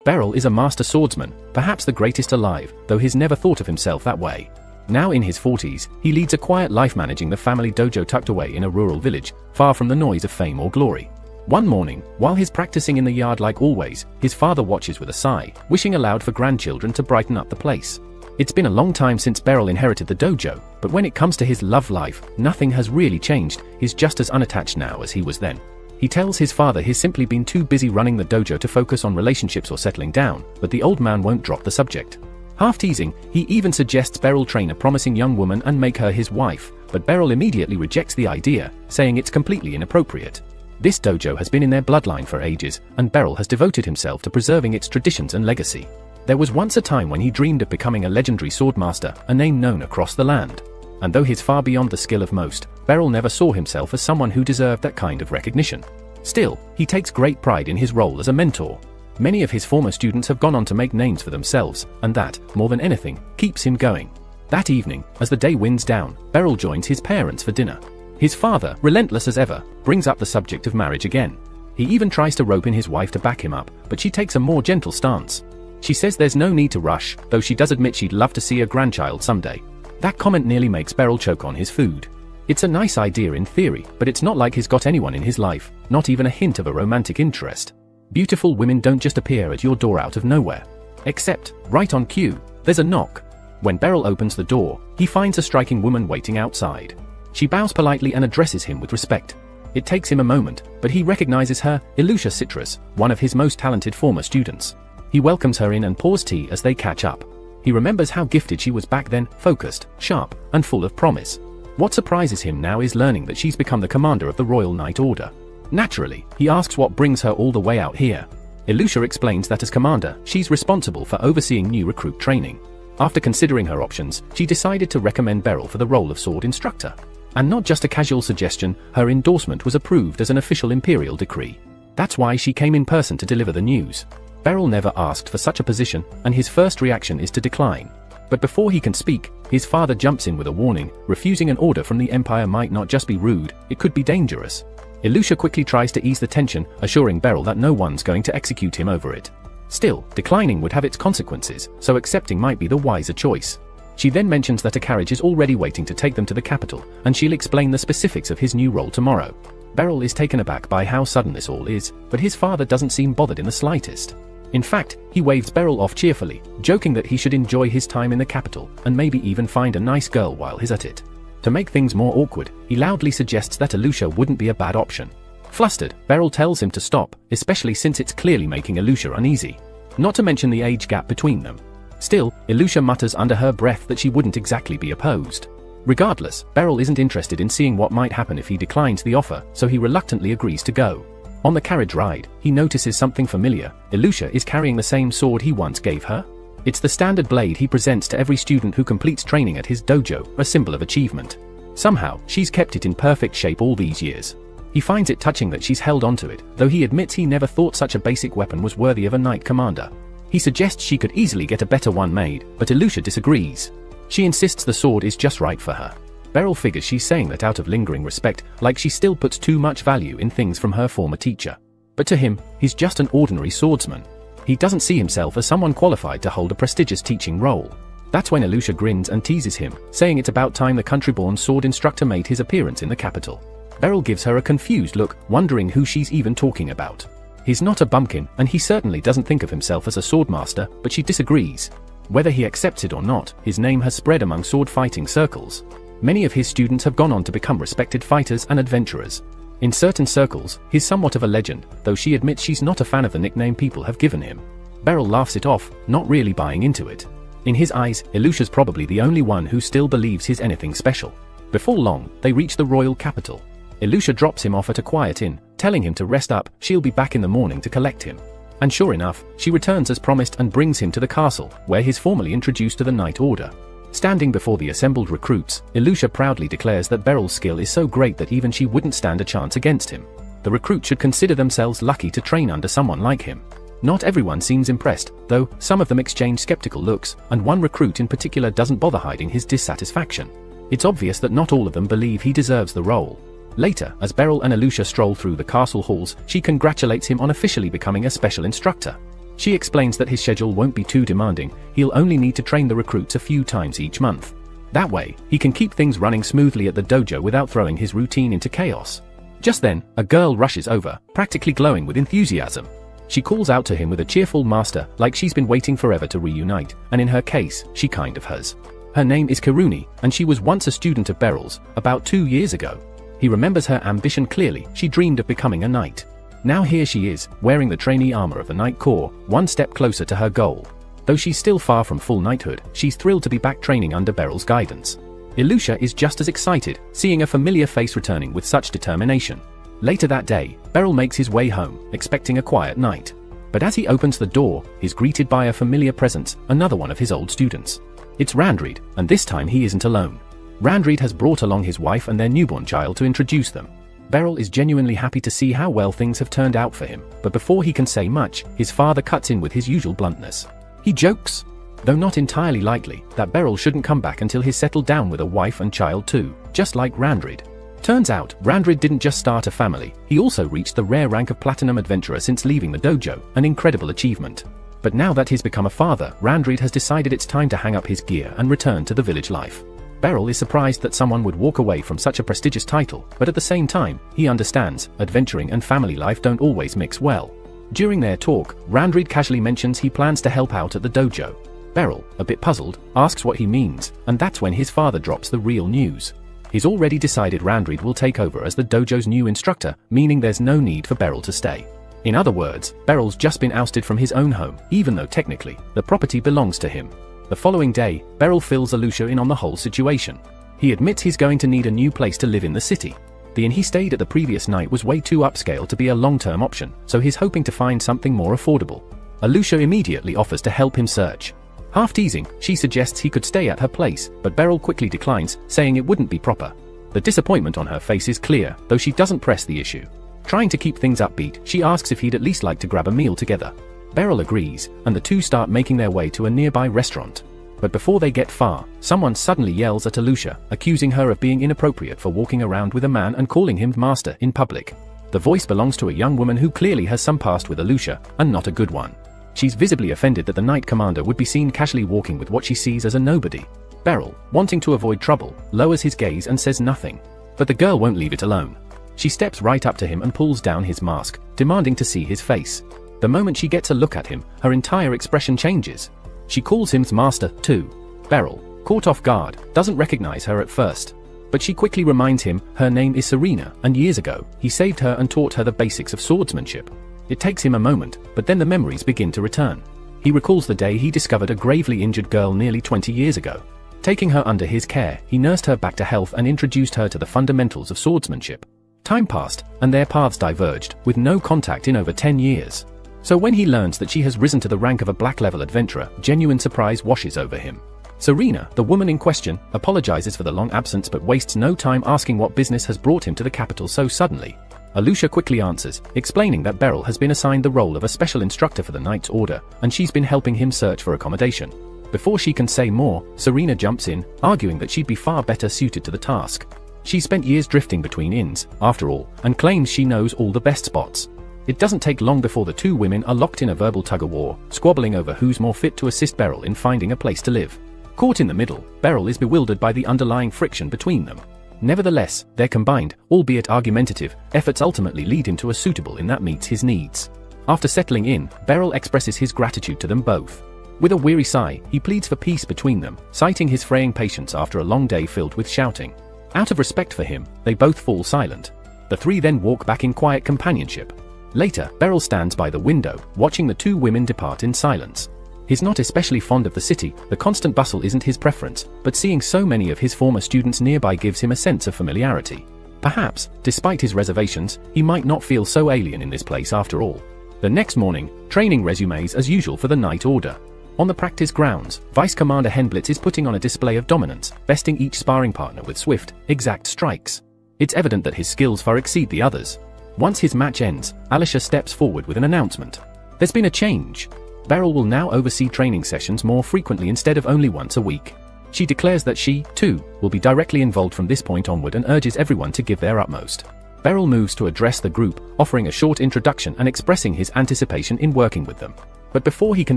Beryl is a master swordsman, perhaps the greatest alive, though he's never thought of himself that way. Now in his 40s, he leads a quiet life managing the family dojo tucked away in a rural village, far from the noise of fame or glory. One morning, while he's practicing in the yard like always, his father watches with a sigh, wishing aloud for grandchildren to brighten up the place. It's been a long time since Beryl inherited the dojo, but when it comes to his love life, nothing has really changed. He's just as unattached now as he was then. He tells his father he's simply been too busy running the dojo to focus on relationships or settling down, but the old man won't drop the subject. Half teasing, he even suggests Beryl train a promising young woman and make her his wife, but Beryl immediately rejects the idea, saying it's completely inappropriate. This dojo has been in their bloodline for ages, and Beryl has devoted himself to preserving its traditions and legacy. There was once a time when he dreamed of becoming a legendary swordmaster, a name known across the land. And though he's far beyond the skill of most, Beryl never saw himself as someone who deserved that kind of recognition. Still, he takes great pride in his role as a mentor. Many of his former students have gone on to make names for themselves, and that, more than anything, keeps him going. That evening, as the day winds down, Beryl joins his parents for dinner. His father, relentless as ever, brings up the subject of marriage again. He even tries to rope in his wife to back him up, but she takes a more gentle stance. She says there's no need to rush, though she does admit she'd love to see a grandchild someday. That comment nearly makes Beryl choke on his food. It's a nice idea in theory, but it's not like he's got anyone in his life, not even a hint of a romantic interest. Beautiful women don't just appear at your door out of nowhere. Except, right on cue, there's a knock. When Beryl opens the door, he finds a striking woman waiting outside. She bows politely and addresses him with respect. It takes him a moment, but he recognizes her, Aluchia Citrus, one of his most talented former students. He welcomes her in and pours tea as they catch up. He remembers how gifted she was back then, focused, sharp, and full of promise. What surprises him now is learning that she's become the commander of the Royal Knight Order. Naturally, he asks what brings her all the way out here. Aluchia explains that as commander, she's responsible for overseeing new recruit training. After considering her options, she decided to recommend Beryl for the role of sword instructor. And not just a casual suggestion, her endorsement was approved as an official imperial decree. That's why she came in person to deliver the news. Beryl never asked for such a position, and his first reaction is to decline. But before he can speak, his father jumps in with a warning. Refusing an order from the Empire might not just be rude, it could be dangerous. Aluchia quickly tries to ease the tension, assuring Beryl that no one's going to execute him over it. Still, declining would have its consequences, so accepting might be the wiser choice. She then mentions that a carriage is already waiting to take them to the capital, and she'll explain the specifics of his new role tomorrow. Beryl is taken aback by how sudden this all is, but his father doesn't seem bothered in the slightest. In fact, he waves Beryl off cheerfully, joking that he should enjoy his time in the capital, and maybe even find a nice girl while he's at it. To make things more awkward, he loudly suggests that Aluchia wouldn't be a bad option. Flustered, Beryl tells him to stop, especially since it's clearly making Aluchia uneasy. Not to mention the age gap between them. Still, Aluchia mutters under her breath that she wouldn't exactly be opposed. Regardless, Beryl isn't interested in seeing what might happen if he declines the offer, so he reluctantly agrees to go. On the carriage ride, he notices something familiar. Aluchia is carrying the same sword he once gave her. It's the standard blade he presents to every student who completes training at his dojo, a symbol of achievement. Somehow, she's kept it in perfect shape all these years. He finds it touching that she's held onto it, though he admits he never thought such a basic weapon was worthy of a knight commander. He suggests she could easily get a better one made, but Aluchia disagrees. She insists the sword is just right for her. Beryl figures she's saying that out of lingering respect, like she still puts too much value in things from her former teacher. But to him, he's just an ordinary swordsman. He doesn't see himself as someone qualified to hold a prestigious teaching role. That's when Aluchia grins and teases him, saying it's about time the country-born sword instructor made his appearance in the capital. Beryl gives her a confused look, wondering who she's even talking about. He's not a bumpkin, and he certainly doesn't think of himself as a swordmaster, but she disagrees. Whether he accepts it or not, his name has spread among sword fighting circles. Many of his students have gone on to become respected fighters and adventurers. In certain circles, he's somewhat of a legend, though she admits she's not a fan of the nickname people have given him. Beryl laughs it off, not really buying into it. In his eyes, Aluchia's probably the only one who still believes he's anything special. Before long, they reach the royal capital. Aluchia drops him off at a quiet inn, telling him to rest up, she'll be back in the morning to collect him. And sure enough, she returns as promised and brings him to the castle, where he's formally introduced to the Knight Order. Standing before the assembled recruits, Aluchia proudly declares that Beryl's skill is so great that even she wouldn't stand a chance against him. The recruits should consider themselves lucky to train under someone like him. Not everyone seems impressed, though some of them exchange skeptical looks, and one recruit in particular doesn't bother hiding his dissatisfaction. It's obvious that not all of them believe he deserves the role. Later, as Beryl and Aluchia stroll through the castle halls, she congratulates him on officially becoming a special instructor. She explains that his schedule won't be too demanding, he'll only need to train the recruits a few times each month. That way, he can keep things running smoothly at the dojo without throwing his routine into chaos. Just then, a girl rushes over, practically glowing with enthusiasm. She calls out to him with a cheerful "master," like she's been waiting forever to reunite, and in her case, she kind of has. Her name is Kiruni, and she was once a student of Beryl's, about 2 years ago. He remembers her ambition clearly, she dreamed of becoming a knight. Now here she is, wearing the trainee armor of the Knight Corps, one step closer to her goal. Though she's still far from full knighthood, she's thrilled to be back training under Beryl's guidance. Aluchia is just as excited, seeing a familiar face returning with such determination. Later that day, Beryl makes his way home, expecting a quiet night. But as he opens the door, he's greeted by a familiar presence, another one of his old students. It's Randreed, and this time he isn't alone. Randreed has brought along his wife and their newborn child to introduce them. Beryl is genuinely happy to see how well things have turned out for him, but before he can say much, his father cuts in with his usual bluntness. He jokes, though not entirely likely, that Beryl shouldn't come back until he's settled down with a wife and child too, just like Randreed. Turns out, Randreed didn't just start a family, he also reached the rare rank of Platinum Adventurer since leaving the dojo, an incredible achievement. But now that he's become a father, Randreed has decided it's time to hang up his gear and return to the village life. Beryl is surprised that someone would walk away from such a prestigious title, but at the same time, he understands, adventuring and family life don't always mix well. During their talk, Randreed casually mentions he plans to help out at the dojo. Beryl, a bit puzzled, asks what he means, and that's when his father drops the real news. He's already decided Randreed will take over as the dojo's new instructor, meaning there's no need for Beryl to stay. In other words, Beryl's just been ousted from his own home, even though technically, the property belongs to him. The following day, Beryl fills Aluchia in on the whole situation. He admits he's going to need a new place to live in the city. The inn he stayed at the previous night was way too upscale to be a long-term option, so he's hoping to find something more affordable. Aluchia immediately offers to help him search. Half teasing, she suggests he could stay at her place, but Beryl quickly declines, saying it wouldn't be proper. The disappointment on her face is clear, though she doesn't press the issue. Trying to keep things upbeat, she asks if he'd at least like to grab a meal together. Beryl agrees, and the two start making their way to a nearby restaurant. But before they get far, someone suddenly yells at Aluchia, accusing her of being inappropriate for walking around with a man and calling him master in public. The voice belongs to a young woman who clearly has some past with Aluchia, and not a good one. She's visibly offended that the Knight Commander would be seen casually walking with what she sees as a nobody. Beryl, wanting to avoid trouble, lowers his gaze and says nothing. But the girl won't leave it alone. She steps right up to him and pulls down his mask, demanding to see his face. The moment she gets a look at him, her entire expression changes. She calls him master, too. Beryl, caught off guard, doesn't recognize her at first. But she quickly reminds him her name is Serena, and years ago, he saved her and taught her the basics of swordsmanship. It takes him a moment, but then the memories begin to return. He recalls the day he discovered a gravely injured girl nearly 20 years ago. Taking her under his care, he nursed her back to health and introduced her to the fundamentals of swordsmanship. Time passed, and their paths diverged, with no contact in over 10 years. So when he learns that she has risen to the rank of a black-level adventurer, genuine surprise washes over him. Serena, the woman in question, apologizes for the long absence but wastes no time asking what business has brought him to the capital so suddenly. Aluchia quickly answers, explaining that Beryl has been assigned the role of a special instructor for the Knight's Order, and she's been helping him search for accommodation. Before she can say more, Serena jumps in, arguing that she'd be far better suited to the task. She's spent years drifting between inns, after all, and claims she knows all the best spots. It doesn't take long before the two women are locked in a verbal tug-of-war, squabbling over who's more fit to assist Beryl in finding a place to live. Caught in the middle, Beryl is bewildered by the underlying friction between them. Nevertheless, their combined, albeit argumentative, efforts ultimately lead him to a suitable inn that meets his needs. After settling in, Beryl expresses his gratitude to them both. With a weary sigh, he pleads for peace between them, citing his fraying patience after a long day filled with shouting. Out of respect for him, they both fall silent. The three then walk back in quiet companionship. Later, Beryl stands by the window, watching the two women depart in silence. He's not especially fond of the city, the constant bustle isn't his preference, but seeing so many of his former students nearby gives him a sense of familiarity. Perhaps, despite his reservations, he might not feel so alien in this place after all. The next morning, training resumes as usual for the Night Order. On the practice grounds, Vice Commander Henblitz is putting on a display of dominance, besting each sparring partner with swift, exact strikes. It's evident that his skills far exceed the others. Once his match ends, Aluchia steps forward with an announcement. There's been a change. Beryl will now oversee training sessions more frequently instead of only once a week. She declares that she, too, will be directly involved from this point onward and urges everyone to give their utmost. Beryl moves to address the group, offering a short introduction and expressing his anticipation in working with them. But before he can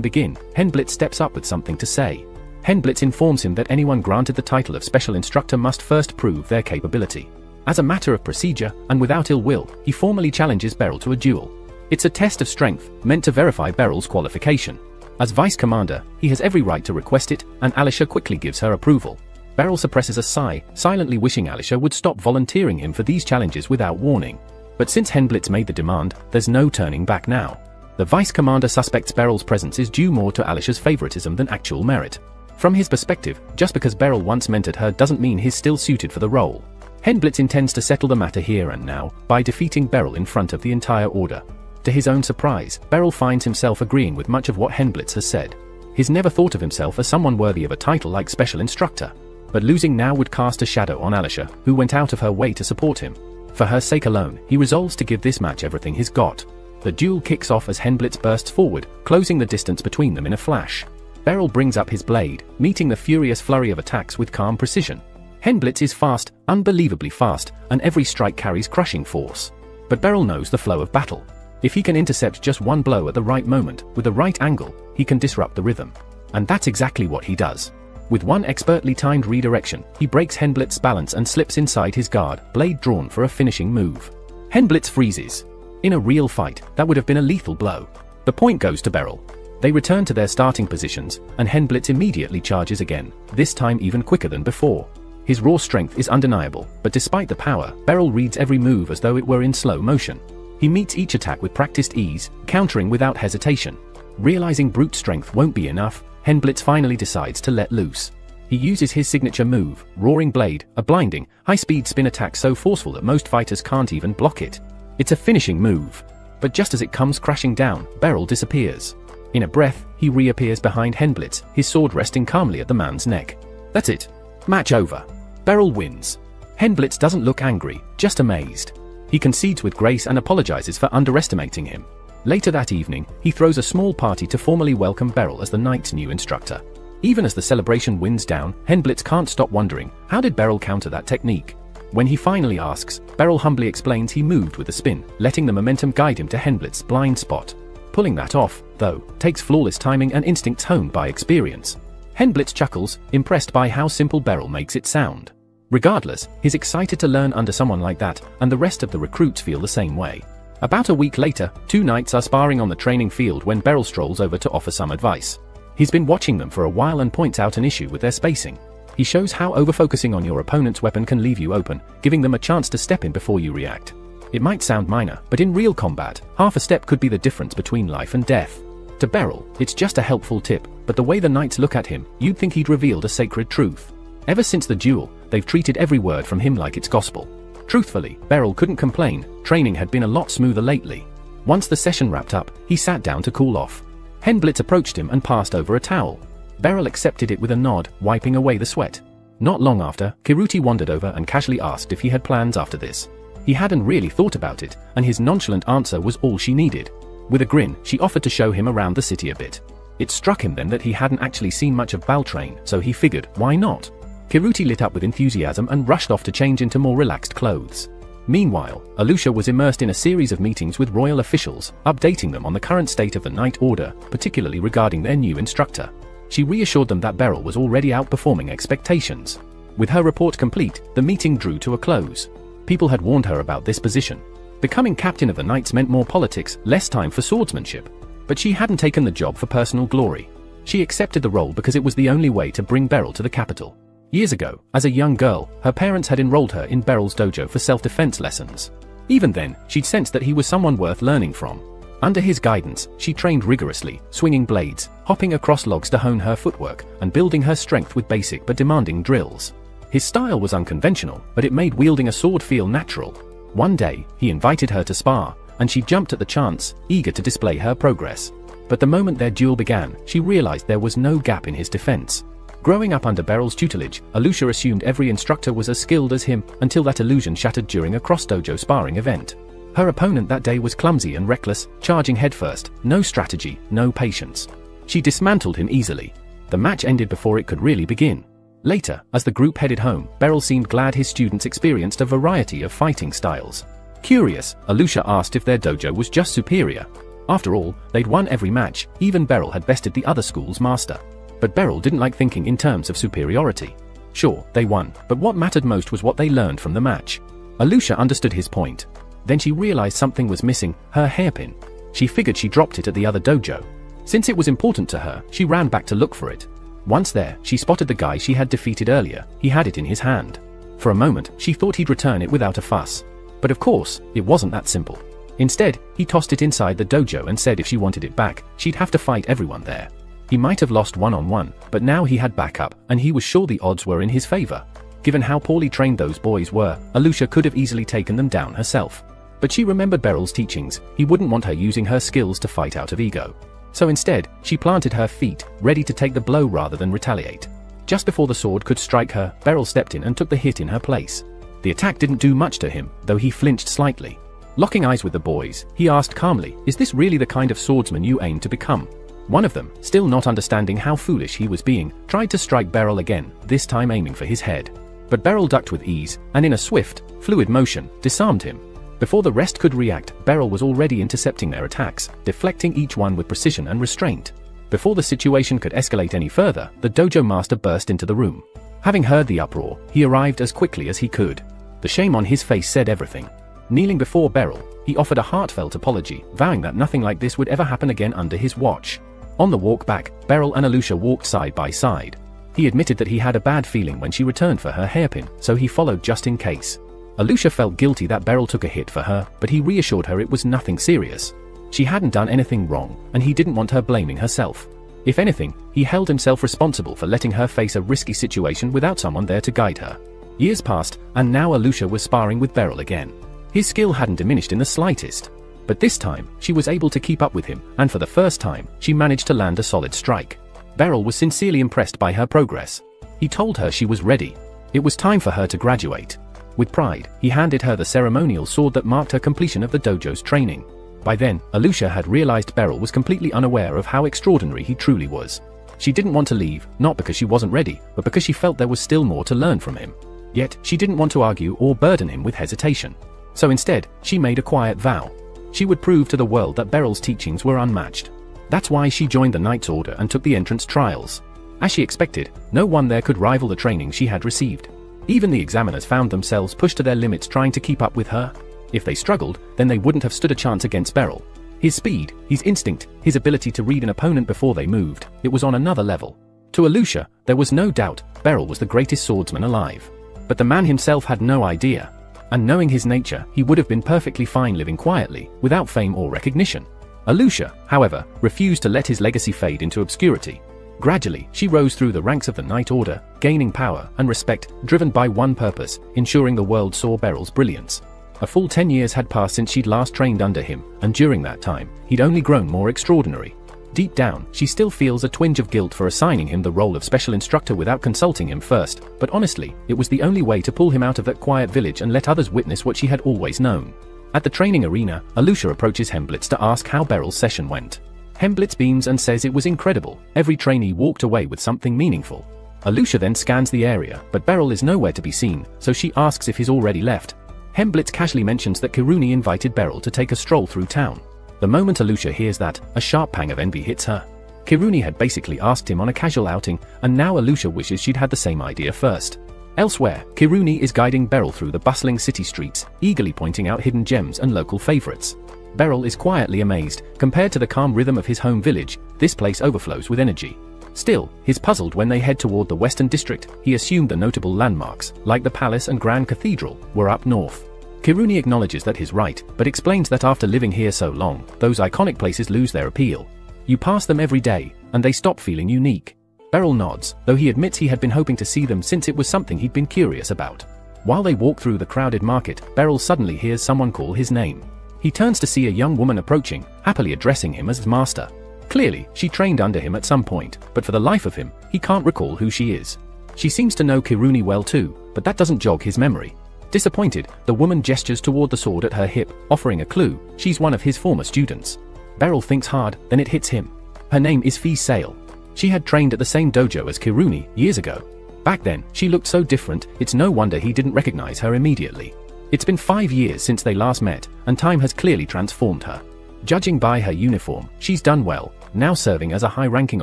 begin, Henblitz steps up with something to say. Henblitz informs him that anyone granted the title of Special Instructor must first prove their capability. As a matter of procedure, and without ill will, he formally challenges Beryl to a duel. It's a test of strength, meant to verify Beryl's qualification. As Vice Commander, he has every right to request it, and Aluchia quickly gives her approval. Beryl suppresses a sigh, silently wishing Aluchia would stop volunteering him for these challenges without warning. But since Henblitz made the demand, there's no turning back now. The Vice Commander suspects Beryl's presence is due more to Aluchia's favoritism than actual merit. From his perspective, just because Beryl once mentored her doesn't mean he's still suited for the role. Henblitz intends to settle the matter here and now, by defeating Beryl in front of the entire order. To his own surprise, Beryl finds himself agreeing with much of what Henblitz has said. He's never thought of himself as someone worthy of a title like Special Instructor. But losing now would cast a shadow on Aluchia, who went out of her way to support him. For her sake alone, he resolves to give this match everything he's got. The duel kicks off as Henblitz bursts forward, closing the distance between them in a flash. Beryl brings up his blade, meeting the furious flurry of attacks with calm precision. Henblitz is fast, unbelievably fast, and every strike carries crushing force. But Beryl knows the flow of battle. If he can intercept just one blow at the right moment, with the right angle, he can disrupt the rhythm. And that's exactly what he does. With one expertly timed redirection, he breaks Henblitz's balance and slips inside his guard, blade drawn for a finishing move. Henblitz freezes. In a real fight, that would have been a lethal blow. The point goes to Beryl. They return to their starting positions, and Henblitz immediately charges again, this time even quicker than before. His raw strength is undeniable, but despite the power, Beryl reads every move as though it were in slow motion. He meets each attack with practiced ease, countering without hesitation. Realizing brute strength won't be enough, Henblitz finally decides to let loose. He uses his signature move, Roaring Blade, a blinding, high-speed spin attack so forceful that most fighters can't even block it. It's a finishing move. But just as it comes crashing down, Beryl disappears. In a breath, he reappears behind Henblitz, his sword resting calmly at the man's neck. That's it. Match over. Beryl wins. Henblitz doesn't look angry, just amazed. He concedes with grace and apologizes for underestimating him. Later that evening, he throws a small party to formally welcome Beryl as the night's new instructor. Even as the celebration winds down, Henblitz can't stop wondering, how did Beryl counter that technique? When he finally asks, Beryl humbly explains he moved with a spin, letting the momentum guide him to Henblitz's blind spot. Pulling that off, though, takes flawless timing and instincts honed by experience. Henblitz chuckles, impressed by how simple Beryl makes it sound. Regardless, he's excited to learn under someone like that, and the rest of the recruits feel the same way. About a week later, two knights are sparring on the training field when Beryl strolls over to offer some advice. He's been watching them for a while and points out an issue with their spacing. He shows how overfocusing on your opponent's weapon can leave you open, giving them a chance to step in before you react. It might sound minor, but in real combat, half a step could be the difference between life and death. To Beryl, it's just a helpful tip, but the way the knights look at him, you'd think he'd revealed a sacred truth. Ever since the duel, they've treated every word from him like it's gospel. Truthfully, Beryl couldn't complain, training had been a lot smoother lately. Once the session wrapped up, he sat down to cool off. Henblitz approached him and passed over a towel. Beryl accepted it with a nod, wiping away the sweat. Not long after, Kiruti wandered over and casually asked if he had plans after this. He hadn't really thought about it, and his nonchalant answer was all she needed. With a grin, she offered to show him around the city a bit. It struck him then that he hadn't actually seen much of Baltrain, so he figured, why not? Kiruti lit up with enthusiasm and rushed off to change into more relaxed clothes. Meanwhile, Aluchia was immersed in a series of meetings with royal officials, updating them on the current state of the Night Order, particularly regarding their new instructor. She reassured them that Beryl was already outperforming expectations. With her report complete, the meeting drew to a close. People had warned her about this position. Becoming captain of the Knights meant more politics, less time for swordsmanship. But she hadn't taken the job for personal glory. She accepted the role because it was the only way to bring Beryl to the capital. Years ago, as a young girl, her parents had enrolled her in Beryl's dojo for self-defense lessons. Even then, she'd sensed that he was someone worth learning from. Under his guidance, she trained rigorously, swinging blades, hopping across logs to hone her footwork, and building her strength with basic but demanding drills. His style was unconventional, but it made wielding a sword feel natural. One day, he invited her to spar, and she jumped at the chance, eager to display her progress. But the moment their duel began, she realized there was no gap in his defense. Growing up under Beryl's tutelage, Aluchia assumed every instructor was as skilled as him, until that illusion shattered during a cross-dojo sparring event. Her opponent that day was clumsy and reckless, charging headfirst, no strategy, no patience. She dismantled him easily. The match ended before it could really begin. Later, as the group headed home, Beryl seemed glad his students experienced a variety of fighting styles. Curious, Aluchia asked if their dojo was just superior. After all, they'd won every match, even Beryl had bested the other school's master. But Beryl didn't like thinking in terms of superiority. Sure, they won, but what mattered most was what they learned from the match. Aluchia understood his point. Then she realized something was missing, her hairpin. She figured she dropped it at the other dojo. Since it was important to her, she ran back to look for it. Once there, she spotted the guy she had defeated earlier. He had it in his hand. For a moment, she thought he'd return it without a fuss. But of course, it wasn't that simple. Instead, he tossed it inside the dojo and said if she wanted it back, she'd have to fight everyone there. He might have lost one-on-one, but now he had backup, and he was sure the odds were in his favor. Given how poorly trained those boys were, Aluchia could have easily taken them down herself. But she remembered Beryl's teachings. He wouldn't want her using her skills to fight out of ego. So instead, she planted her feet, ready to take the blow rather than retaliate. Just before the sword could strike her, Beryl stepped in and took the hit in her place. The attack didn't do much to him, though he flinched slightly. Locking eyes with the boys, he asked calmly, "Is this really the kind of swordsman you aim to become?" One of them, still not understanding how foolish he was being, tried to strike Beryl again, this time aiming for his head. But Beryl ducked with ease, and in a swift, fluid motion, disarmed him. Before the rest could react, Beryl was already intercepting their attacks, deflecting each one with precision and restraint. Before the situation could escalate any further, the dojo master burst into the room. Having heard the uproar, he arrived as quickly as he could. The shame on his face said everything. Kneeling before Beryl, he offered a heartfelt apology, vowing that nothing like this would ever happen again under his watch. On the walk back, Beryl and Aluchia walked side by side. He admitted that he had a bad feeling when she returned for her hairpin, so he followed just in case. Aluchia felt guilty that Beryl took a hit for her, but he reassured her it was nothing serious. She hadn't done anything wrong, and he didn't want her blaming herself. If anything, he held himself responsible for letting her face a risky situation without someone there to guide her. Years passed, and now Aluchia was sparring with Beryl again. His skill hadn't diminished in the slightest. But this time, she was able to keep up with him, and for the first time, she managed to land a solid strike. Beryl was sincerely impressed by her progress. He told her she was ready. It was time for her to graduate. With pride, he handed her the ceremonial sword that marked her completion of the dojo's training. By then, Aluchia had realized Beryl was completely unaware of how extraordinary he truly was. She didn't want to leave, not because she wasn't ready, but because she felt there was still more to learn from him. Yet, she didn't want to argue or burden him with hesitation. So instead, she made a quiet vow. She would prove to the world that Beryl's teachings were unmatched. That's why she joined the Knight's Order and took the entrance trials. As she expected, no one there could rival the training she had received. Even the examiners found themselves pushed to their limits trying to keep up with her. If they struggled, then they wouldn't have stood a chance against Beryl. His speed, his instinct, his ability to read an opponent before they moved, it was on another level. To Aluchia, there was no doubt Beryl was the greatest swordsman alive. But the man himself had no idea. And knowing his nature, he would have been perfectly fine living quietly, without fame or recognition. Aluchia, however, refused to let his legacy fade into obscurity. Gradually, she rose through the ranks of the Knight Order, gaining power and respect, driven by one purpose, ensuring the world saw Beryl's brilliance. A full 10 years had passed since she'd last trained under him, and during that time, he'd only grown more extraordinary. Deep down, she still feels a twinge of guilt for assigning him the role of special instructor without consulting him first, but honestly, it was the only way to pull him out of that quiet village and let others witness what she had always known. At the training arena, Aluchia approaches Hemblitz to ask how Beryl's session went. Hemblitz beams and says it was incredible. Every trainee walked away with something meaningful. Aluchia then scans the area, but Beryl is nowhere to be seen, so she asks if he's already left. Hemblitz casually mentions that Kiruni invited Beryl to take a stroll through town. The moment Aluchia hears that, a sharp pang of envy hits her. Kiruni had basically asked him on a casual outing, and now Aluchia wishes she'd had the same idea first. Elsewhere, Kiruni is guiding Beryl through the bustling city streets, eagerly pointing out hidden gems and local favorites. Beryl is quietly amazed. Compared to the calm rhythm of his home village, this place overflows with energy. Still, he's puzzled when they head toward the Western District. He assumed the notable landmarks, like the palace and Grand Cathedral, were up north. Kiruni acknowledges that he's right, but explains that after living here so long, those iconic places lose their appeal. You pass them every day, and they stop feeling unique. Beryl nods, though he admits he had been hoping to see them since it was something he'd been curious about. While they walk through the crowded market, Beryl suddenly hears someone call his name. He turns to see a young woman approaching, happily addressing him as master. Clearly, she trained under him at some point, but for the life of him, he can't recall who she is. She seems to know Kiruni well too, but that doesn't jog his memory. Disappointed, the woman gestures toward the sword at her hip, offering a clue. She's one of his former students. Beryl thinks hard, then it hits him. Her name is Fee Sale. She had trained at the same dojo as Kiruni years ago. Back then, she looked so different, it's no wonder he didn't recognize her immediately. It's been 5 years since they last met, and time has clearly transformed her. Judging by her uniform, she's done well, now serving as a high-ranking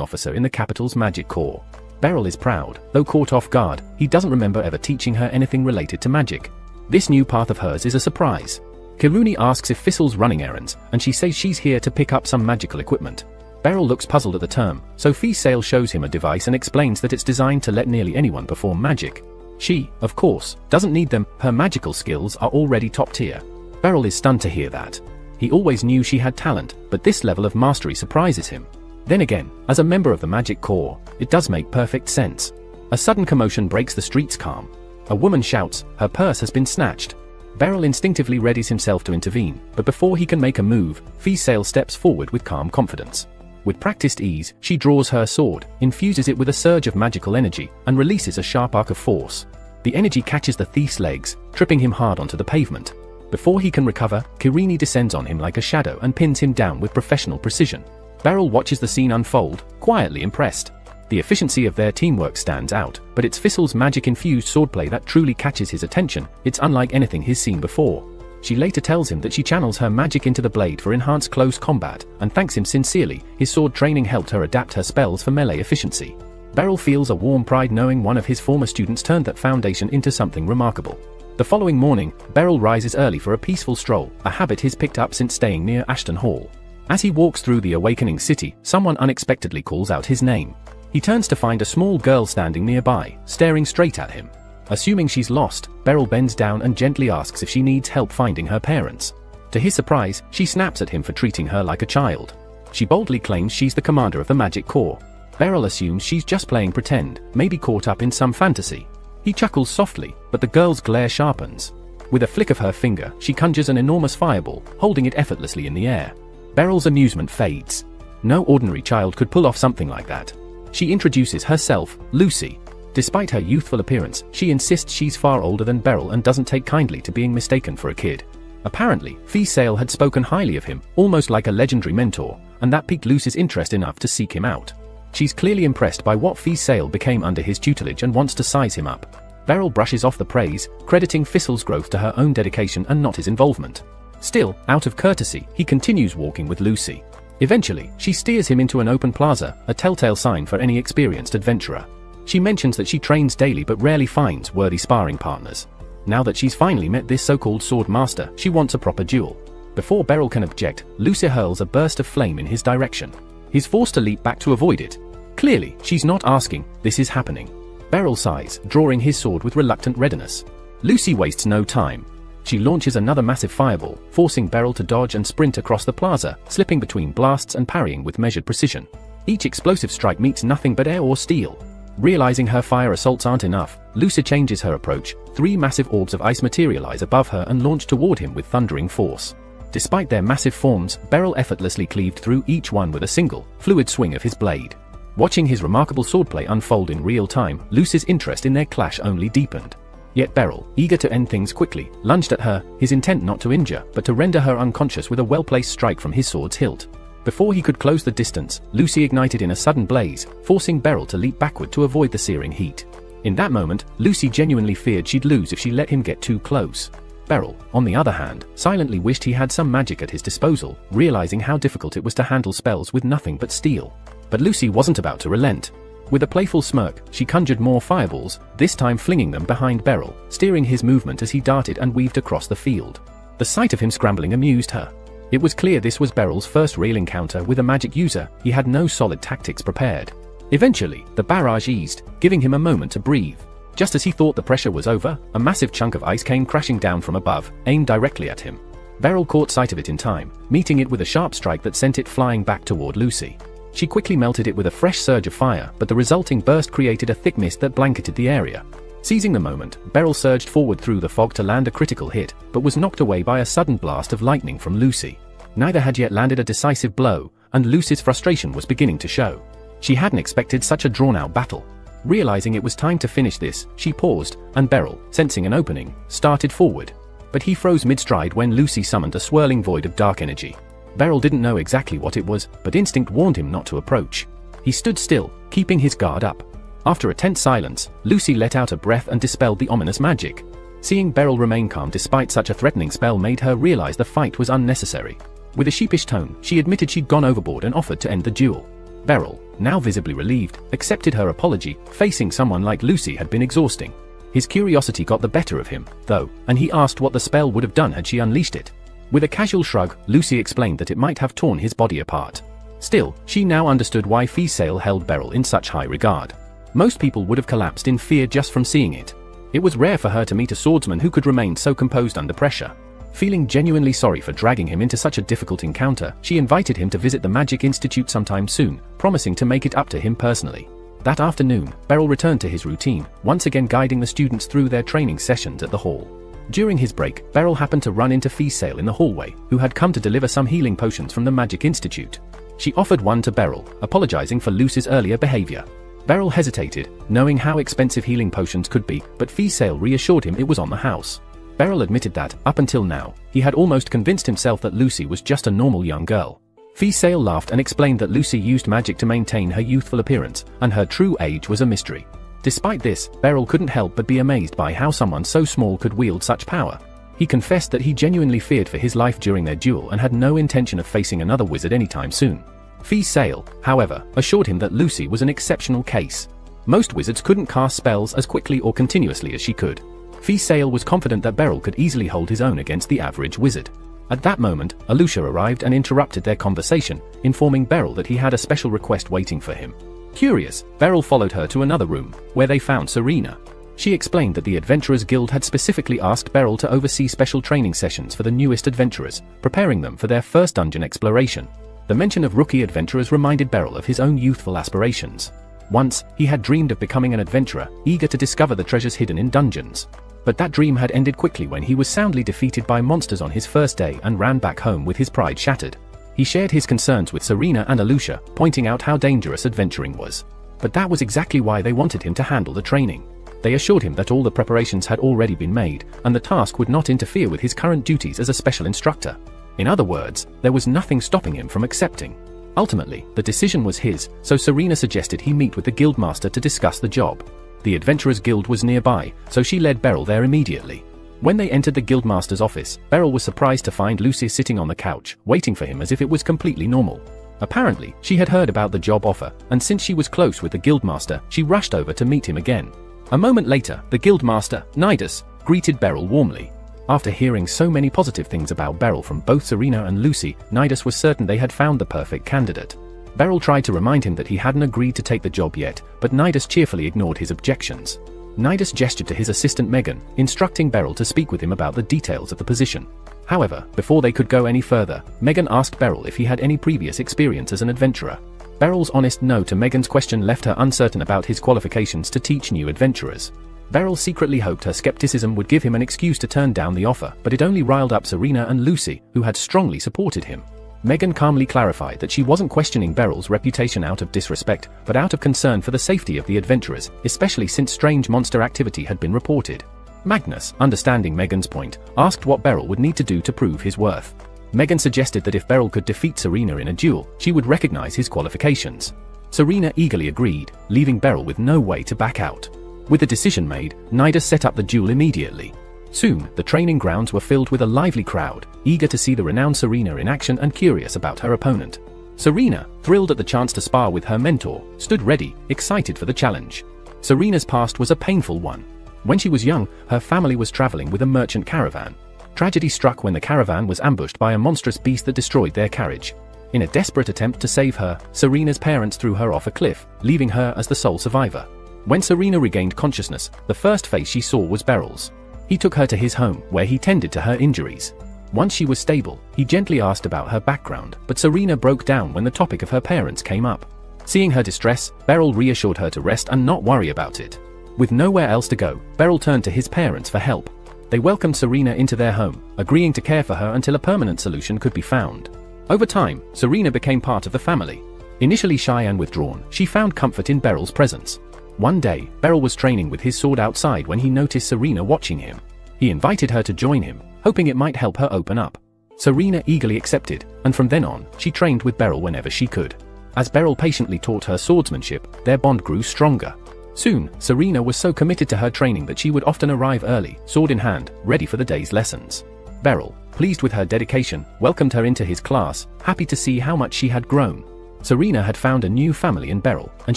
officer in the capital's magic corps. Beryl is proud, though caught off guard, he doesn't remember ever teaching her anything related to magic. This new path of hers is a surprise. Kiruni asks if Fissel's running errands, and she says she's here to pick up some magical equipment. Beryl looks puzzled at the term, so Fisel shows him a device and explains that it's designed to let nearly anyone perform magic. She, of course, doesn't need them, her magical skills are already top tier. Beryl is stunned to hear that. He always knew she had talent, but this level of mastery surprises him. Then again, as a member of the Magic Corps, it does make perfect sense. A sudden commotion breaks the street's calm. A woman shouts, her purse has been snatched. Beryl instinctively readies himself to intervene, but before he can make a move, Fisel steps forward with calm confidence. With practiced ease, she draws her sword, infuses it with a surge of magical energy, and releases a sharp arc of force. The energy catches the thief's legs, tripping him hard onto the pavement. Before he can recover, Kirini descends on him like a shadow and pins him down with professional precision. Beryl watches the scene unfold, quietly impressed. The efficiency of their teamwork stands out, but it's Fissel's magic-infused swordplay that truly catches his attention. It's unlike anything he's seen before. She later tells him that she channels her magic into the blade for enhanced close combat, and thanks him sincerely. His sword training helped her adapt her spells for melee efficiency. Beryl feels a warm pride knowing one of his former students turned that foundation into something remarkable. The following morning, Beryl rises early for a peaceful stroll, a habit he's picked up since staying near Ashton Hall. As he walks through the awakening city, someone unexpectedly calls out his name. He turns to find a small girl standing nearby, staring straight at him. Assuming she's lost, Beryl bends down and gently asks if she needs help finding her parents. To his surprise, she snaps at him for treating her like a child. She boldly claims she's the commander of the Magic Corps. Beryl assumes she's just playing pretend, maybe caught up in some fantasy. He chuckles softly, but the girl's glare sharpens. With a flick of her finger, she conjures an enormous fireball, holding it effortlessly in the air. Beryl's amusement fades. No ordinary child could pull off something like that. She introduces herself, Lucy. Despite her youthful appearance, she insists she's far older than Beryl and doesn't take kindly to being mistaken for a kid. Apparently, Fisel had spoken highly of him, almost like a legendary mentor, and that piqued Lucy's interest enough to seek him out. She's clearly impressed by what Fisel became under his tutelage and wants to size him up. Beryl brushes off the praise, crediting Fissel's growth to her own dedication and not his involvement. Still, out of courtesy, he continues walking with Lucy. Eventually, she steers him into an open plaza, a telltale sign for any experienced adventurer. She mentions that she trains daily but rarely finds worthy sparring partners. Now that she's finally met this so-called sword master, she wants a proper duel. Before Beryl can object, Lucy hurls a burst of flame in his direction. He's forced to leap back to avoid it. Clearly, she's not asking, this is happening. Beryl sighs, drawing his sword with reluctant readiness. Lucy wastes no time. She launches another massive fireball, forcing Beryl to dodge and sprint across the plaza, slipping between blasts and parrying with measured precision. Each explosive strike meets nothing but air or steel. Realizing her fire assaults aren't enough, Lucy changes her approach. 3 massive orbs of ice materialize above her and launch toward him with thundering force. Despite their massive forms, Beryl effortlessly cleaved through each one with a single, fluid swing of his blade. Watching his remarkable swordplay unfold in real time, Lucy's interest in their clash only deepened. Yet Beryl, eager to end things quickly, lunged at her, his intent not to injure, but to render her unconscious with a well-placed strike from his sword's hilt. Before he could close the distance, Lucy ignited in a sudden blaze, forcing Beryl to leap backward to avoid the searing heat. In that moment, Lucy genuinely feared she'd lose if she let him get too close. Beryl, on the other hand, silently wished he had some magic at his disposal, realizing how difficult it was to handle spells with nothing but steel. But Lucy wasn't about to relent. With a playful smirk, she conjured more fireballs, this time flinging them behind Beryl, steering his movement as he darted and weaved across the field. The sight of him scrambling amused her. It was clear this was Beryl's first real encounter with a magic user. He had no solid tactics prepared. Eventually, the barrage eased, giving him a moment to breathe. Just as he thought the pressure was over, a massive chunk of ice came crashing down from above, aimed directly at him. Beryl caught sight of it in time, meeting it with a sharp strike that sent it flying back toward Lucy. She quickly melted it with a fresh surge of fire, but the resulting burst created a thick mist that blanketed the area. Seizing the moment, Beryl surged forward through the fog to land a critical hit, but was knocked away by a sudden blast of lightning from Lucy. Neither had yet landed a decisive blow, and Lucy's frustration was beginning to show. She hadn't expected such a drawn-out battle. Realizing it was time to finish this, she paused, and Beryl, sensing an opening, started forward. But he froze mid-stride when Lucy summoned a swirling void of dark energy. Beryl didn't know exactly what it was, but instinct warned him not to approach. He stood still, keeping his guard up. After a tense silence, Lucy let out a breath and dispelled the ominous magic. Seeing Beryl remain calm despite such a threatening spell made her realize the fight was unnecessary. With a sheepish tone, she admitted she'd gone overboard and offered to end the duel. Beryl, now visibly relieved, accepted her apology. Facing someone like Lucy had been exhausting. His curiosity got the better of him, though, and he asked what the spell would have done had she unleashed it. With a casual shrug, Lucy explained that it might have torn his body apart. Still, she now understood why Fiesale held Beryl in such high regard. Most people would have collapsed in fear just from seeing it. It was rare for her to meet a swordsman who could remain so composed under pressure. Feeling genuinely sorry for dragging him into such a difficult encounter, she invited him to visit the Magic Institute sometime soon, promising to make it up to him personally. That afternoon, Beryl returned to his routine, once again guiding the students through their training sessions at the hall. During his break, Beryl happened to run into Fiesale in the hallway, who had come to deliver some healing potions from the Magic Institute. She offered one to Beryl, apologizing for Lucy's earlier behavior. Beryl hesitated, knowing how expensive healing potions could be, but Fiesale reassured him it was on the house. Beryl admitted that, up until now, he had almost convinced himself that Lucy was just a normal young girl. Fiesale laughed and explained that Lucy used magic to maintain her youthful appearance, and her true age was a mystery. Despite this, Beryl couldn't help but be amazed by how someone so small could wield such power. He confessed that he genuinely feared for his life during their duel and had no intention of facing another wizard anytime soon. Fiesale, however, assured him that Lucy was an exceptional case. Most wizards couldn't cast spells as quickly or continuously as she could. Fiesale was confident that Beryl could easily hold his own against the average wizard. At that moment, Aluchia arrived and interrupted their conversation, informing Beryl that he had a special request waiting for him. Curious, Beryl followed her to another room, where they found Serena. She explained that the Adventurers Guild had specifically asked Beryl to oversee special training sessions for the newest adventurers, preparing them for their first dungeon exploration. The mention of rookie adventurers reminded Beryl of his own youthful aspirations. Once, he had dreamed of becoming an adventurer, eager to discover the treasures hidden in dungeons. But that dream had ended quickly when he was soundly defeated by monsters on his first day and ran back home with his pride shattered. He shared his concerns with Serena and Aluchia, pointing out how dangerous adventuring was. But that was exactly why they wanted him to handle the training. They assured him that all the preparations had already been made, and the task would not interfere with his current duties as a special instructor. In other words, there was nothing stopping him from accepting. Ultimately, the decision was his, so Serena suggested he meet with the guildmaster to discuss the job. The Adventurers Guild was nearby, so she led Beryl there immediately. When they entered the guildmaster's office, Beryl was surprised to find Lucy sitting on the couch, waiting for him as if it was completely normal. Apparently, she had heard about the job offer, and since she was close with the guildmaster, she rushed over to meet him again. A moment later, the guildmaster, Nidus, greeted Beryl warmly. After hearing so many positive things about Beryl from both Serena and Lucy, Nidus was certain they had found the perfect candidate. Beryl tried to remind him that he hadn't agreed to take the job yet, but Nidus cheerfully ignored his objections. Nidus gestured to his assistant Megan, instructing Beryl to speak with him about the details of the position. However, before they could go any further, Megan asked Beryl if he had any previous experience as an adventurer. Beryl's honest no to Megan's question left her uncertain about his qualifications to teach new adventurers. Beryl secretly hoped her skepticism would give him an excuse to turn down the offer, but it only riled up Serena and Lucy, who had strongly supported him. Megan calmly clarified that she wasn't questioning Beryl's reputation out of disrespect, but out of concern for the safety of the adventurers, especially since strange monster activity had been reported. Magnus, understanding Megan's point, asked what Beryl would need to do to prove his worth. Megan suggested that if Beryl could defeat Serena in a duel, she would recognize his qualifications. Serena eagerly agreed, leaving Beryl with no way to back out. With the decision made, Nidus set up the duel immediately. Soon, the training grounds were filled with a lively crowd, eager to see the renowned Serena in action and curious about her opponent. Serena, thrilled at the chance to spar with her mentor, stood ready, excited for the challenge. Serena's past was a painful one. When she was young, her family was traveling with a merchant caravan. Tragedy struck when the caravan was ambushed by a monstrous beast that destroyed their carriage. In a desperate attempt to save her, Serena's parents threw her off a cliff, leaving her as the sole survivor. When Serena regained consciousness, the first face she saw was Beryl's. He took her to his home, where he tended to her injuries. Once she was stable, he gently asked about her background, but Serena broke down when the topic of her parents came up. Seeing her distress, Beryl reassured her to rest and not worry about it. With nowhere else to go, Beryl turned to his parents for help. They welcomed Serena into their home, agreeing to care for her until a permanent solution could be found. Over time, Serena became part of the family. Initially shy and withdrawn, she found comfort in Beryl's presence. One day, Beryl was training with his sword outside when he noticed Serena watching him. He invited her to join him, hoping it might help her open up. Serena eagerly accepted, and from then on, she trained with Beryl whenever she could. As Beryl patiently taught her swordsmanship, their bond grew stronger. Soon, Serena was so committed to her training that she would often arrive early, sword in hand, ready for the day's lessons. Beryl, pleased with her dedication, welcomed her into his class, happy to see how much she had grown. Serena had found a new family in Beryl, and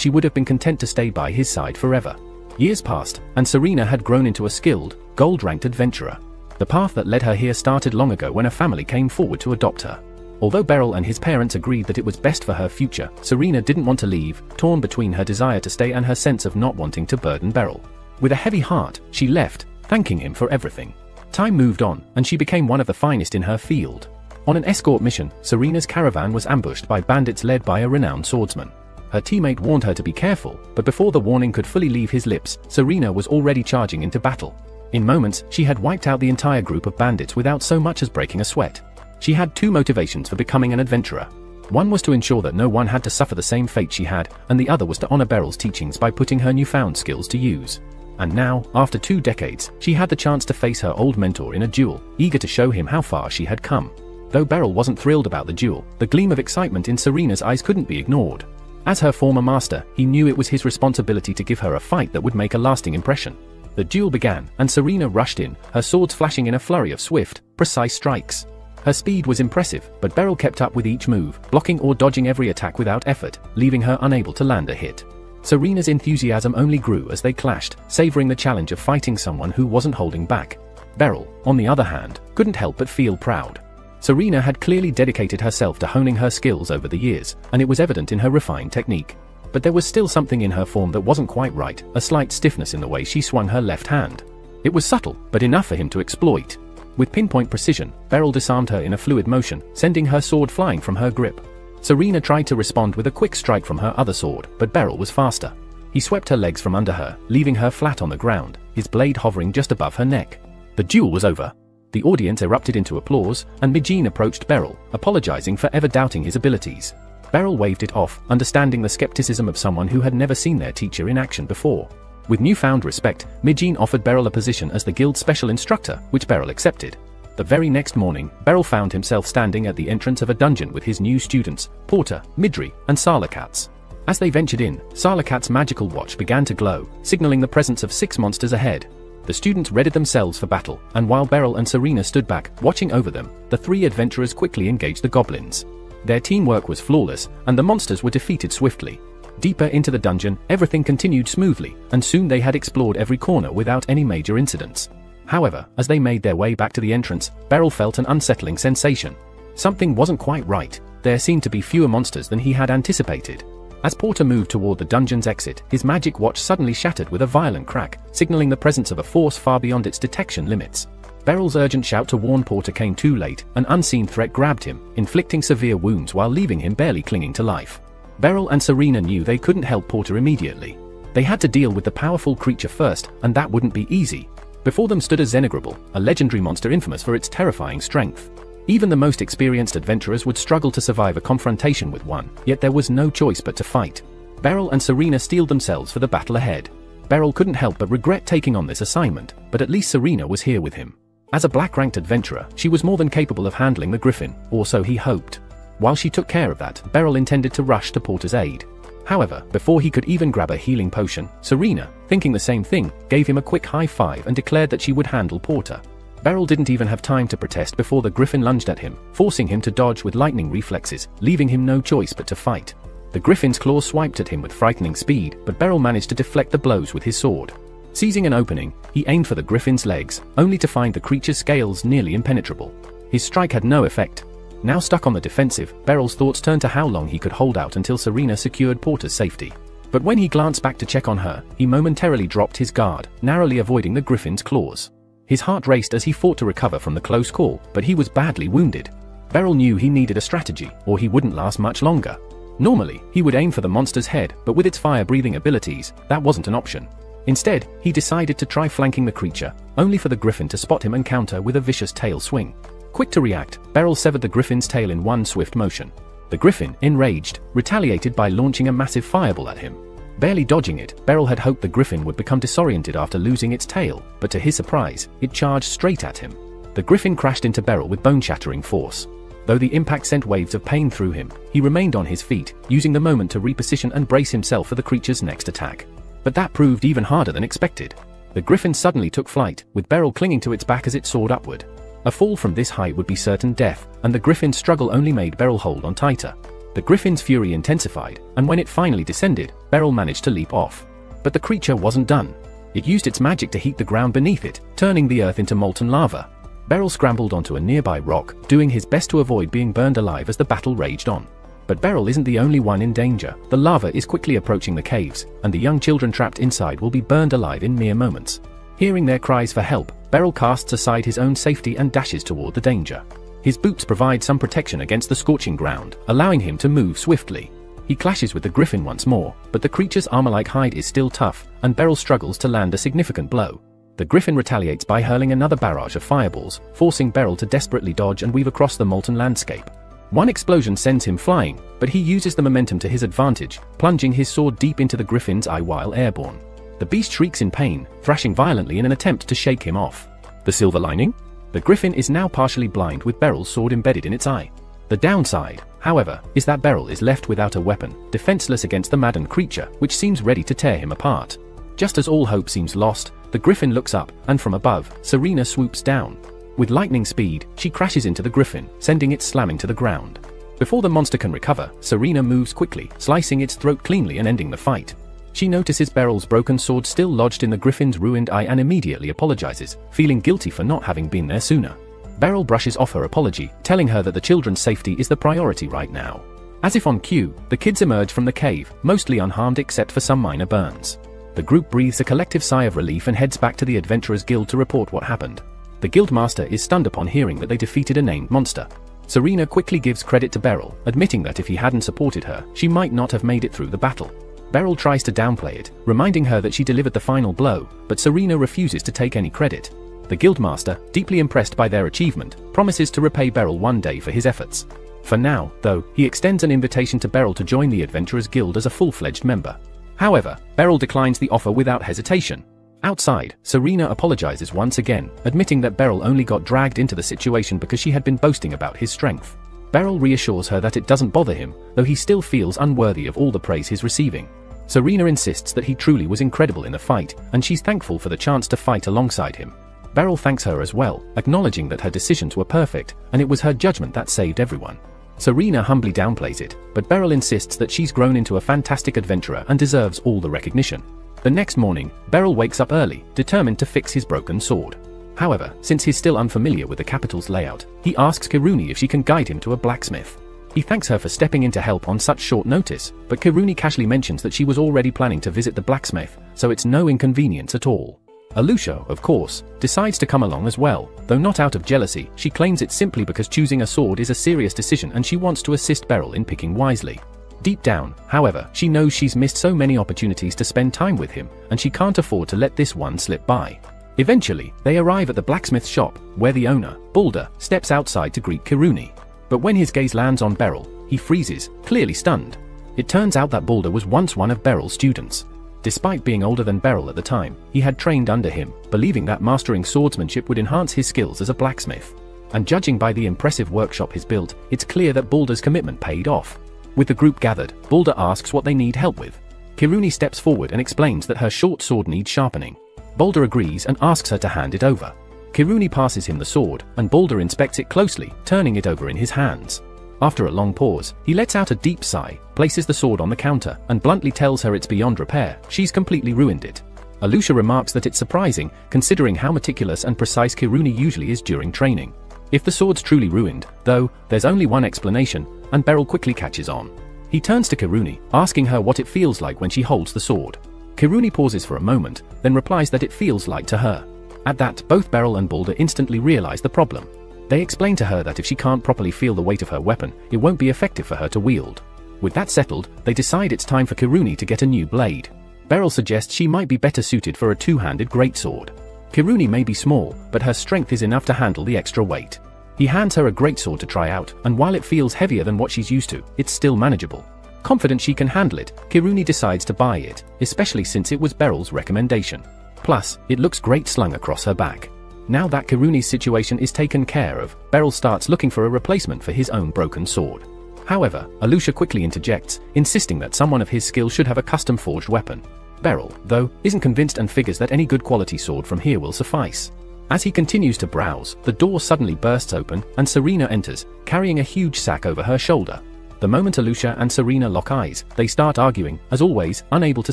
she would have been content to stay by his side forever. Years passed, and Serena had grown into a skilled, gold-ranked adventurer. The path that led her here started long ago when a family came forward to adopt her. Although Beryl and his parents agreed that it was best for her future, Serena didn't want to leave, torn between her desire to stay and her sense of not wanting to burden Beryl. With a heavy heart, she left, thanking him for everything. Time moved on, and she became one of the finest in her field. On an escort mission, Serena's caravan was ambushed by bandits led by a renowned swordsman. Her teammate warned her to be careful, but before the warning could fully leave his lips, Serena was already charging into battle. In moments, she had wiped out the entire group of bandits without so much as breaking a sweat. She had two motivations for becoming an adventurer. One was to ensure that no one had to suffer the same fate she had, and the other was to honor Beryl's teachings by putting her newfound skills to use. And now, after 2 decades, she had the chance to face her old mentor in a duel, eager to show him how far she had come. Though Beryl wasn't thrilled about the duel, the gleam of excitement in Serena's eyes couldn't be ignored. As her former master, he knew it was his responsibility to give her a fight that would make a lasting impression. The duel began, and Serena rushed in, her swords flashing in a flurry of swift, precise strikes. Her speed was impressive, but Beryl kept up with each move, blocking or dodging every attack without effort, leaving her unable to land a hit. Serena's enthusiasm only grew as they clashed, savoring the challenge of fighting someone who wasn't holding back. Beryl, on the other hand, couldn't help but feel proud. Serena had clearly dedicated herself to honing her skills over the years, and it was evident in her refined technique. But there was still something in her form that wasn't quite right, a slight stiffness in the way she swung her left hand. It was subtle, but enough for him to exploit. With pinpoint precision, Beryl disarmed her in a fluid motion, sending her sword flying from her grip. Serena tried to respond with a quick strike from her other sword, but Beryl was faster. He swept her legs from under her, leaving her flat on the ground, his blade hovering just above her neck. The duel was over. The audience erupted into applause, and Mijin approached Beryl, apologizing for ever doubting his abilities. Beryl waved it off, understanding the skepticism of someone who had never seen their teacher in action before. With newfound respect, Mijin offered Beryl a position as the guild's special instructor, which Beryl accepted. The very next morning, Beryl found himself standing at the entrance of a dungeon with his new students, Porter, Midri, and Sarlacats. As they ventured in, Sarlacat's magical watch began to glow, signaling the presence of 6 monsters ahead. The students readied themselves for battle, and while Beryl and Serena stood back, watching over them, the 3 adventurers quickly engaged the goblins. Their teamwork was flawless, and the monsters were defeated swiftly. Deeper into the dungeon, everything continued smoothly, and soon they had explored every corner without any major incidents. However, as they made their way back to the entrance, Beryl felt an unsettling sensation. Something wasn't quite right. There seemed to be fewer monsters than he had anticipated. As Porter moved toward the dungeon's exit, his magic watch suddenly shattered with a violent crack, signaling the presence of a force far beyond its detection limits. Beryl's urgent shout to warn Porter came too late. An unseen threat grabbed him, inflicting severe wounds while leaving him barely clinging to life. Beryl and Serena knew they couldn't help Porter immediately. They had to deal with the powerful creature first, and that wouldn't be easy. Before them stood a Xenograbil, a legendary monster infamous for its terrifying strength. Even the most experienced adventurers would struggle to survive a confrontation with one, yet there was no choice but to fight. Beryl and Serena steeled themselves for the battle ahead. Beryl couldn't help but regret taking on this assignment, but at least Serena was here with him. As a black-ranked adventurer, she was more than capable of handling the Griffin, or so he hoped. While she took care of that, Beryl intended to rush to Porter's aid. However, before he could even grab a healing potion, Serena, thinking the same thing, gave him a quick high five and declared that she would handle Porter. Beryl didn't even have time to protest before the Griffin lunged at him, forcing him to dodge with lightning reflexes, leaving him no choice but to fight. The Griffin's claws swiped at him with frightening speed, but Beryl managed to deflect the blows with his sword. Seizing an opening, he aimed for the Griffin's legs, only to find the creature's scales nearly impenetrable. His strike had no effect. Now stuck on the defensive, Beryl's thoughts turned to how long he could hold out until Serena secured Porter's safety. But when he glanced back to check on her, he momentarily dropped his guard, narrowly avoiding the Griffin's claws. His heart raced as he fought to recover from the close call, but he was badly wounded. Beryl knew he needed a strategy, or he wouldn't last much longer. Normally, he would aim for the monster's head, but with its fire-breathing abilities, that wasn't an option. Instead, he decided to try flanking the creature, only for the Griffin to spot him and counter with a vicious tail swing. Quick to react, Beryl severed the Griffin's tail in one swift motion. The Griffin, enraged, retaliated by launching a massive fireball at him. Barely dodging it, Beryl had hoped the Griffin would become disoriented after losing its tail, but to his surprise, it charged straight at him. The Griffin crashed into Beryl with bone-shattering force. Though the impact sent waves of pain through him, he remained on his feet, using the moment to reposition and brace himself for the creature's next attack. But that proved even harder than expected. The Griffin suddenly took flight, with Beryl clinging to its back as it soared upward. A fall from this height would be certain death, and the griffin's struggle only made Beryl hold on tighter. The griffin's fury intensified, and when it finally descended, Beryl managed to leap off. But the creature wasn't done. It used its magic to heat the ground beneath it, turning the earth into molten lava. Beryl scrambled onto a nearby rock, doing his best to avoid being burned alive as the battle raged on. But Beryl isn't the only one in danger. The lava is quickly approaching the caves, and the young children trapped inside will be burned alive in mere moments. Hearing their cries for help, Beryl casts aside his own safety and dashes toward the danger. His boots provide some protection against the scorching ground, allowing him to move swiftly. He clashes with the griffin once more, but the creature's armor-like hide is still tough, and Beryl struggles to land a significant blow. The griffin retaliates by hurling another barrage of fireballs, forcing Beryl to desperately dodge and weave across the molten landscape. One explosion sends him flying, but he uses the momentum to his advantage, plunging his sword deep into the griffin's eye while airborne. The beast shrieks in pain, thrashing violently in an attempt to shake him off. The silver lining? The griffin is now partially blind with Beryl's sword embedded in its eye. The downside, however, is that Beryl is left without a weapon, defenseless against the maddened creature, which seems ready to tear him apart. Just as all hope seems lost, the griffin looks up, and from above, Serena swoops down. With lightning speed, she crashes into the griffin, sending it slamming to the ground. Before the monster can recover, Serena moves quickly, slicing its throat cleanly and ending the fight. She notices Beryl's broken sword still lodged in the griffin's ruined eye and immediately apologizes, feeling guilty for not having been there sooner. Beryl brushes off her apology, telling her that the children's safety is the priority right now. As if on cue, the kids emerge from the cave, mostly unharmed except for some minor burns. The group breathes a collective sigh of relief and heads back to the Adventurers Guild to report what happened. The Guildmaster is stunned upon hearing that they defeated a named monster. Serena quickly gives credit to Beryl, admitting that if he hadn't supported her, she might not have made it through the battle. Beryl tries to downplay it, reminding her that she delivered the final blow, but Serena refuses to take any credit. The Guildmaster, deeply impressed by their achievement, promises to repay Beryl one day for his efforts. For now, though, he extends an invitation to Beryl to join the Adventurers Guild as a full-fledged member. However, Beryl declines the offer without hesitation. Outside, Serena apologizes once again, admitting that Beryl only got dragged into the situation because she had been boasting about his strength. Beryl reassures her that it doesn't bother him, though he still feels unworthy of all the praise he's receiving. Serena insists that he truly was incredible in the fight, and she's thankful for the chance to fight alongside him. Beryl thanks her as well, acknowledging that her decisions were perfect, and it was her judgment that saved everyone. Serena humbly downplays it, but Beryl insists that she's grown into a fantastic adventurer and deserves all the recognition. The next morning, Beryl wakes up early, determined to fix his broken sword. However, since he's still unfamiliar with the capital's layout, he asks Kiruni if she can guide him to a blacksmith. He thanks her for stepping in to help on such short notice, but Kiruni casually mentions that she was already planning to visit the blacksmith, so it's no inconvenience at all. Aluchia, of course, decides to come along as well, though not out of jealousy. She claims it simply because choosing a sword is a serious decision and she wants to assist Beryl in picking wisely. Deep down, however, she knows she's missed so many opportunities to spend time with him, and she can't afford to let this one slip by. Eventually, they arrive at the blacksmith shop, where the owner, Balder, steps outside to greet Kiruni. But when his gaze lands on Beryl, he freezes, clearly stunned. It turns out that Balder was once one of Beryl's students. Despite being older than Beryl at the time, he had trained under him, believing that mastering swordsmanship would enhance his skills as a blacksmith. And judging by the impressive workshop he's built, it's clear that Balder's commitment paid off. With the group gathered, Balder asks what they need help with. Kiruni steps forward and explains that her short sword needs sharpening. Balder agrees and asks her to hand it over. Kiruni passes him the sword, and Balder inspects it closely, turning it over in his hands. After a long pause, he lets out a deep sigh, places the sword on the counter, and bluntly tells her it's beyond repair. She's completely ruined it. Aluchia remarks that it's surprising, considering how meticulous and precise Kiruni usually is during training. If the sword's truly ruined, though, there's only one explanation, and Beryl quickly catches on. He turns to Kiruni, asking her what it feels like when she holds the sword. Kiruni pauses for a moment, then replies that it feels light to her. At that, both Beryl and Balder instantly realize the problem. They explain to her that if she can't properly feel the weight of her weapon, it won't be effective for her to wield. With that settled, they decide it's time for Kiruni to get a new blade. Beryl suggests she might be better suited for a two-handed greatsword. Kiruni may be small, but her strength is enough to handle the extra weight. He hands her a greatsword to try out, and while it feels heavier than what she's used to, it's still manageable. Confident she can handle it, Kiruni decides to buy it, especially since it was Beryl's recommendation. Plus, it looks great slung across her back. Now that Kiruni's situation is taken care of, Beryl starts looking for a replacement for his own broken sword. However, Aluchia quickly interjects, insisting that someone of his skill should have a custom-forged weapon. Beryl, though, isn't convinced and figures that any good quality sword from here will suffice. As he continues to browse, the door suddenly bursts open and Serena enters, carrying a huge sack over her shoulder. The moment Aluchia and Serena lock eyes, they start arguing, as always, unable to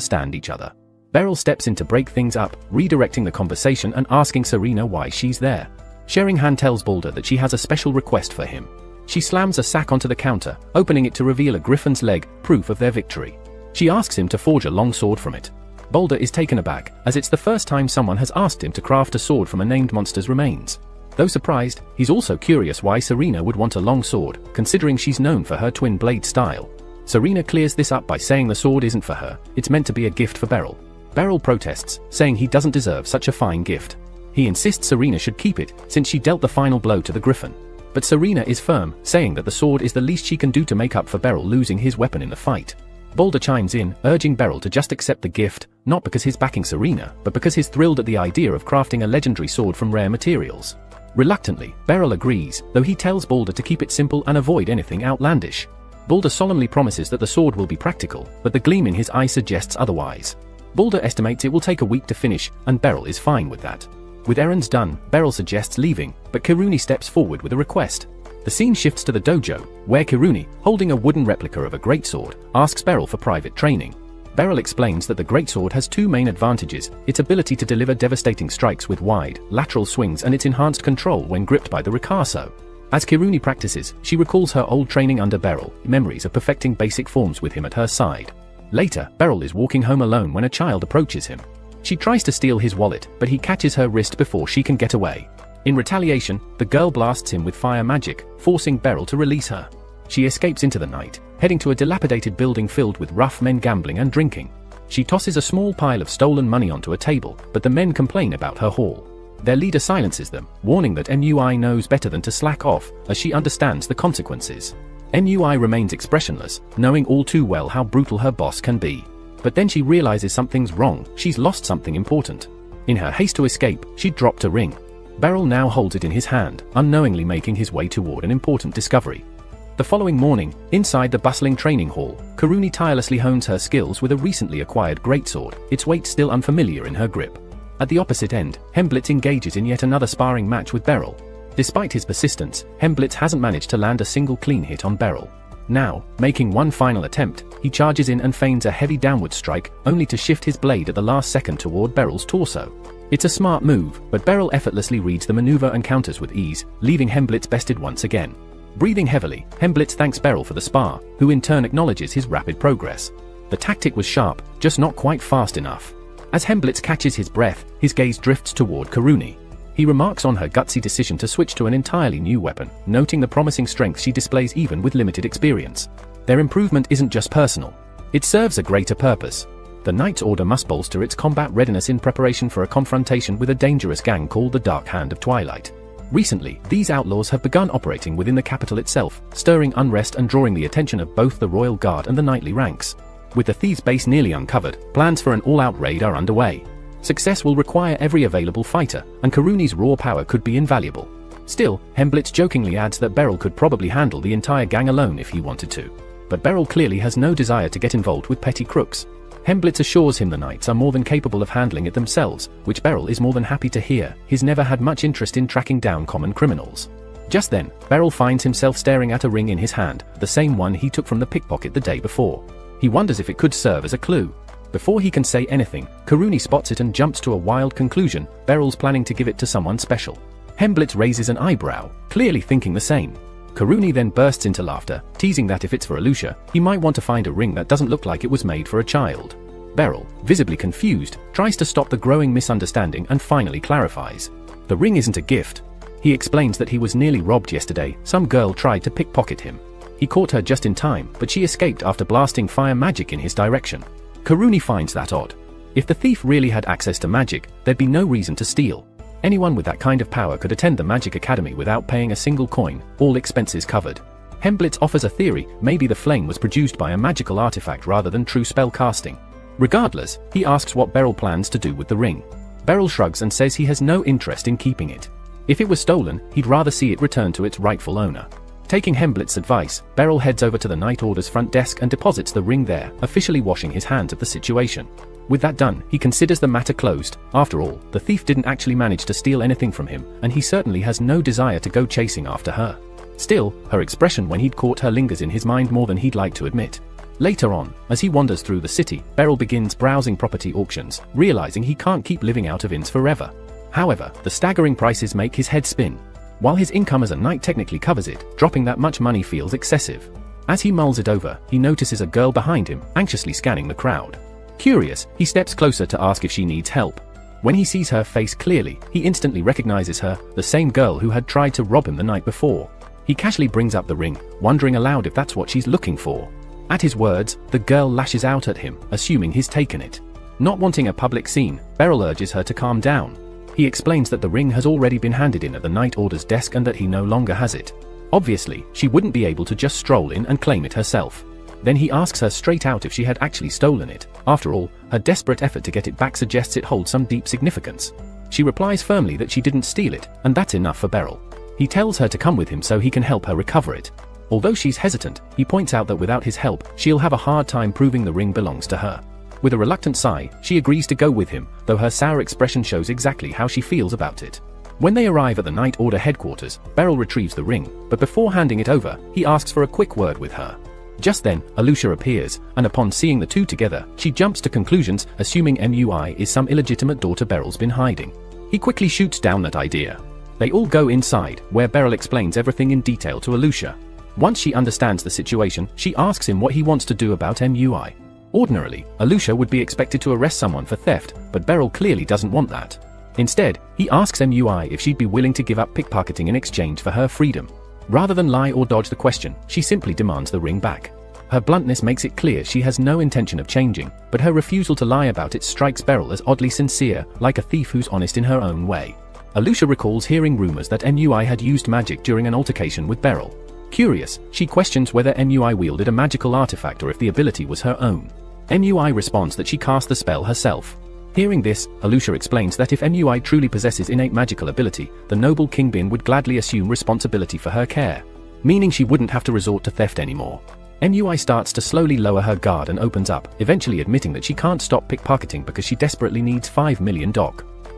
stand each other. Beryl steps in to break things up, redirecting the conversation and asking Serena why she's there. Sherinhan tells Balder that she has a special request for him. She slams a sack onto the counter, opening it to reveal a griffin's leg, proof of their victory. She asks him to forge a long sword from it. Balder is taken aback, as it's the first time someone has asked him to craft a sword from a named monster's remains. Though surprised, he's also curious why Serena would want a long sword, considering she's known for her twin blade style. Serena clears this up by saying the sword isn't for her, it's meant to be a gift for Beryl. Beryl protests, saying he doesn't deserve such a fine gift. He insists Serena should keep it, since she dealt the final blow to the griffin. But Serena is firm, saying that the sword is the least she can do to make up for Beryl losing his weapon in the fight. Balder chimes in, urging Beryl to just accept the gift, not because he's backing Serena, but because he's thrilled at the idea of crafting a legendary sword from rare materials. Reluctantly, Beryl agrees, though he tells Balder to keep it simple and avoid anything outlandish. Balder solemnly promises that the sword will be practical, but the gleam in his eye suggests otherwise. Balder estimates it will take a week to finish, and Beryl is fine with that. With errands done, Beryl suggests leaving, but Kiruni steps forward with a request. The scene shifts to the dojo, where Kiruni, holding a wooden replica of a greatsword, asks Beryl for private training. Beryl explains that the greatsword has two main advantages, its ability to deliver devastating strikes with wide, lateral swings and its enhanced control when gripped by the Ricasso. As Kiruni practices, she recalls her old training under Beryl, memories of perfecting basic forms with him at her side. Later, Beryl is walking home alone when a child approaches him. She tries to steal his wallet, but he catches her wrist before she can get away. In retaliation, the girl blasts him with fire magic, forcing Beryl to release her. She escapes into the night, heading to a dilapidated building filled with rough men gambling and drinking. She tosses a small pile of stolen money onto a table, but the men complain about her haul. Their leader silences them, warning that MUI knows better than to slack off, as she understands the consequences. MUI remains expressionless, knowing all too well how brutal her boss can be. But then she realizes something's wrong, she's lost something important. In her haste to escape, she dropped a ring. Beryl now holds it in his hand, unknowingly making his way toward an important discovery. The following morning, inside the bustling training hall, Kiruni tirelessly hones her skills with a recently acquired greatsword, its weight still unfamiliar in her grip. At the opposite end, Hemblitz engages in yet another sparring match with Beryl. Despite his persistence, Hemblitz hasn't managed to land a single clean hit on Beryl. Now, making one final attempt, he charges in and feigns a heavy downward strike, only to shift his blade at the last second toward Beryl's torso. It's a smart move, but Beryl effortlessly reads the maneuver and counters with ease, leaving Hemblitz bested once again. Breathing heavily, Hemblitz thanks Beryl for the spar, who in turn acknowledges his rapid progress. The tactic was sharp, just not quite fast enough. As Hemblitz catches his breath, his gaze drifts toward Kiruni. He remarks on her gutsy decision to switch to an entirely new weapon, noting the promising strength she displays even with limited experience. Their improvement isn't just personal. It serves a greater purpose. The Knight's Order must bolster its combat readiness in preparation for a confrontation with a dangerous gang called the Dark Hand of Twilight. Recently, these outlaws have begun operating within the capital itself, stirring unrest and drawing the attention of both the Royal Guard and the knightly ranks. With the thieves' base nearly uncovered, plans for an all-out raid are underway. Success will require every available fighter, and Kiruni's raw power could be invaluable. Still, Hemblitz jokingly adds that Beryl could probably handle the entire gang alone if he wanted to. But Beryl clearly has no desire to get involved with petty crooks. Hemblitz assures him the knights are more than capable of handling it themselves, which Beryl is more than happy to hear. He's never had much interest in tracking down common criminals. Just then, Beryl finds himself staring at a ring in his hand, the same one he took from the pickpocket the day before. He wonders if it could serve as a clue. Before he can say anything, Kiruni spots it and jumps to a wild conclusion: Beryl's planning to give it to someone special. Hemblitz raises an eyebrow, clearly thinking the same. Kiruni then bursts into laughter, teasing that if it's for Aluchia, he might want to find a ring that doesn't look like it was made for a child. Beryl, visibly confused, tries to stop the growing misunderstanding and finally clarifies. The ring isn't a gift. He explains that he was nearly robbed yesterday. Some girl tried to pickpocket him. He caught her just in time, but she escaped after blasting fire magic in his direction. Kiruni finds that odd. If the thief really had access to magic, there'd be no reason to steal. Anyone with that kind of power could attend the Magic Academy without paying a single coin, all expenses covered. Hemblitz offers a theory: maybe the flame was produced by a magical artifact rather than true spell casting. Regardless, he asks what Beryl plans to do with the ring. Beryl shrugs and says he has no interest in keeping it. If it was stolen, he'd rather see it returned to its rightful owner. Taking Hemblitz's advice, Beryl heads over to the Knight Order's front desk and deposits the ring there, officially washing his hands of the situation. With that done, he considers the matter closed. After all, the thief didn't actually manage to steal anything from him, and he certainly has no desire to go chasing after her. Still, her expression when he'd caught her lingers in his mind more than he'd like to admit. Later on, as he wanders through the city, Beryl begins browsing property auctions, realizing he can't keep living out of inns forever. However, the staggering prices make his head spin. While his income as a knight technically covers it, dropping that much money feels excessive. As he mulls it over, he notices a girl behind him, anxiously scanning the crowd. Curious, he steps closer to ask if she needs help. When he sees her face clearly, he instantly recognizes her, the same girl who had tried to rob him the night before. He casually brings up the ring, wondering aloud if that's what she's looking for. At his words, the girl lashes out at him, assuming he's taken it. Not wanting a public scene, Beryl urges her to calm down. He explains that the ring has already been handed in at the Knight Order's desk and that he no longer has it. Obviously, she wouldn't be able to just stroll in and claim it herself. Then he asks her straight out if she had actually stolen it. After all, her desperate effort to get it back suggests it holds some deep significance. She replies firmly that she didn't steal it, and that's enough for Beryl. He tells her to come with him so he can help her recover it. Although she's hesitant, he points out that without his help, she'll have a hard time proving the ring belongs to her. With a reluctant sigh, she agrees to go with him, though her sour expression shows exactly how she feels about it. When they arrive at the Knight Order headquarters, Beryl retrieves the ring, but before handing it over, he asks for a quick word with her. Just then, Aluchia appears, and upon seeing the two together, she jumps to conclusions, assuming MUI is some illegitimate daughter Beryl's been hiding. He quickly shoots down that idea. They all go inside, where Beryl explains everything in detail to Aluchia. Once she understands the situation, she asks him what he wants to do about MUI. Ordinarily, Aluchia would be expected to arrest someone for theft, but Beryl clearly doesn't want that. Instead, he asks MUI if she'd be willing to give up pickpocketing in exchange for her freedom. Rather than lie or dodge the question, she simply demands the ring back. Her bluntness makes it clear she has no intention of changing, but her refusal to lie about it strikes Beryl as oddly sincere, like a thief who's honest in her own way. Aluchia recalls hearing rumors that MUI had used magic during an altercation with Beryl. Curious, she questions whether MUI wielded a magical artifact or if the ability was her own. MUI responds that she cast the spell herself. Hearing this, Aluchia explains that if MUI truly possesses innate magical ability, the noble Kingbin would gladly assume responsibility for her care, meaning she wouldn't have to resort to theft anymore. MUI starts to slowly lower her guard and opens up, eventually admitting that she can't stop pickpocketing because she desperately needs $5 million.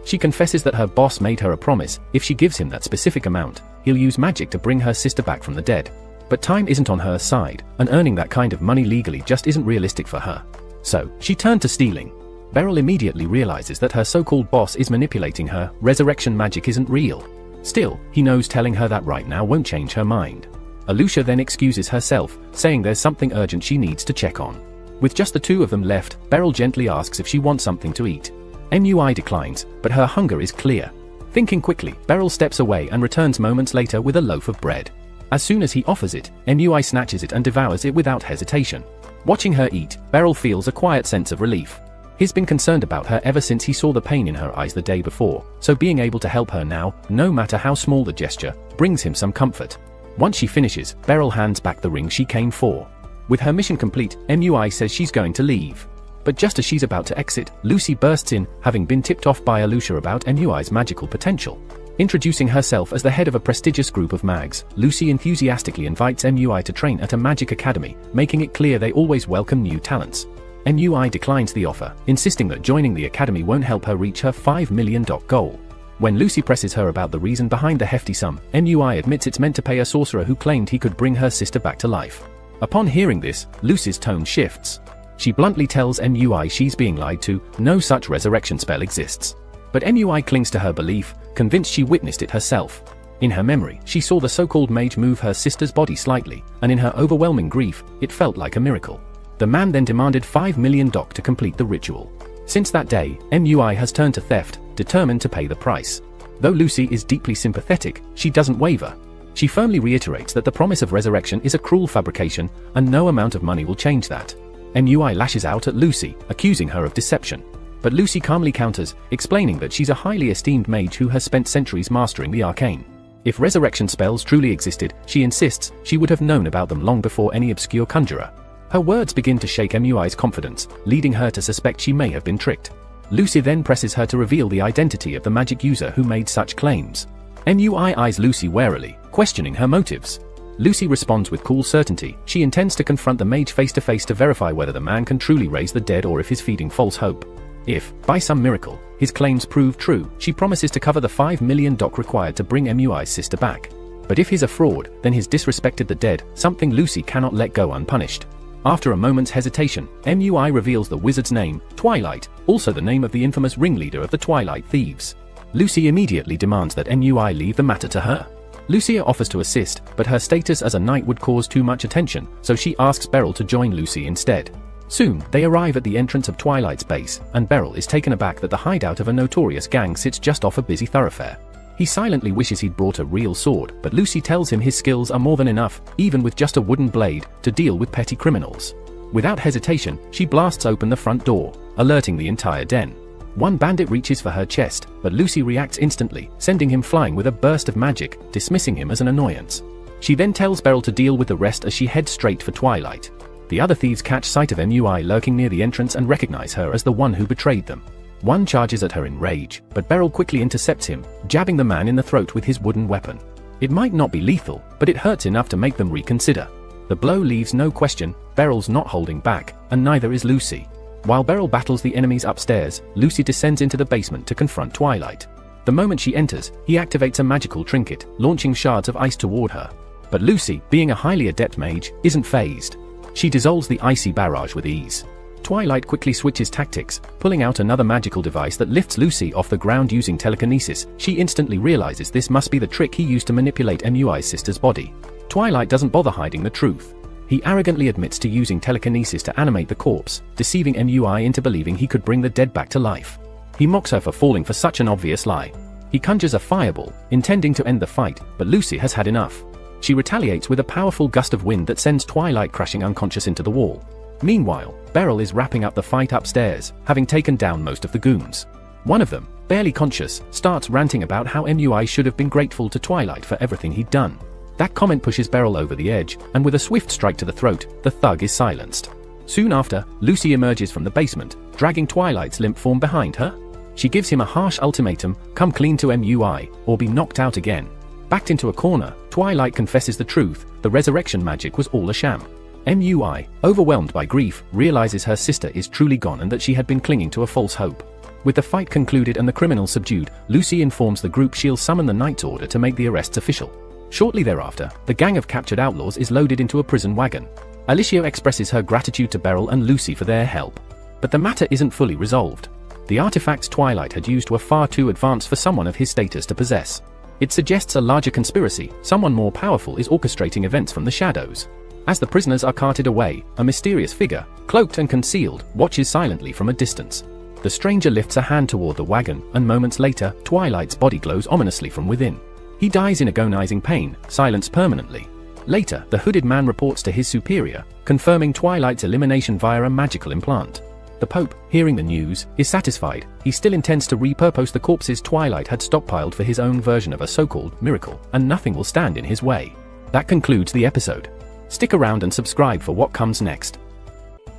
She confesses that her boss made her a promise: if she gives him that specific amount, he'll use magic to bring her sister back from the dead. But time isn't on her side, and earning that kind of money legally just isn't realistic for her. So, she turned to stealing. Beryl immediately realizes that her so-called boss is manipulating her. Resurrection magic isn't real. Still, he knows telling her that right now won't change her mind. Aluchia then excuses herself, saying there's something urgent she needs to check on. With just the two of them left, Beryl gently asks if she wants something to eat. MUI declines, but her hunger is clear. Thinking quickly, Beryl steps away and returns moments later with a loaf of bread. As soon as he offers it, MUI snatches it and devours it without hesitation. Watching her eat, Beryl feels a quiet sense of relief. He's been concerned about her ever since he saw the pain in her eyes the day before, so being able to help her now, no matter how small the gesture, brings him some comfort. Once she finishes, Beryl hands back the ring she came for. With her mission complete, MUI says she's going to leave. But just as she's about to exit, Lucy bursts in, having been tipped off by Aluchia about MUI's magical potential. Introducing herself as the head of a prestigious group of mags, Lucy enthusiastically invites MUI to train at a magic academy, making it clear they always welcome new talents. MUI declines the offer, insisting that joining the academy won't help her reach her $5 million goal. When Lucy presses her about the reason behind the hefty sum, MUI admits it's meant to pay a sorcerer who claimed he could bring her sister back to life. Upon hearing this, Lucy's tone shifts. She bluntly tells MUI she's being lied to, no such resurrection spell exists. But MUI clings to her belief, convinced she witnessed it herself. In her memory, she saw the so-called mage move her sister's body slightly, and in her overwhelming grief, it felt like a miracle. The man then demanded $5 million to complete the ritual. Since that day, MUI has turned to theft, determined to pay the price. Though Lucy is deeply sympathetic, she doesn't waver. She firmly reiterates that the promise of resurrection is a cruel fabrication, and no amount of money will change that. MUI lashes out at Lucy, accusing her of deception. But Lucy calmly counters, explaining that she's a highly esteemed mage who has spent centuries mastering the arcane. If resurrection spells truly existed, she insists, she would have known about them long before any obscure conjurer. Her words begin to shake MUI's confidence, leading her to suspect she may have been tricked. Lucy then presses her to reveal the identity of the magic user who made such claims. MUI eyes Lucy warily, questioning her motives. Lucy responds with cool certainty. She intends to confront the mage face to face to verify whether the man can truly raise the dead or if he's feeding false hope. If, by some miracle, his claims prove true, she promises to cover the $5 million required to bring MUI's sister back. But if he's a fraud, then he's disrespected the dead, something Lucy cannot let go unpunished. After a moment's hesitation, MUI reveals the wizard's name, Twilight, also the name of the infamous ringleader of the Twilight thieves. Lucy immediately demands that MUI leave the matter to her. Lucia offers to assist, but her status as a knight would cause too much attention, so she asks Beryl to join Lucy instead. Soon, they arrive at the entrance of Twilight's base, and Beryl is taken aback that the hideout of a notorious gang sits just off a busy thoroughfare. He silently wishes he'd brought a real sword, but Lucy tells him his skills are more than enough, even with just a wooden blade, to deal with petty criminals. Without hesitation, she blasts open the front door, alerting the entire den. One bandit reaches for her chest, but Lucy reacts instantly, sending him flying with a burst of magic, dismissing him as an annoyance. She then tells Beryl to deal with the rest as she heads straight for Twilight. The other thieves catch sight of MUI lurking near the entrance and recognize her as the one who betrayed them. One charges at her in rage, but Beryl quickly intercepts him, jabbing the man in the throat with his wooden weapon. It might not be lethal, but it hurts enough to make them reconsider. The blow leaves no question, Beryl's not holding back, and neither is Lucy. While Beryl battles the enemies upstairs, Lucy descends into the basement to confront Twilight. The moment she enters, he activates a magical trinket, launching shards of ice toward her. But Lucy, being a highly adept mage, isn't fazed. She dissolves the icy barrage with ease. Twilight quickly switches tactics, pulling out another magical device that lifts Lucy off the ground using telekinesis. She instantly realizes this must be the trick he used to manipulate MUI's sister's body. Twilight doesn't bother hiding the truth. He arrogantly admits to using telekinesis to animate the corpse, deceiving MUI into believing he could bring the dead back to life. He mocks her for falling for such an obvious lie. He conjures a fireball, intending to end the fight, but Lucy has had enough. She retaliates with a powerful gust of wind that sends Twilight crashing unconscious into the wall. Meanwhile, Beryl is wrapping up the fight upstairs, having taken down most of the goons. One of them, barely conscious, starts ranting about how MUI should have been grateful to Twilight for everything he'd done. That comment pushes Beryl over the edge, and with a swift strike to the throat, the thug is silenced. Soon after, Lucy emerges from the basement, dragging Twilight's limp form behind her. She gives him a harsh ultimatum, come clean to MUI, or be knocked out again. Backed into a corner, Twilight confesses the truth, the resurrection magic was all a sham. MUI, overwhelmed by grief, realizes her sister is truly gone and that she had been clinging to a false hope. With the fight concluded and the criminals subdued, Lucy informs the group she'll summon the Knight's Order to make the arrests official. Shortly thereafter, the gang of captured outlaws is loaded into a prison wagon. Aluchia expresses her gratitude to Beryl and Lucy for their help. But the matter isn't fully resolved. The artifacts Twilight had used were far too advanced for someone of his status to possess. It suggests a larger conspiracy, someone more powerful is orchestrating events from the shadows. As the prisoners are carted away, a mysterious figure, cloaked and concealed, watches silently from a distance. The stranger lifts a hand toward the wagon, and moments later, Twilight's body glows ominously from within. He dies in agonizing pain, silenced permanently. Later, the hooded man reports to his superior, confirming Twilight's elimination via a magical implant. The Pope, hearing the news, is satisfied. He still intends to repurpose the corpses Twilight had stockpiled for his own version of a so-called miracle, and nothing will stand in his way. That concludes the episode. Stick around and subscribe for what comes next.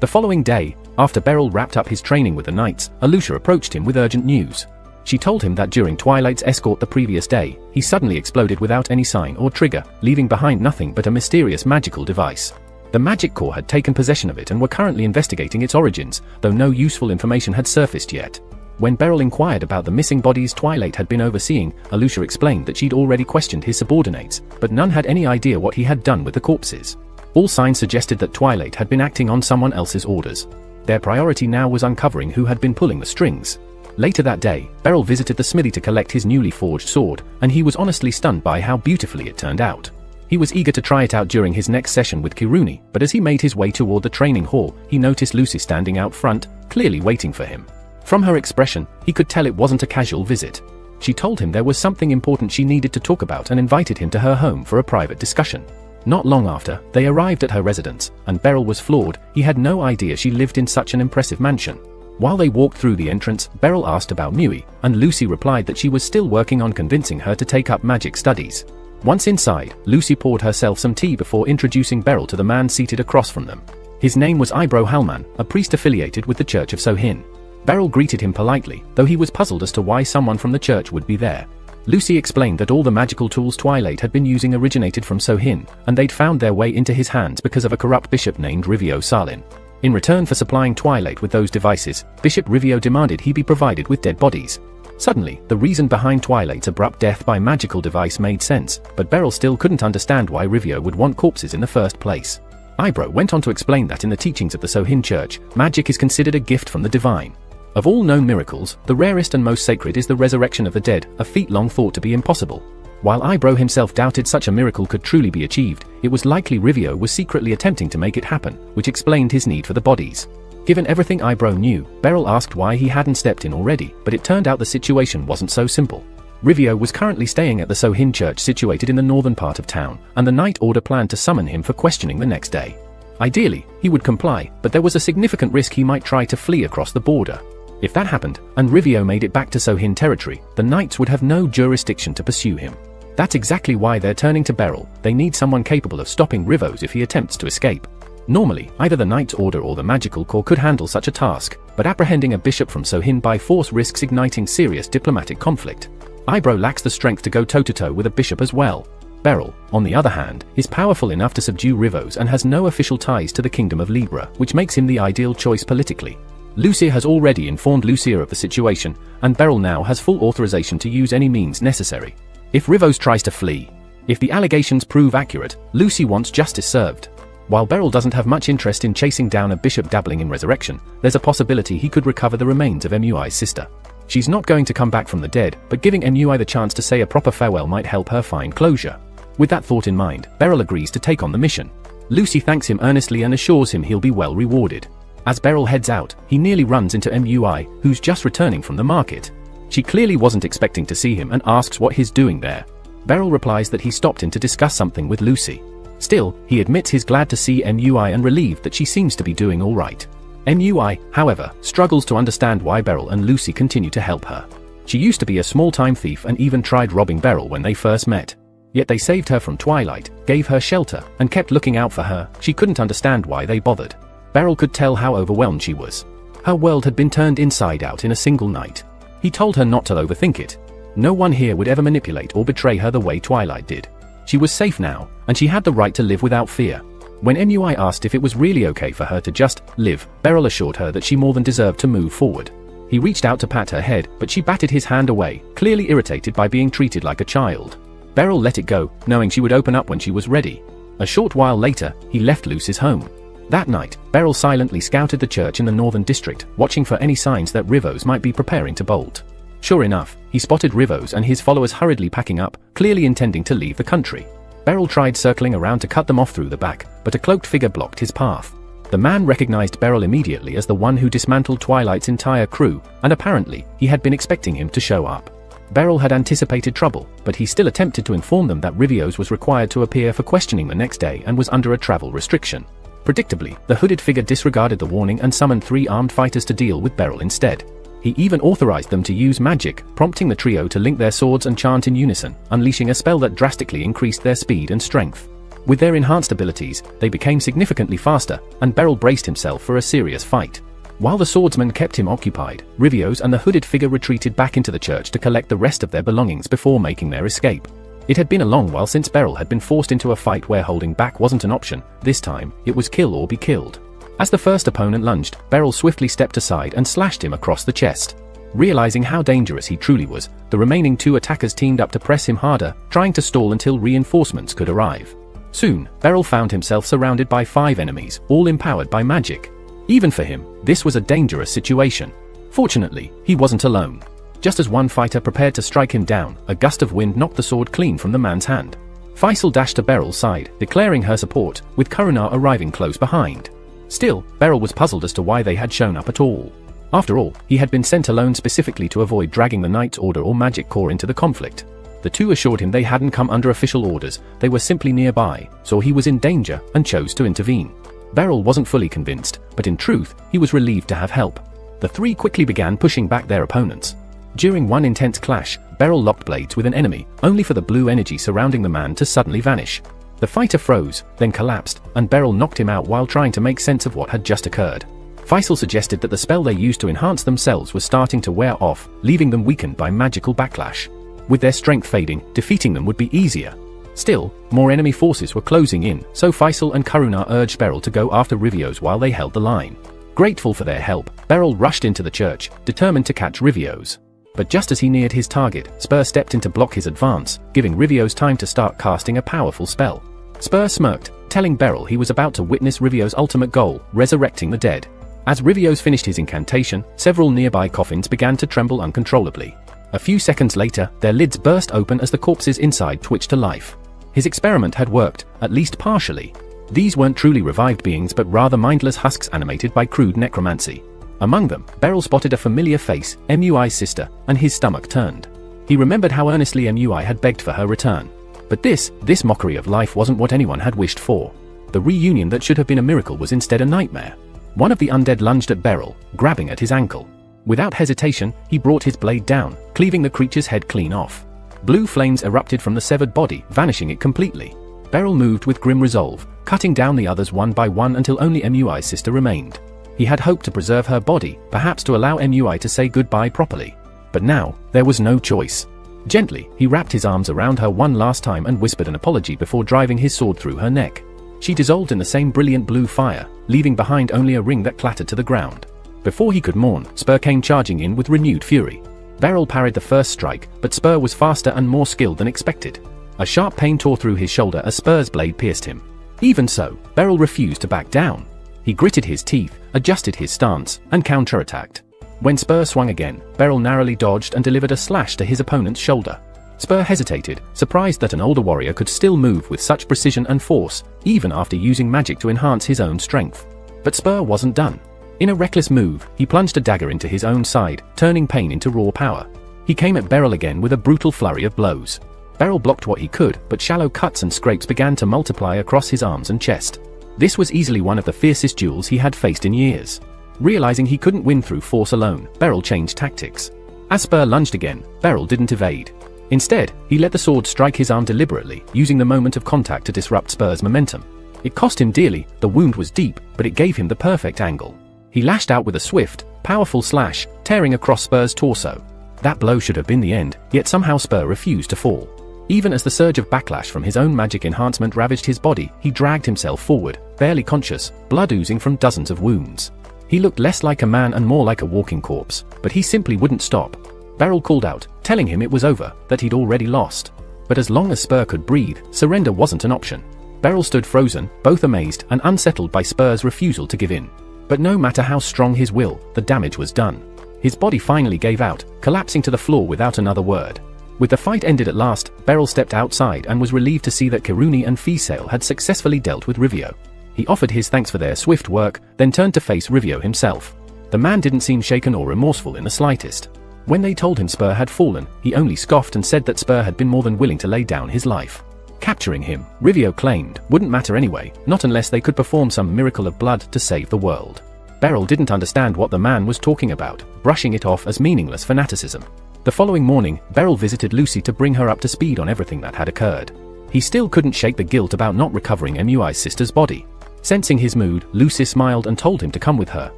The following day, after Beryl wrapped up his training with the Knights, Aluchia approached him with urgent news. She told him that during Twilight's escort the previous day, he suddenly exploded without any sign or trigger, leaving behind nothing but a mysterious magical device. The Magic Corps had taken possession of it and were currently investigating its origins, though no useful information had surfaced yet. When Beryl inquired about the missing bodies Twilight had been overseeing, Aluchia explained that she'd already questioned his subordinates, but none had any idea what he had done with the corpses. All signs suggested that Twilight had been acting on someone else's orders. Their priority now was uncovering who had been pulling the strings. Later that day, Beryl visited the smithy to collect his newly forged sword, and he was honestly stunned by how beautifully it turned out. He was eager to try it out during his next session with Kiruni, but as he made his way toward the training hall, he noticed Lucy standing out front, clearly waiting for him. From her expression, he could tell it wasn't a casual visit. She told him there was something important she needed to talk about and invited him to her home for a private discussion. Not long after, they arrived at her residence, and Beryl was floored. He had no idea she lived in such an impressive mansion. While they walked through the entrance, Beryl asked about Mui, and Lucy replied that she was still working on convincing her to take up magic studies. Once inside, Lucy poured herself some tea before introducing Beryl to the man seated across from them. His name was Eyebrow Halman, a priest affiliated with the Church of Sohin. Beryl greeted him politely, though he was puzzled as to why someone from the church would be there. Lucy explained that all the magical tools Twilight had been using originated from Sohin, and they'd found their way into his hands because of a corrupt bishop named Rivio Salin. In return for supplying Twilight with those devices, Bishop Rivio demanded he be provided with dead bodies. Suddenly, the reason behind Twilight's abrupt death by magical device made sense, but Beryl still couldn't understand why Rivio would want corpses in the first place. Eyebrow went on to explain that in the teachings of the Sohin Church, magic is considered a gift from the divine. Of all known miracles, the rarest and most sacred is the resurrection of the dead, a feat long thought to be impossible. While Eyebrow himself doubted such a miracle could truly be achieved, it was likely Rivio was secretly attempting to make it happen, which explained his need for the bodies. Given everything Eyebrow knew, Beryl asked why he hadn't stepped in already, but it turned out the situation wasn't so simple. Rivio was currently staying at the Sohin Church situated in the northern part of town, and the Night Order planned to summon him for questioning the next day. Ideally, he would comply, but there was a significant risk he might try to flee across the border. If that happened, and Rivio made it back to Sohin territory, the Knights would have no jurisdiction to pursue him. That's exactly why they're turning to Beryl. They need someone capable of stopping Rivos if he attempts to escape. Normally, either the Knights Order or the Magical Corps could handle such a task, but apprehending a bishop from Sohin by force risks igniting serious diplomatic conflict. Eyebrow lacks the strength to go toe-to-toe with a bishop as well. Beryl, on the other hand, is powerful enough to subdue Rivos and has no official ties to the Kingdom of Libra, which makes him the ideal choice politically. Lucia has already informed Lucia of the situation, and Beryl now has full authorization to use any means necessary. If Rivos tries to flee, if the allegations prove accurate, Lucy wants justice served. While Beryl doesn't have much interest in chasing down a bishop dabbling in resurrection, there's a possibility he could recover the remains of MUI's sister. She's not going to come back from the dead, but giving MUI the chance to say a proper farewell might help her find closure. With that thought in mind, Beryl agrees to take on the mission. Lucy thanks him earnestly and assures him he'll be well rewarded. As Beryl heads out, he nearly runs into MUI, who's just returning from the market. She clearly wasn't expecting to see him and asks what he's doing there. Beryl replies that he stopped in to discuss something with Lucy. Still, he admits he's glad to see MUI and relieved that she seems to be doing alright. MUI, however, struggles to understand why Beryl and Lucy continue to help her. She used to be a small-time thief and even tried robbing Beryl when they first met. Yet they saved her from Twilight, gave her shelter, and kept looking out for her. She couldn't understand why they bothered. Beryl could tell how overwhelmed she was. Her world had been turned inside out in a single night. He told her not to overthink it. No one here would ever manipulate or betray her the way Twilight did. She was safe now, and she had the right to live without fear. When MUI asked if it was really okay for her to just live, Beryl assured her that she more than deserved to move forward. He reached out to pat her head, but she batted his hand away, clearly irritated by being treated like a child. Beryl let it go, knowing she would open up when she was ready. A short while later, he left Lucy's home. That night, Beryl silently scouted the church in the northern district, watching for any signs that Rivos might be preparing to bolt. Sure enough, he spotted Rivos and his followers hurriedly packing up, clearly intending to leave the country. Beryl tried circling around to cut them off through the back, but a cloaked figure blocked his path. The man recognized Beryl immediately as the one who dismantled Twilight's entire crew, and apparently, he had been expecting him to show up. Beryl had anticipated trouble, but he still attempted to inform them that Rivos was required to appear for questioning the next day and was under a travel restriction. Predictably, the hooded figure disregarded the warning and summoned 3 armed fighters to deal with Beryl instead. He even authorized them to use magic, prompting the trio to link their swords and chant in unison, unleashing a spell that drastically increased their speed and strength. With their enhanced abilities, they became significantly faster, and Beryl braced himself for a serious fight. While the swordsman kept him occupied, Rivos and the hooded figure retreated back into the church to collect the rest of their belongings before making their escape. It had been a long while since Beryl had been forced into a fight where holding back wasn't an option. This time, it was kill or be killed. As the first opponent lunged, Beryl swiftly stepped aside and slashed him across the chest. Realizing how dangerous he truly was, the remaining 2 attackers teamed up to press him harder, trying to stall until reinforcements could arrive. Soon, Beryl found himself surrounded by 5 enemies, all empowered by magic. Even for him, this was a dangerous situation. Fortunately, he wasn't alone. Just as one fighter prepared to strike him down, a gust of wind knocked the sword clean from the man's hand. Faisal dashed to Beryl's side, declaring her support, with Karunar arriving close behind. Still, Beryl was puzzled as to why they had shown up at all. After all, he had been sent alone specifically to avoid dragging the Knights Order or Magic Corps into the conflict. The 2 assured him they hadn't come under official orders, they were simply nearby, saw he was in danger, and chose to intervene. Beryl wasn't fully convinced, but in truth, he was relieved to have help. The 3 quickly began pushing back their opponents. During one intense clash, Beryl locked blades with an enemy, only for the blue energy surrounding the man to suddenly vanish. The fighter froze, then collapsed, and Beryl knocked him out while trying to make sense of what had just occurred. Faisal suggested that the spell they used to enhance themselves was starting to wear off, leaving them weakened by magical backlash. With their strength fading, defeating them would be easier. Still, more enemy forces were closing in, so Faisal and Karuna urged Beryl to go after Rivios while they held the line. Grateful for their help, Beryl rushed into the church, determined to catch Rivios. But just as he neared his target, Spur stepped in to block his advance, giving Rivios time to start casting a powerful spell. Spur smirked, telling Beryl he was about to witness Rivios' ultimate goal, resurrecting the dead. As Rivios finished his incantation, several nearby coffins began to tremble uncontrollably. A few seconds later, their lids burst open as the corpses inside twitched to life. His experiment had worked, at least partially. These weren't truly revived beings but rather mindless husks animated by crude necromancy. Among them, Beryl spotted a familiar face, MUI's sister, and his stomach turned. He remembered how earnestly MUI had begged for her return. But this mockery of life wasn't what anyone had wished for. The reunion that should have been a miracle was instead a nightmare. One of the undead lunged at Beryl, grabbing at his ankle. Without hesitation, he brought his blade down, cleaving the creature's head clean off. Blue flames erupted from the severed body, vanishing it completely. Beryl moved with grim resolve, cutting down the others one by one until only MUI's sister remained. He had hoped to preserve her body, perhaps to allow MUI to say goodbye properly. But now, there was no choice. Gently, he wrapped his arms around her one last time and whispered an apology before driving his sword through her neck. She dissolved in the same brilliant blue fire, leaving behind only a ring that clattered to the ground. Before he could mourn, Spur came charging in with renewed fury. Beryl parried the first strike, but Spur was faster and more skilled than expected. A sharp pain tore through his shoulder as Spur's blade pierced him. Even so, Beryl refused to back down. He gritted his teeth, adjusted his stance, and counterattacked. When Spur swung again, Beryl narrowly dodged and delivered a slash to his opponent's shoulder. Spur hesitated, surprised that an older warrior could still move with such precision and force, even after using magic to enhance his own strength. But Spur wasn't done. In a reckless move, he plunged a dagger into his own side, turning pain into raw power. He came at Beryl again with a brutal flurry of blows. Beryl blocked what he could, but shallow cuts and scrapes began to multiply across his arms and chest. This was easily one of the fiercest duels he had faced in years. Realizing he couldn't win through force alone, Beryl changed tactics. As Spur lunged again, Beryl didn't evade. Instead, he let the sword strike his arm deliberately, using the moment of contact to disrupt Spur's momentum. It cost him dearly, the wound was deep, but it gave him the perfect angle. He lashed out with a swift, powerful slash, tearing across Spur's torso. That blow should have been the end, yet somehow Spur refused to fall. Even as the surge of backlash from his own magic enhancement ravaged his body, he dragged himself forward, barely conscious, blood oozing from dozens of wounds. He looked less like a man and more like a walking corpse, but he simply wouldn't stop. Beryl called out, telling him it was over, that he'd already lost. But as long as Spur could breathe, surrender wasn't an option. Beryl stood frozen, both amazed and unsettled by Spur's refusal to give in. But no matter how strong his will, the damage was done. His body finally gave out, collapsing to the floor without another word. With the fight ended at last, Beryl stepped outside and was relieved to see that Kiruni and Faisal had successfully dealt with Rivio. He offered his thanks for their swift work, then turned to face Rivio himself. The man didn't seem shaken or remorseful in the slightest. When they told him Spur had fallen, he only scoffed and said that Spur had been more than willing to lay down his life. Capturing him, Rivio claimed, wouldn't matter anyway, not unless they could perform some miracle of blood to save the world. Beryl didn't understand what the man was talking about, brushing it off as meaningless fanaticism. The following morning, Beryl visited Lucy to bring her up to speed on everything that had occurred. He still couldn't shake the guilt about not recovering MUI's sister's body. Sensing his mood, Lucy smiled and told him to come with her.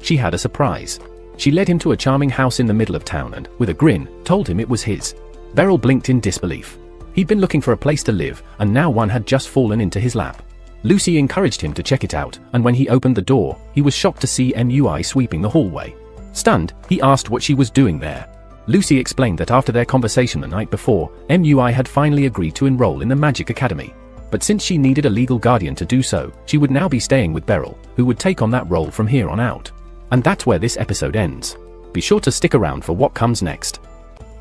She had a surprise. She led him to a charming house in the middle of town and, with a grin, told him it was his. Beryl blinked in disbelief. He'd been looking for a place to live, and now one had just fallen into his lap. Lucy encouraged him to check it out, and when he opened the door, he was shocked to see MUI sweeping the hallway. Stunned, he asked what she was doing there. Lucy explained that after their conversation the night before, MUI had finally agreed to enroll in the Magic Academy. But since she needed a legal guardian to do so, she would now be staying with Beryl, who would take on that role from here on out. And that's where this episode ends. Be sure to stick around for what comes next.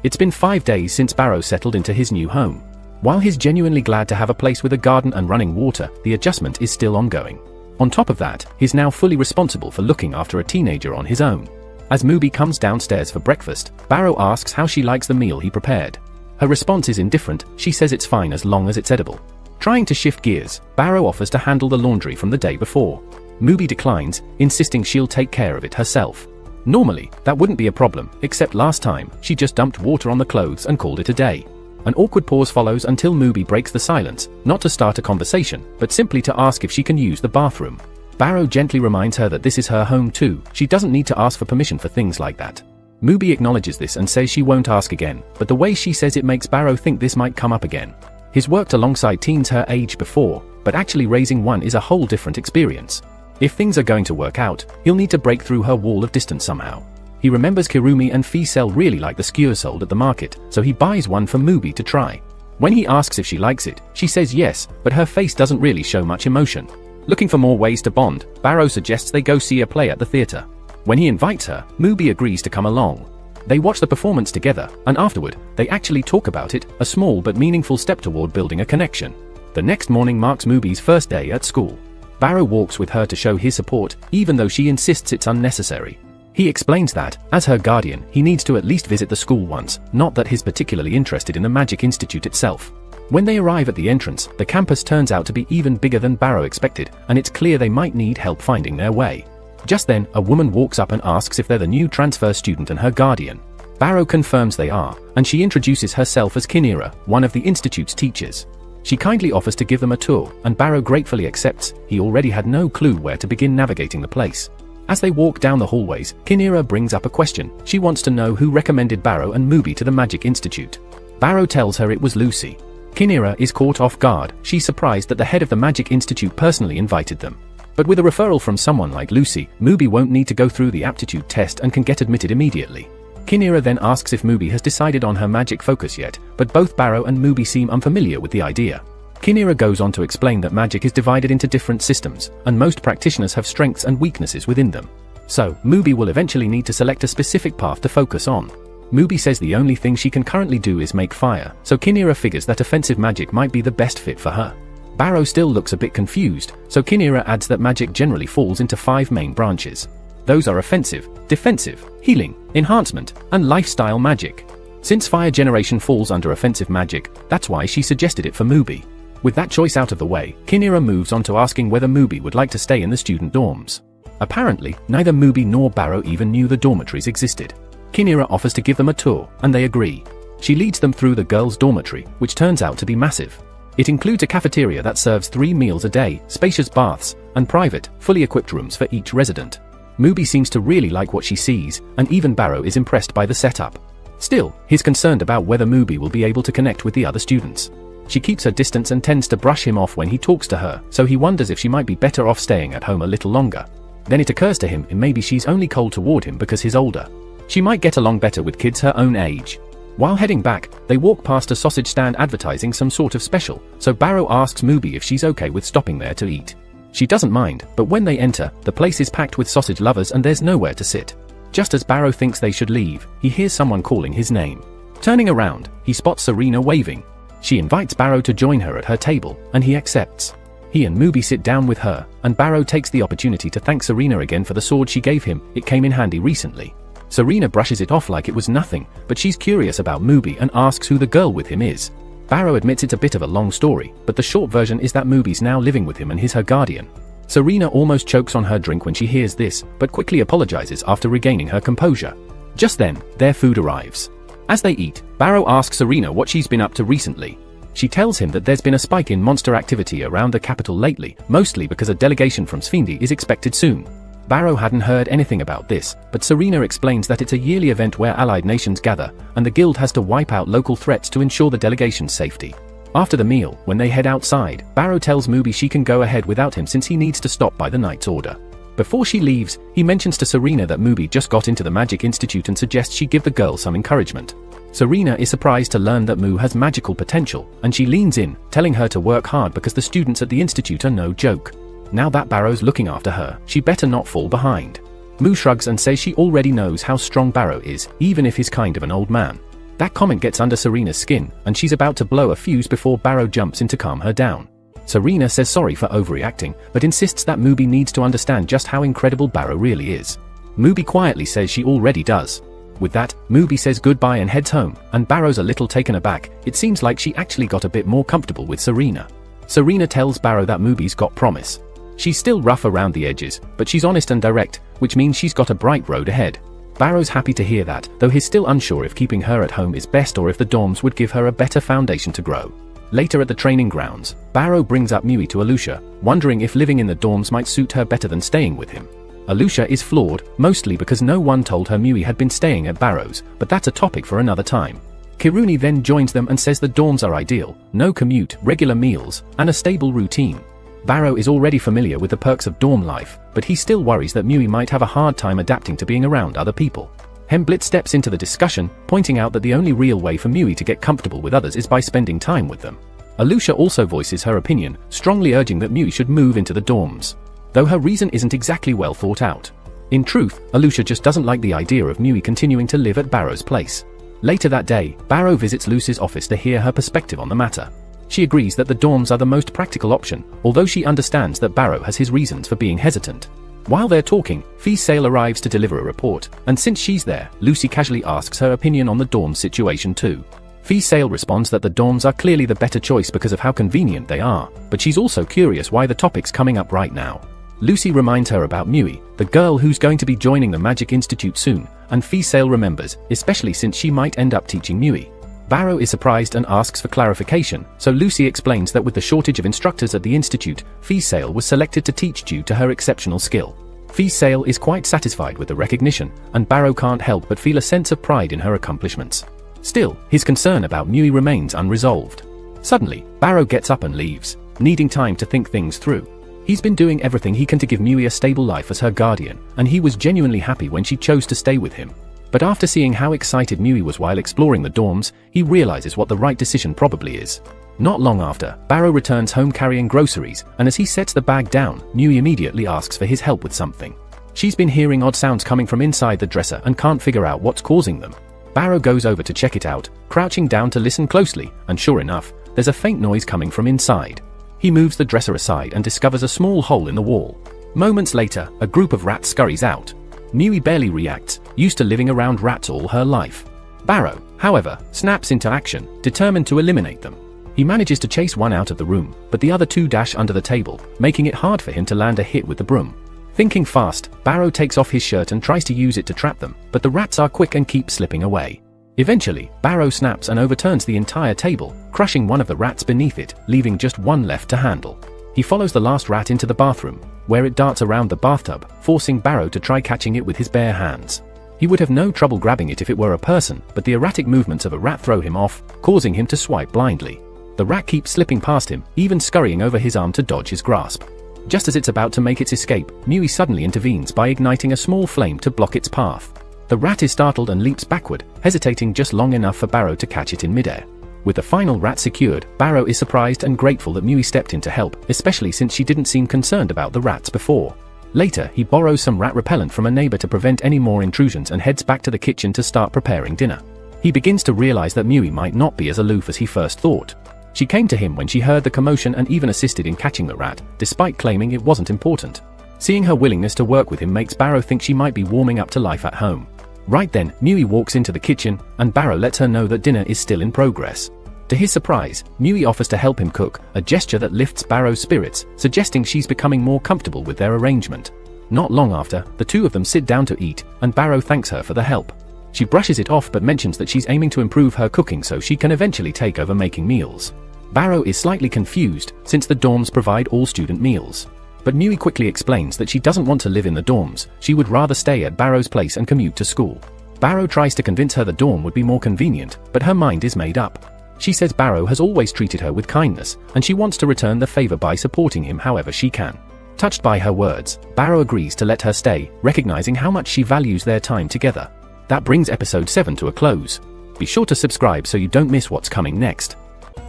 It's been 5 days since Barrow settled into his new home. While he's genuinely glad to have a place with a garden and running water, the adjustment is still ongoing. On top of that, he's now fully responsible for looking after a teenager on his own. As Mubi comes downstairs for breakfast, Barrow asks how she likes the meal he prepared. Her response is indifferent, she says it's fine as long as it's edible. Trying to shift gears, Barrow offers to handle the laundry from the day before. Mubi declines, insisting she'll take care of it herself. Normally, that wouldn't be a problem, except last time, she just dumped water on the clothes and called it a day. An awkward pause follows until Mubi breaks the silence, not to start a conversation, but simply to ask if she can use the bathroom. Barrow gently reminds her that this is her home too, she doesn't need to ask for permission for things like that. Mubi acknowledges this and says she won't ask again, but the way she says it makes Barrow think this might come up again. He's worked alongside teens her age before, but actually raising one is a whole different experience. If things are going to work out, he'll need to break through her wall of distance somehow. He remembers Kirumi and Fiesel really like the skewer sold at the market, so he buys one for Mubi to try. When he asks if she likes it, she says yes, but her face doesn't really show much emotion. Looking for more ways to bond, Barrow suggests they go see a play at the theatre. When he invites her, Mubi agrees to come along. They watch the performance together, and afterward, they actually talk about it, a small but meaningful step toward building a connection. The next morning marks Mubi's first day at school. Barrow walks with her to show his support, even though she insists it's unnecessary. He explains that, as her guardian, he needs to at least visit the school once, not that he's particularly interested in the Magic Institute itself. When they arrive at the entrance, the campus turns out to be even bigger than Barrow expected, and it's clear they might need help finding their way. Just then, a woman walks up and asks if they're the new transfer student and her guardian. Barrow confirms they are, and she introduces herself as Kinera, one of the institute's teachers. She kindly offers to give them a tour, and Barrow gratefully accepts. He already had no clue where to begin navigating the place. As they walk down the hallways, Kinera brings up a question. She wants to know who recommended Barrow and Mubi to the Magic Institute. Barrow tells her it was Lucy. Kinera is caught off guard. She's surprised that the head of the Magic Institute personally invited them. But with a referral from someone like Lucy, Mubi won't need to go through the aptitude test and can get admitted immediately. Kinera then asks if Mubi has decided on her magic focus yet, but both Barrow and Mubi seem unfamiliar with the idea. Kinera goes on to explain that magic is divided into different systems, and most practitioners have strengths and weaknesses within them. So, Mubi will eventually need to select a specific path to focus on. Mubi says the only thing she can currently do is make fire, so Kinera figures that offensive magic might be the best fit for her. Barrow still looks a bit confused, so Kinera adds that magic generally falls into 5 main branches. Those are offensive, defensive, healing, enhancement, and lifestyle magic. Since fire generation falls under offensive magic, that's why she suggested it for Mubi. With that choice out of the way, Kinera moves on to asking whether Mubi would like to stay in the student dorms. Apparently, neither Mubi nor Barrow even knew the dormitories existed. Kinera offers to give them a tour, and they agree. She leads them through the girls' dormitory, which turns out to be massive. It includes a cafeteria that serves 3 meals a day, spacious baths, and private, fully equipped rooms for each resident. Mubi seems to really like what she sees, and even Barrow is impressed by the setup. Still, he's concerned about whether Mubi will be able to connect with the other students. She keeps her distance and tends to brush him off when he talks to her, so he wonders if she might be better off staying at home a little longer. Then it occurs to him maybe she's only cold toward him because he's older. She might get along better with kids her own age. While heading back, they walk past a sausage stand advertising some sort of special, so Barrow asks Mubi if she's okay with stopping there to eat. She doesn't mind, but when they enter, the place is packed with sausage lovers and there's nowhere to sit. Just as Barrow thinks they should leave, he hears someone calling his name. Turning around, he spots Serena waving. She invites Barrow to join her at her table, and he accepts. He and Mubi sit down with her, and Barrow takes the opportunity to thank Serena again for the sword she gave him. It came in handy recently. Serena brushes it off like it was nothing, but she's curious about Mubi and asks who the girl with him is. Barrow admits it's a bit of a long story, but the short version is that Mubi's now living with him and he's her guardian. Serena almost chokes on her drink when she hears this, but quickly apologizes after regaining her composure. Just then, their food arrives. As they eat, Barrow asks Serena what she's been up to recently. She tells him that there's been a spike in monster activity around the capital lately, mostly because a delegation from Sfindi is expected soon. Barrow hadn't heard anything about this, but Serena explains that it's a yearly event where allied nations gather, and the guild has to wipe out local threats to ensure the delegation's safety. After the meal, when they head outside, Barrow tells Mubi she can go ahead without him since he needs to stop by the knight's order. Before she leaves, he mentions to Serena that Mubi just got into the Magic Institute and suggests she give the girl some encouragement. Serena is surprised to learn that Mu has magical potential, and she leans in, telling her to work hard because the students at the institute are no joke. Now that Barrow's looking after her, she better not fall behind. Mu shrugs and says she already knows how strong Barrow is, even if he's kind of an old man. That comment gets under Serena's skin, and she's about to blow a fuse before Barrow jumps in to calm her down. Serena says sorry for overreacting, but insists that Mubi needs to understand just how incredible Barrow really is. Mubi quietly says she already does. With that, Mubi says goodbye and heads home, and Barrow's a little taken aback. It seems like she actually got a bit more comfortable with Serena. Serena tells Barrow that Mubi's got promise. She's still rough around the edges, but she's honest and direct, which means she's got a bright road ahead. Barrow's happy to hear that, though he's still unsure if keeping her at home is best or if the dorms would give her a better foundation to grow. Later at the training grounds, Barrow brings up Mui to Aluchia, wondering if living in the dorms might suit her better than staying with him. Aluchia is flawed, mostly because no one told her Mui had been staying at Barrow's, but that's a topic for another time. Kiruni then joins them and says the dorms are ideal, no commute, regular meals, and a stable routine. Barrow is already familiar with the perks of dorm life, but he still worries that Mui might have a hard time adapting to being around other people. Hemblitz steps into the discussion, pointing out that the only real way for Mui to get comfortable with others is by spending time with them. Aluchia also voices her opinion, strongly urging that Mui should move into the dorms, though her reason isn't exactly well thought out. In truth, Aluchia just doesn't like the idea of Mui continuing to live at Barrow's place. Later that day, Barrow visits Lucy's office to hear her perspective on the matter. She agrees that the dorms are the most practical option, although she understands that Barrow has his reasons for being hesitant. While they're talking, Fee Sale arrives to deliver a report, and since she's there, Lucy casually asks her opinion on the dorm situation too. Fee Sale responds that the dorms are clearly the better choice because of how convenient they are, but she's also curious why the topic's coming up right now. Lucy reminds her about Mui, the girl who's going to be joining the Magic Institute soon, and Fee Sale remembers, especially since she might end up teaching Mui. Barrow is surprised and asks for clarification, so Lucy explains that with the shortage of instructors at the Institute, Fee Sale was selected to teach due to her exceptional skill. Fee Sale is quite satisfied with the recognition, and Barrow can't help but feel a sense of pride in her accomplishments. Still, his concern about Mui remains unresolved. Suddenly, Barrow gets up and leaves, needing time to think things through. He's been doing everything he can to give Mui a stable life as her guardian, and he was genuinely happy when she chose to stay with him. But after seeing how excited Mui was while exploring the dorms, he realizes what the right decision probably is. Not long after, Barrow returns home carrying groceries, and as he sets the bag down, Mui immediately asks for his help with something. She's been hearing odd sounds coming from inside the dresser and can't figure out what's causing them. Barrow goes over to check it out, crouching down to listen closely, and sure enough, there's a faint noise coming from inside. He moves the dresser aside and discovers a small hole in the wall. Moments later, a group of rats scurries out. Mui barely reacts, used to living around rats all her life. Barrow, however, snaps into action, determined to eliminate them. He manages to chase one out of the room, but the other two dash under the table, making it hard for him to land a hit with the broom. Thinking fast, Barrow takes off his shirt and tries to use it to trap them, but the rats are quick and keep slipping away. Eventually, Barrow snaps and overturns the entire table, crushing one of the rats beneath it, leaving just one left to handle. He follows the last rat into the bathroom, where it darts around the bathtub, forcing Barrow to try catching it with his bare hands. He would have no trouble grabbing it if it were a person, but the erratic movements of a rat throw him off, causing him to swipe blindly. The rat keeps slipping past him, even scurrying over his arm to dodge his grasp. Just as it's about to make its escape, Mui suddenly intervenes by igniting a small flame to block its path. The rat is startled and leaps backward, hesitating just long enough for Barrow to catch it in midair. With the final rat secured, Barrow is surprised and grateful that Mui stepped in to help, especially since she didn't seem concerned about the rats before. Later, he borrows some rat repellent from a neighbor to prevent any more intrusions and heads back to the kitchen to start preparing dinner. He begins to realize that Mui might not be as aloof as he first thought. She came to him when she heard the commotion and even assisted in catching the rat, despite claiming it wasn't important. Seeing her willingness to work with him makes Barrow think she might be warming up to life at home. Right then, Mui walks into the kitchen, and Barrow lets her know that dinner is still in progress. To his surprise, Mui offers to help him cook, a gesture that lifts Barrow's spirits, suggesting she's becoming more comfortable with their arrangement. Not long after, the two of them sit down to eat, and Barrow thanks her for the help. She brushes it off but mentions that she's aiming to improve her cooking so she can eventually take over making meals. Barrow is slightly confused, since the dorms provide all student meals. But Mui quickly explains that she doesn't want to live in the dorms, she would rather stay at Barrow's place and commute to school. Barrow tries to convince her the dorm would be more convenient, but her mind is made up. She says Barrow has always treated her with kindness, and she wants to return the favor by supporting him however she can. Touched by her words, Barrow agrees to let her stay, recognizing how much she values their time together. That brings episode 7 to a close. Be sure to subscribe so you don't miss what's coming next.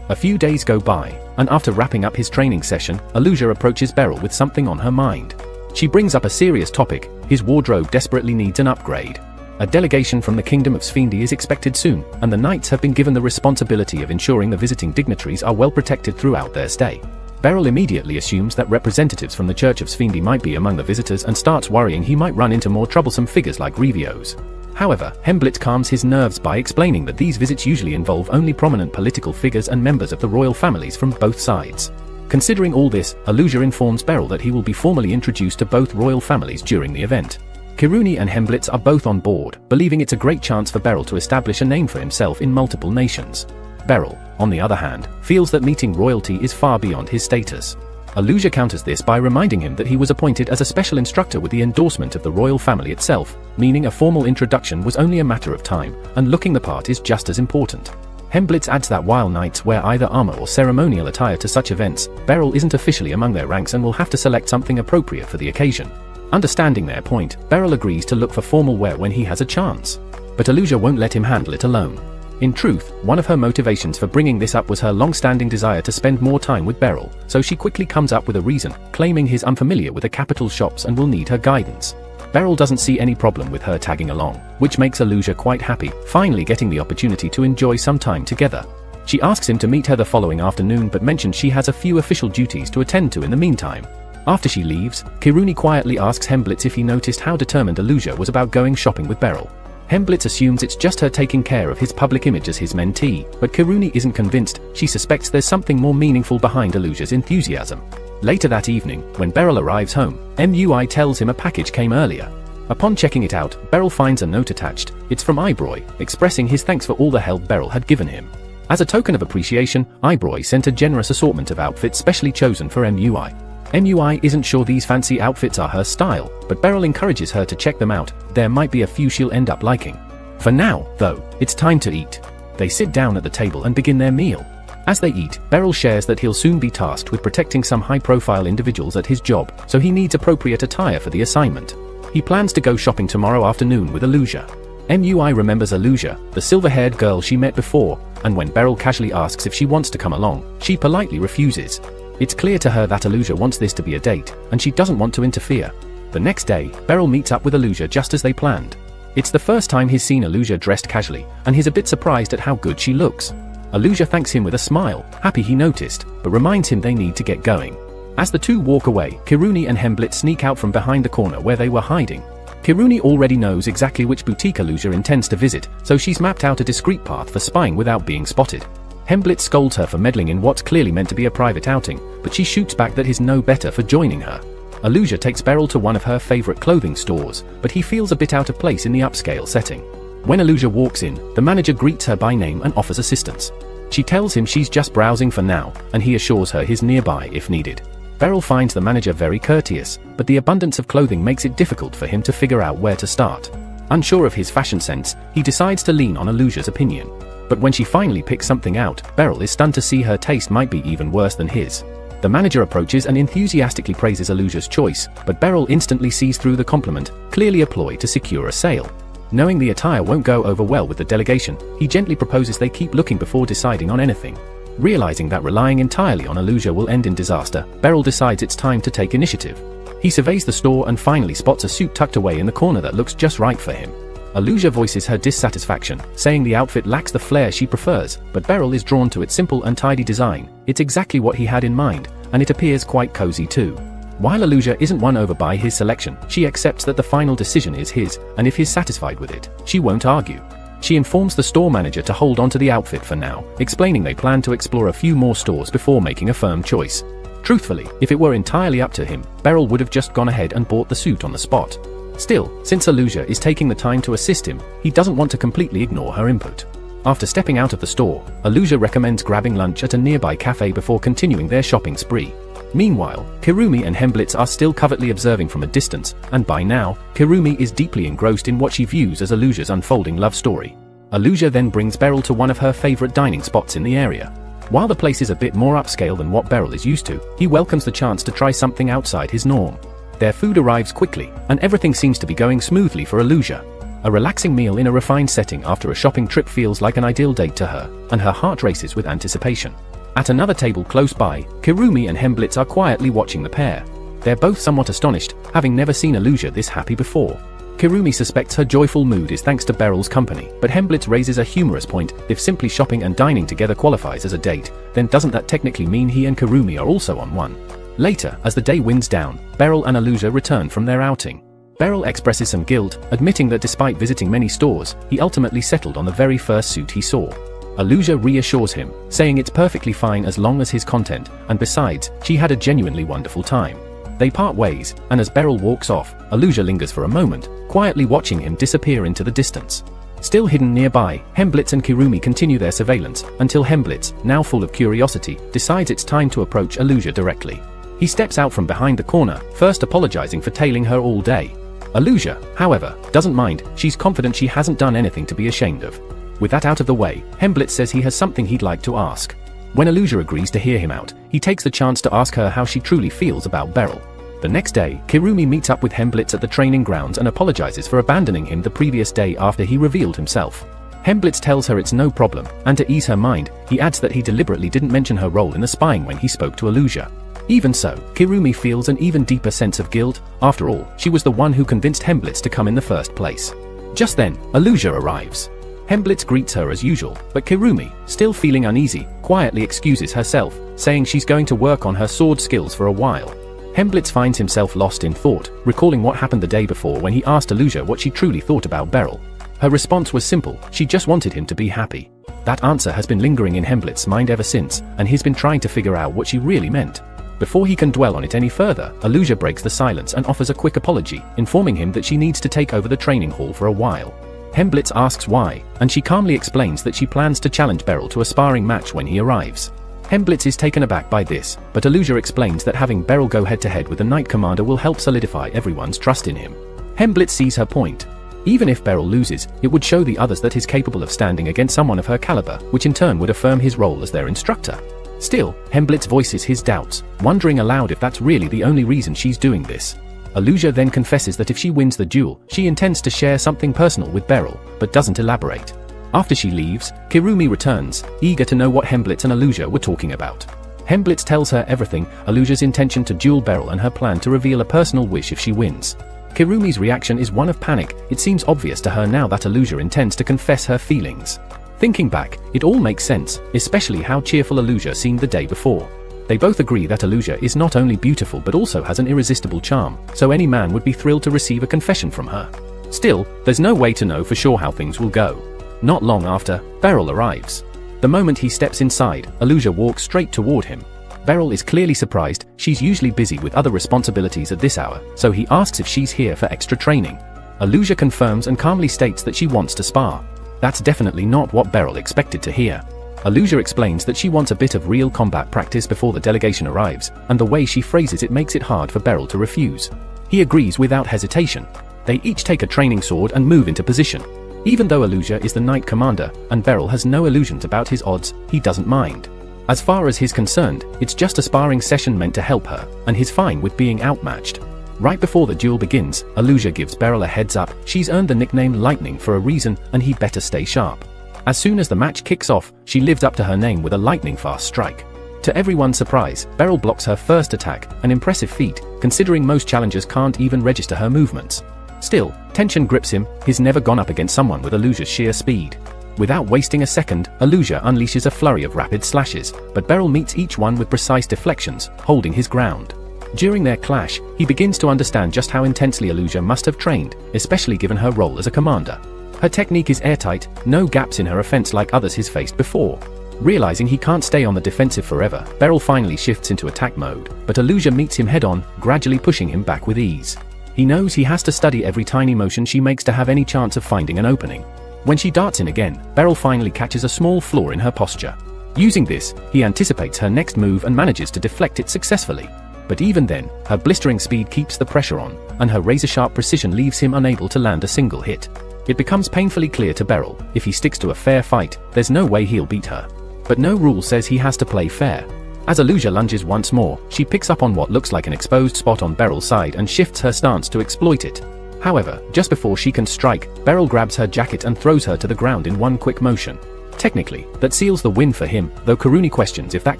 A few days go by, and after wrapping up his training session, Aluchia approaches Beryl with something on her mind. She brings up a serious topic: his wardrobe desperately needs an upgrade. A delegation from the Kingdom of Sphindi is expected soon, and the knights have been given the responsibility of ensuring the visiting dignitaries are well protected throughout their stay. Beryl immediately assumes that representatives from the Church of Sphindi might be among the visitors and starts worrying he might run into more troublesome figures like Revios. However, Hemblitz calms his nerves by explaining that these visits usually involve only prominent political figures and members of the royal families from both sides. Considering all this, Aluchia informs Beryl that he will be formally introduced to both royal families during the event. Kiruni and Hemblitz are both on board, believing it's a great chance for Beryl to establish a name for himself in multiple nations. Beryl, on the other hand, feels that meeting royalty is far beyond his status. Aluchia counters this by reminding him that he was appointed as a special instructor with the endorsement of the royal family itself, meaning a formal introduction was only a matter of time, and looking the part is just as important. Hemblitz adds that while knights wear either armor or ceremonial attire to such events, Beryl isn't officially among their ranks and will have to select something appropriate for the occasion. Understanding their point, Beryl agrees to look for formal wear when he has a chance. But Aluchia won't let him handle it alone. In truth, one of her motivations for bringing this up was her long-standing desire to spend more time with Beryl, so she quickly comes up with a reason, claiming he's unfamiliar with the capital shops and will need her guidance. Beryl doesn't see any problem with her tagging along, which makes Aluchia quite happy, finally getting the opportunity to enjoy some time together. She asks him to meet her the following afternoon but mentions she has a few official duties to attend to in the meantime. After she leaves, Kiruni quietly asks Hemblitz if he noticed how determined Aluchia was about going shopping with Beryl. Hemblitz assumes it's just her taking care of his public image as his mentee, but Kiruni isn't convinced. She suspects there's something more meaningful behind Aluchia's enthusiasm. Later that evening, when Beryl arrives home, MUI tells him a package came earlier. Upon checking it out, Beryl finds a note attached. It's from Ibroy, expressing his thanks for all the help Beryl had given him. As a token of appreciation, Ibroy sent a generous assortment of outfits specially chosen for MUI. MUI isn't sure these fancy outfits are her style, but Beryl encourages her to check them out. There might be a few she'll end up liking. For now, though, it's time to eat. They sit down at the table and begin their meal. As they eat, Beryl shares that he'll soon be tasked with protecting some high-profile individuals at his job, so he needs appropriate attire for the assignment. He plans to go shopping tomorrow afternoon with Aluchia. MUI remembers Aluchia, the silver-haired girl she met before, and when Beryl casually asks if she wants to come along, she politely refuses. It's clear to her that Aluchia wants this to be a date, and she doesn't want to interfere. The next day, Beryl meets up with Aluchia just as they planned. It's the first time he's seen Aluchia dressed casually, and he's a bit surprised at how good she looks. Aluchia thanks him with a smile, happy he noticed, but reminds him they need to get going. As the two walk away, Kiruni and Hemblitz sneak out from behind the corner where they were hiding. Kiruni already knows exactly which boutique Aluchia intends to visit, so she's mapped out a discreet path for spying without being spotted. Hemblitz scolds her for meddling in what's clearly meant to be a private outing, but she shoots back that he's no better for joining her. Aluchia takes Beryl to one of her favorite clothing stores, but he feels a bit out of place in the upscale setting. When Aluchia walks in, the manager greets her by name and offers assistance. She tells him she's just browsing for now, and he assures her he's nearby if needed. Beryl finds the manager very courteous, but the abundance of clothing makes it difficult for him to figure out where to start. Unsure of his fashion sense, he decides to lean on Aluchia's opinion. But when she finally picks something out, Beryl is stunned to see her taste might be even worse than his. The manager approaches and enthusiastically praises Aluchia's choice, but Beryl instantly sees through the compliment, clearly a ploy to secure a sale. Knowing the attire won't go over well with the delegation, he gently proposes they keep looking before deciding on anything. Realizing that relying entirely on Aluchia will end in disaster, Beryl decides it's time to take initiative. He surveys the store and finally spots a suit tucked away in the corner that looks just right for him. Aluchia voices her dissatisfaction, saying the outfit lacks the flair she prefers, but Beryl is drawn to its simple and tidy design. It's exactly what he had in mind, and it appears quite cozy too. While Aluchia isn't won over by his selection, she accepts that the final decision is his, and if he's satisfied with it, she won't argue. She informs the store manager to hold on to the outfit for now, explaining they plan to explore a few more stores before making a firm choice. Truthfully, if it were entirely up to him, Beryl would have just gone ahead and bought the suit on the spot. Still, since Aluchia is taking the time to assist him, he doesn't want to completely ignore her input. After stepping out of the store, Aluchia recommends grabbing lunch at a nearby cafe before continuing their shopping spree. Meanwhile, Kirumi and Hemblitz are still covertly observing from a distance, and by now, Kirumi is deeply engrossed in what she views as Aluchia's unfolding love story. Aluchia then brings Beryl to one of her favorite dining spots in the area. While the place is a bit more upscale than what Beryl is used to, he welcomes the chance to try something outside his norm. Their food arrives quickly, and everything seems to be going smoothly for Aluchia. A relaxing meal in a refined setting after a shopping trip feels like an ideal date to her, and her heart races with anticipation. At another table close by, Kirumi and Hemblitz are quietly watching the pair. They're both somewhat astonished, having never seen Aluchia this happy before. Kirumi suspects her joyful mood is thanks to Beryl's company, but Hemblitz raises a humorous point. If simply shopping and dining together qualifies as a date, then doesn't that technically mean he and Kirumi are also on one? Later, as the day winds down, Beryl and Aluchia return from their outing. Beryl expresses some guilt, admitting that despite visiting many stores, he ultimately settled on the very first suit he saw. Aluchia reassures him, saying it's perfectly fine as long as his content, and besides, she had a genuinely wonderful time. They part ways, and as Beryl walks off, Aluchia lingers for a moment, quietly watching him disappear into the distance. Still hidden nearby, Hemblitz and Kirumi continue their surveillance, until Hemblitz, now full of curiosity, decides it's time to approach Aluchia directly. He steps out from behind the corner, first apologizing for tailing her all day. Aluchia, however, doesn't mind. She's confident she hasn't done anything to be ashamed of. With that out of the way, Hemblitz says he has something he'd like to ask. When Aluchia agrees to hear him out, he takes the chance to ask her how she truly feels about Beryl. The next day, Kirumi meets up with Hemblitz at the training grounds and apologizes for abandoning him the previous day after he revealed himself. Hemblitz tells her it's no problem, and to ease her mind, he adds that he deliberately didn't mention her role in the spying when he spoke to Aluchia. Even so, Kirumi feels an even deeper sense of guilt. After all, she was the one who convinced Hemblitz to come in the first place. Just then, Aluchia arrives. Hemblitz greets her as usual, but Kirumi, still feeling uneasy, quietly excuses herself, saying she's going to work on her sword skills for a while. Hemblitz finds himself lost in thought, recalling what happened the day before when he asked Aluchia what she truly thought about Beryl. Her response was simple: she just wanted him to be happy. That answer has been lingering in Hemblitz's mind ever since, and he's been trying to figure out what she really meant. Before he can dwell on it any further, Aluchia breaks the silence and offers a quick apology, informing him that she needs to take over the training hall for a while. Hemblitz asks why, and she calmly explains that she plans to challenge Beryl to a sparring match when he arrives. Hemblitz is taken aback by this, but Aluchia explains that having Beryl go head-to-head with the Knight Commander will help solidify everyone's trust in him. Hemblitz sees her point. Even if Beryl loses, it would show the others that he's capable of standing against someone of her caliber, which in turn would affirm his role as their instructor. Still, Hemblitz voices his doubts, wondering aloud if that's really the only reason she's doing this. Aluchia then confesses that if she wins the duel, she intends to share something personal with Beryl, but doesn't elaborate. After she leaves, Kirumi returns, eager to know what Hemblitz and Aluchia were talking about. Hemblitz tells her everything: Aluchia's intention to duel Beryl and her plan to reveal a personal wish if she wins. Kirumi's reaction is one of panic. It seems obvious to her now that Aluchia intends to confess her feelings. Thinking back, it all makes sense, especially how cheerful Aluchia seemed the day before. They both agree that Aluchia is not only beautiful but also has an irresistible charm, so any man would be thrilled to receive a confession from her. Still, there's no way to know for sure how things will go. Not long after, Beryl arrives. The moment he steps inside, Aluchia walks straight toward him. Beryl is clearly surprised. She's usually busy with other responsibilities at this hour, so he asks if she's here for extra training. Aluchia confirms and calmly states that she wants to spar. That's definitely not what Beryl expected to hear. Aluchia explains that she wants a bit of real combat practice before the delegation arrives, and the way she phrases it makes it hard for Beryl to refuse. He agrees without hesitation. They each take a training sword and move into position. Even though Aluchia is the Knight Commander, and Beryl has no illusions about his odds, he doesn't mind. As far as he's concerned, it's just a sparring session meant to help her, and he's fine with being outmatched. Right before the duel begins, Aluchia gives Beryl a heads up. She's earned the nickname Lightning for a reason, and he better stay sharp. As soon as the match kicks off, she lived up to her name with a lightning-fast strike. To everyone's surprise, Beryl blocks her first attack, an impressive feat, considering most challengers can't even register her movements. Still, tension grips him. He's never gone up against someone with Aluchia's sheer speed. Without wasting a second, Aluchia unleashes a flurry of rapid slashes, but Beryl meets each one with precise deflections, holding his ground. During their clash, he begins to understand just how intensely Aluchia must have trained, especially given her role as a commander. Her technique is airtight, no gaps in her offense like others he's faced before. Realizing he can't stay on the defensive forever, Beryl finally shifts into attack mode, but Aluchia meets him head-on, gradually pushing him back with ease. He knows he has to study every tiny motion she makes to have any chance of finding an opening. When she darts in again, Beryl finally catches a small flaw in her posture. Using this, he anticipates her next move and manages to deflect it successfully. But even then, her blistering speed keeps the pressure on, and her razor-sharp precision leaves him unable to land a single hit. It becomes painfully clear to Beryl, if he sticks to a fair fight, there's no way he'll beat her. But no rule says he has to play fair. As Aluchia lunges once more, she picks up on what looks like an exposed spot on Beryl's side and shifts her stance to exploit it. However, just before she can strike, Beryl grabs her jacket and throws her to the ground in one quick motion. Technically, that seals the win for him, though Kirumi questions if that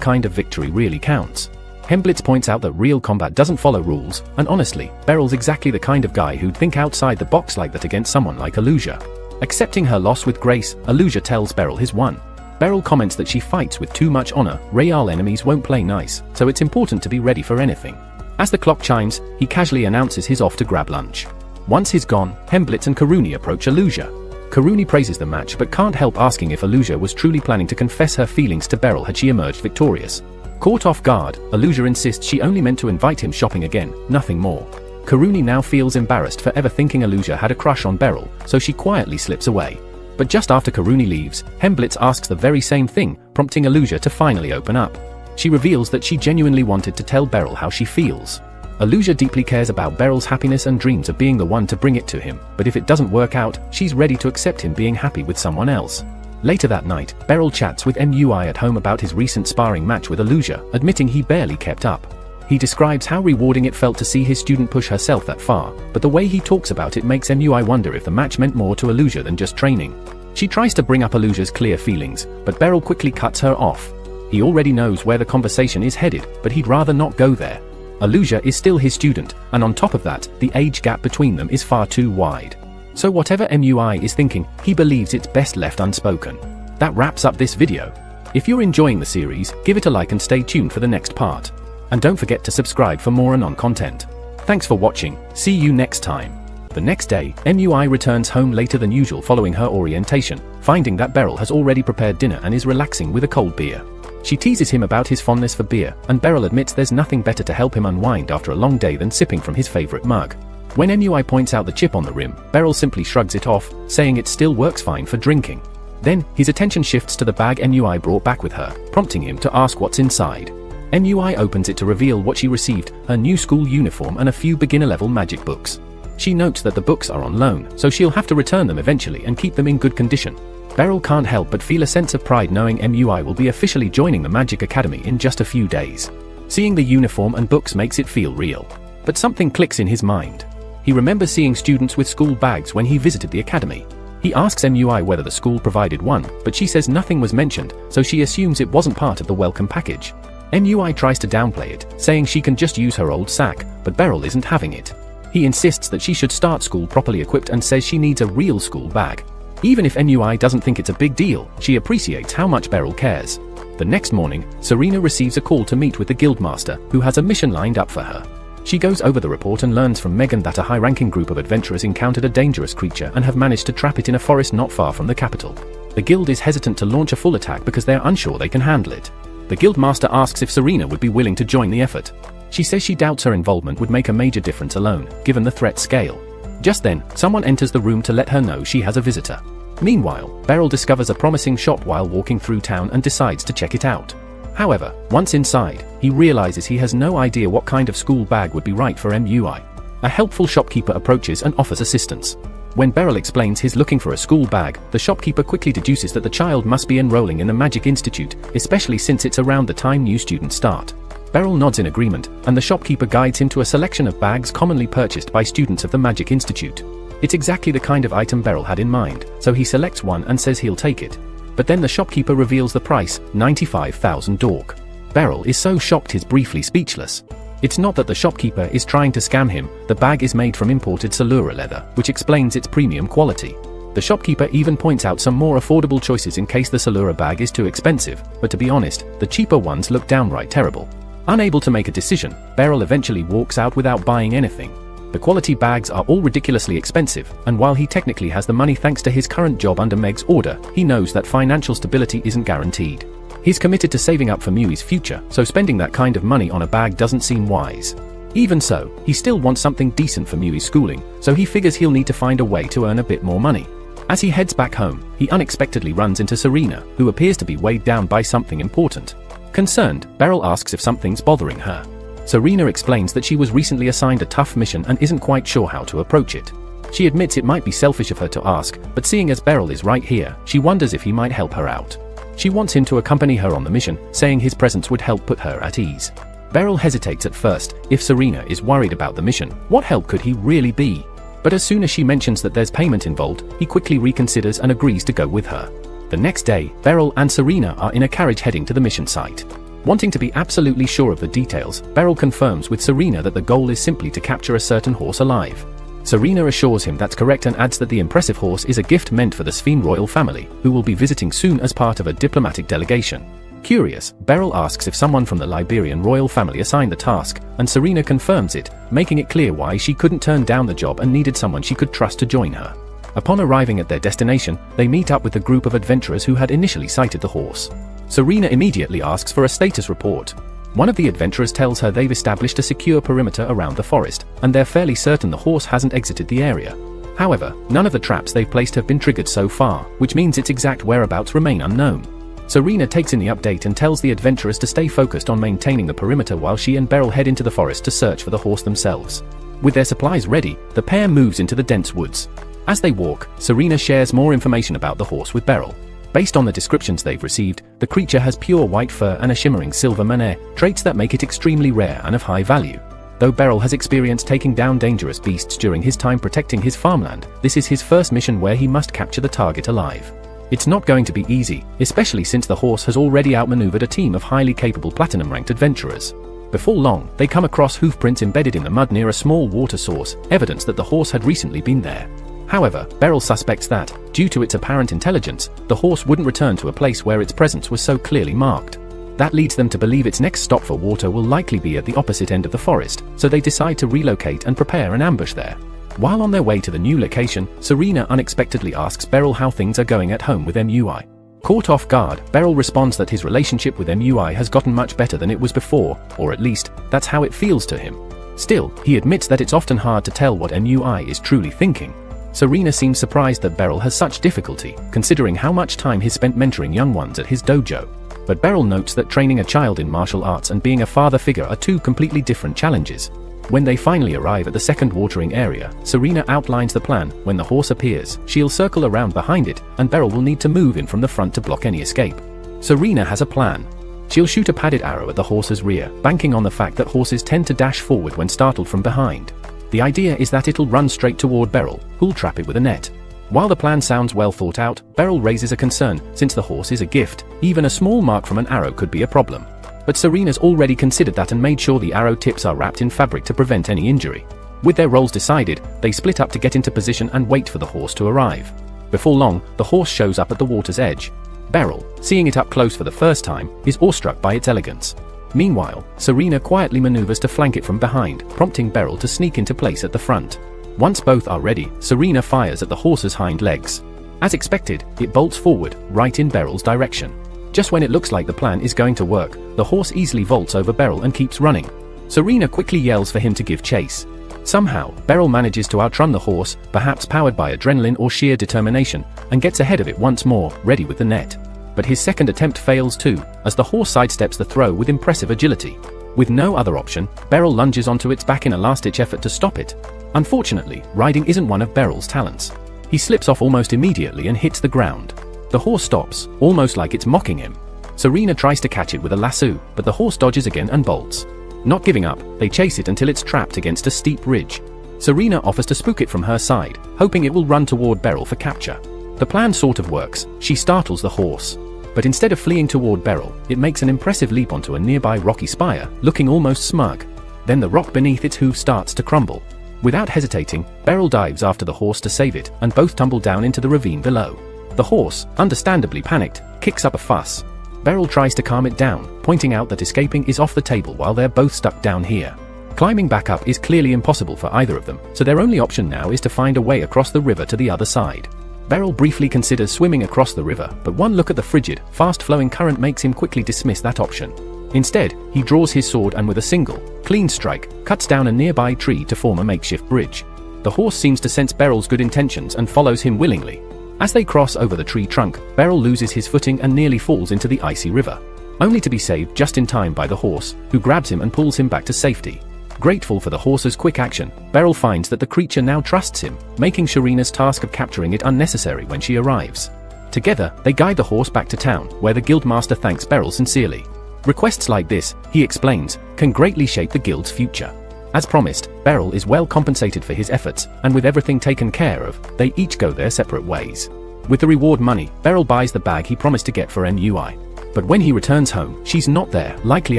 kind of victory really counts. Hemblitz points out that real combat doesn't follow rules, and honestly, Beryl's exactly the kind of guy who'd think outside the box like that against someone like Aluchia. Accepting her loss with grace, Aluchia tells Beryl his won. Beryl comments that she fights with too much honor. Real enemies won't play nice, so it's important to be ready for anything. As the clock chimes, he casually announces he's off to grab lunch. Once he's gone, Hemblitz and Kirumi approach Aluchia. Kirumi praises the match but can't help asking if Aluchia was truly planning to confess her feelings to Beryl had she emerged victorious. Caught off guard, Aluchia insists she only meant to invite him shopping again, nothing more. Kirumi now feels embarrassed for ever thinking Aluchia had a crush on Beryl, so she quietly slips away. But just after Kirumi leaves, Hemblitz asks the very same thing, prompting Aluchia to finally open up. She reveals that she genuinely wanted to tell Beryl how she feels. Aluchia deeply cares about Beryl's happiness and dreams of being the one to bring it to him, but if it doesn't work out, she's ready to accept him being happy with someone else. Later that night, Beryl chats with MUI at home about his recent sparring match with Aluchia, admitting he barely kept up. He describes how rewarding it felt to see his student push herself that far, but the way he talks about it makes MUI wonder if the match meant more to Aluchia than just training. She tries to bring up Aluchia's clear feelings, but Beryl quickly cuts her off. He already knows where the conversation is headed, but he'd rather not go there. Aluchia is still his student, and on top of that, the age gap between them is far too wide. So whatever MUI is thinking, he believes it's best left unspoken. That wraps up this video. If you're enjoying the series, give it a like and stay tuned for the next part. And don't forget to subscribe for more Anon content. Thanks for watching, see you next time. The next day, MUI returns home later than usual following her orientation, finding that Beryl has already prepared dinner and is relaxing with a cold beer. She teases him about his fondness for beer, and Beryl admits there's nothing better to help him unwind after a long day than sipping from his favorite mug. When MUI points out the chip on the rim, Beryl simply shrugs it off, saying it still works fine for drinking. Then, his attention shifts to the bag MUI brought back with her, prompting him to ask what's inside. MUI opens it to reveal what she received, her new school uniform and a few beginner-level magic books. She notes that the books are on loan, so she'll have to return them eventually and keep them in good condition. Beryl can't help but feel a sense of pride knowing MUI will be officially joining the Magic Academy in just a few days. Seeing the uniform and books makes it feel real. But something clicks in his mind. He remembers seeing students with school bags when he visited the academy. He asks MUI whether the school provided one, but she says nothing was mentioned, so she assumes it wasn't part of the welcome package. MUI tries to downplay it, saying she can just use her old sack, but Beryl isn't having it. He insists that she should start school properly equipped and says she needs a real school bag. Even if MUI doesn't think it's a big deal, she appreciates how much Beryl cares. The next morning, Serena receives a call to meet with the guildmaster, who has a mission lined up for her. She goes over the report and learns from Megan that a high-ranking group of adventurers encountered a dangerous creature and have managed to trap it in a forest not far from the capital. The guild is hesitant to launch a full attack because they're unsure they can handle it. The guildmaster asks if Serena would be willing to join the effort. She says she doubts her involvement would make a major difference alone, given the threat scale. Just then, someone enters the room to let her know she has a visitor. Meanwhile, Beryl discovers a promising shop while walking through town and decides to check it out. However, once inside, he realizes he has no idea what kind of school bag would be right for MUI. A helpful shopkeeper approaches and offers assistance. When Beryl explains he's looking for a school bag, the shopkeeper quickly deduces that the child must be enrolling in the Magic Institute, especially since it's around the time new students start. Beryl nods in agreement, and the shopkeeper guides him to a selection of bags commonly purchased by students of the Magic Institute. It's exactly the kind of item Beryl had in mind, so he selects one and says he'll take it. But then the shopkeeper reveals the price, 95,000 dork. Beryl is so shocked he's briefly speechless. It's not that the shopkeeper is trying to scam him, the bag is made from imported Salura leather, which explains its premium quality. The shopkeeper even points out some more affordable choices in case the Salura bag is too expensive, but to be honest, the cheaper ones look downright terrible. Unable to make a decision, Beryl eventually walks out without buying anything. The quality bags are all ridiculously expensive, and while he technically has the money thanks to his current job under Meg's order, he knows that financial stability isn't guaranteed. He's committed to saving up for Mui's future, so spending that kind of money on a bag doesn't seem wise. Even so, he still wants something decent for Mui's schooling, so he figures he'll need to find a way to earn a bit more money. As he heads back home, he unexpectedly runs into Serena, who appears to be weighed down by something important. Concerned, Beryl asks if something's bothering her. Serena explains that she was recently assigned a tough mission and isn't quite sure how to approach it. She admits it might be selfish of her to ask, but seeing as Beryl is right here, she wonders if he might help her out. She wants him to accompany her on the mission, saying his presence would help put her at ease. Beryl hesitates at first. If Serena is worried about the mission, what help could he really be? But as soon as she mentions that there's payment involved, he quickly reconsiders and agrees to go with her. The next day, Beryl and Serena are in a carriage heading to the mission site. Wanting to be absolutely sure of the details, Beryl confirms with Serena that the goal is simply to capture a certain horse alive. Serena assures him that's correct and adds that the impressive horse is a gift meant for the Sphene royal family, who will be visiting soon as part of a diplomatic delegation. Curious, Beryl asks if someone from the Liberian royal family assigned the task, and Serena confirms it, making it clear why she couldn't turn down the job and needed someone she could trust to join her. Upon arriving at their destination, they meet up with the group of adventurers who had initially sighted the horse. Serena immediately asks for a status report. One of the adventurers tells her they've established a secure perimeter around the forest, and they're fairly certain the horse hasn't exited the area. However, none of the traps they've placed have been triggered so far, which means its exact whereabouts remain unknown. Serena takes in the update and tells the adventurers to stay focused on maintaining the perimeter while she and Beryl head into the forest to search for the horse themselves. With their supplies ready, the pair moves into the dense woods. As they walk, Serena shares more information about the horse with Beryl. Based on the descriptions they've received, the creature has pure white fur and a shimmering silver mane, traits that make it extremely rare and of high value. Though Beryl has experienced taking down dangerous beasts during his time protecting his farmland, this is his first mission where he must capture the target alive. It's not going to be easy, especially since the horse has already outmaneuvered a team of highly capable platinum-ranked adventurers. Before long, they come across hoofprints embedded in the mud near a small water source, evidence that the horse had recently been there. However, Beryl suspects that, due to its apparent intelligence, the horse wouldn't return to a place where its presence was so clearly marked. That leads them to believe its next stop for water will likely be at the opposite end of the forest, so they decide to relocate and prepare an ambush there. While on their way to the new location, Serena unexpectedly asks Beryl how things are going at home with MUI. Caught off guard, Beryl responds that his relationship with MUI has gotten much better than it was before, or at least, that's how it feels to him. Still, he admits that it's often hard to tell what MUI is truly thinking. Serena seems surprised that Beryl has such difficulty, considering how much time he's spent mentoring young ones at his dojo. But Beryl notes that training a child in martial arts and being a father figure are two completely different challenges. When they finally arrive at the second watering area, Serena outlines the plan. When the horse appears, she'll circle around behind it, and Beryl will need to move in from the front to block any escape. Serena has a plan. She'll shoot a padded arrow at the horse's rear, banking on the fact that horses tend to dash forward when startled from behind. The idea is that it'll run straight toward Beryl, who'll trap it with a net. While the plan sounds well thought out, Beryl raises a concern. Since the horse is a gift, even a small mark from an arrow could be a problem. But Serena's already considered that and made sure the arrow tips are wrapped in fabric to prevent any injury. With their roles decided, they split up to get into position and wait for the horse to arrive. Before long, the horse shows up at the water's edge. Beryl, seeing it up close for the first time, is awestruck by its elegance. Meanwhile, Serena quietly maneuvers to flank it from behind, prompting Beryl to sneak into place at the front. Once both are ready, Serena fires at the horse's hind legs. As expected, it bolts forward, right in Beryl's direction. Just when it looks like the plan is going to work, the horse easily vaults over Beryl and keeps running. Serena quickly yells for him to give chase. Somehow, Beryl manages to outrun the horse, perhaps powered by adrenaline or sheer determination, and gets ahead of it once more, ready with the net. But his second attempt fails too, as the horse sidesteps the throw with impressive agility. With no other option, Beryl lunges onto its back in a last-ditch effort to stop it. Unfortunately, riding isn't one of Beryl's talents. He slips off almost immediately and hits the ground. The horse stops, almost like it's mocking him. Serena tries to catch it with a lasso, but the horse dodges again and bolts. Not giving up, they chase it until it's trapped against a steep ridge. Serena offers to spook it from her side, hoping it will run toward Beryl for capture. The plan sort of works. She startles the horse. But instead of fleeing toward Beryl, it makes an impressive leap onto a nearby rocky spire, looking almost smug. Then the rock beneath its hoof starts to crumble. Without hesitating, Beryl dives after the horse to save it, and both tumble down into the ravine below. The horse, understandably panicked, kicks up a fuss. Beryl tries to calm it down, pointing out that escaping is off the table while they're both stuck down here. Climbing back up is clearly impossible for either of them, so their only option now is to find a way across the river to the other side. Beryl briefly considers swimming across the river, but one look at the frigid, fast-flowing current makes him quickly dismiss that option. Instead, he draws his sword and with a single, clean strike, cuts down a nearby tree to form a makeshift bridge. The horse seems to sense Beryl's good intentions and follows him willingly. As they cross over the tree trunk, Beryl loses his footing and nearly falls into the icy river, only to be saved just in time by the horse, who grabs him and pulls him back to safety. Grateful for the horse's quick action, Beryl finds that the creature now trusts him, making Serena's task of capturing it unnecessary when she arrives. Together, they guide the horse back to town, where the guildmaster thanks Beryl sincerely. Requests like this, he explains, can greatly shape the guild's future. As promised, Beryl is well compensated for his efforts, and with everything taken care of, they each go their separate ways. With the reward money, Beryl buys the bag he promised to get for MUI. But when he returns home, she's not there, likely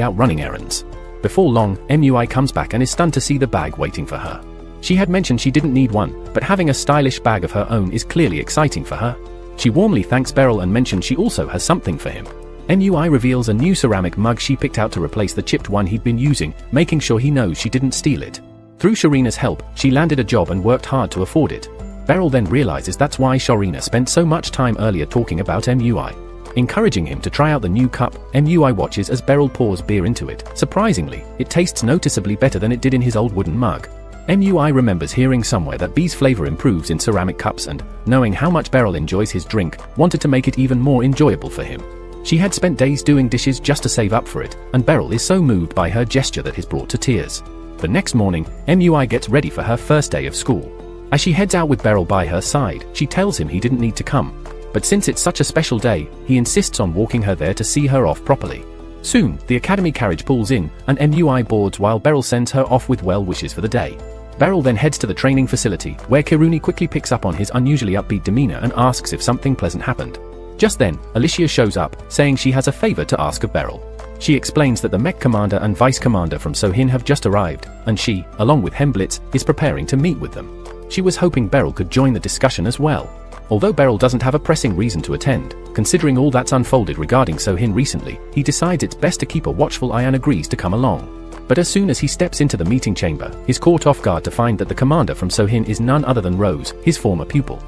out running errands. Before long, MUI comes back and is stunned to see the bag waiting for her. She had mentioned she didn't need one, but having a stylish bag of her own is clearly exciting for her. She warmly thanks Beryl and mentions she also has something for him. MUI reveals a new ceramic mug she picked out to replace the chipped one he'd been using, making sure he knows she didn't steal it. Through Serena's help, she landed a job and worked hard to afford it. Beryl then realizes that's why Serena spent so much time earlier talking about MUI. Encouraging him to try out the new cup, MUI watches as Beryl pours beer into it. Surprisingly, it tastes noticeably better than it did in his old wooden mug. MUI remembers hearing somewhere that beer's flavor improves in ceramic cups and, knowing how much Beryl enjoys his drink, wanted to make it even more enjoyable for him. She had spent days doing dishes just to save up for it, and Beryl is so moved by her gesture that is brought to tears. The next morning, MUI gets ready for her first day of school. As she heads out with Beryl by her side, she tells him he didn't need to come. But since it's such a special day, he insists on walking her there to see her off properly. Soon, the academy carriage pulls in, and MUI boards while Beryl sends her off with well wishes for the day. Beryl then heads to the training facility, where Kiruni quickly picks up on his unusually upbeat demeanor and asks if something pleasant happened. Just then, Aluchia shows up, saying she has a favor to ask of Beryl. She explains that the mech commander and vice commander from Sohin have just arrived, and she, along with Hemblitz, is preparing to meet with them. She was hoping Beryl could join the discussion as well. Although Beryl doesn't have a pressing reason to attend, considering all that's unfolded regarding Sohin recently, he decides it's best to keep a watchful eye and agrees to come along. But as soon as he steps into the meeting chamber, he's caught off guard to find that the commander from Sohin is none other than Rose, his former pupil.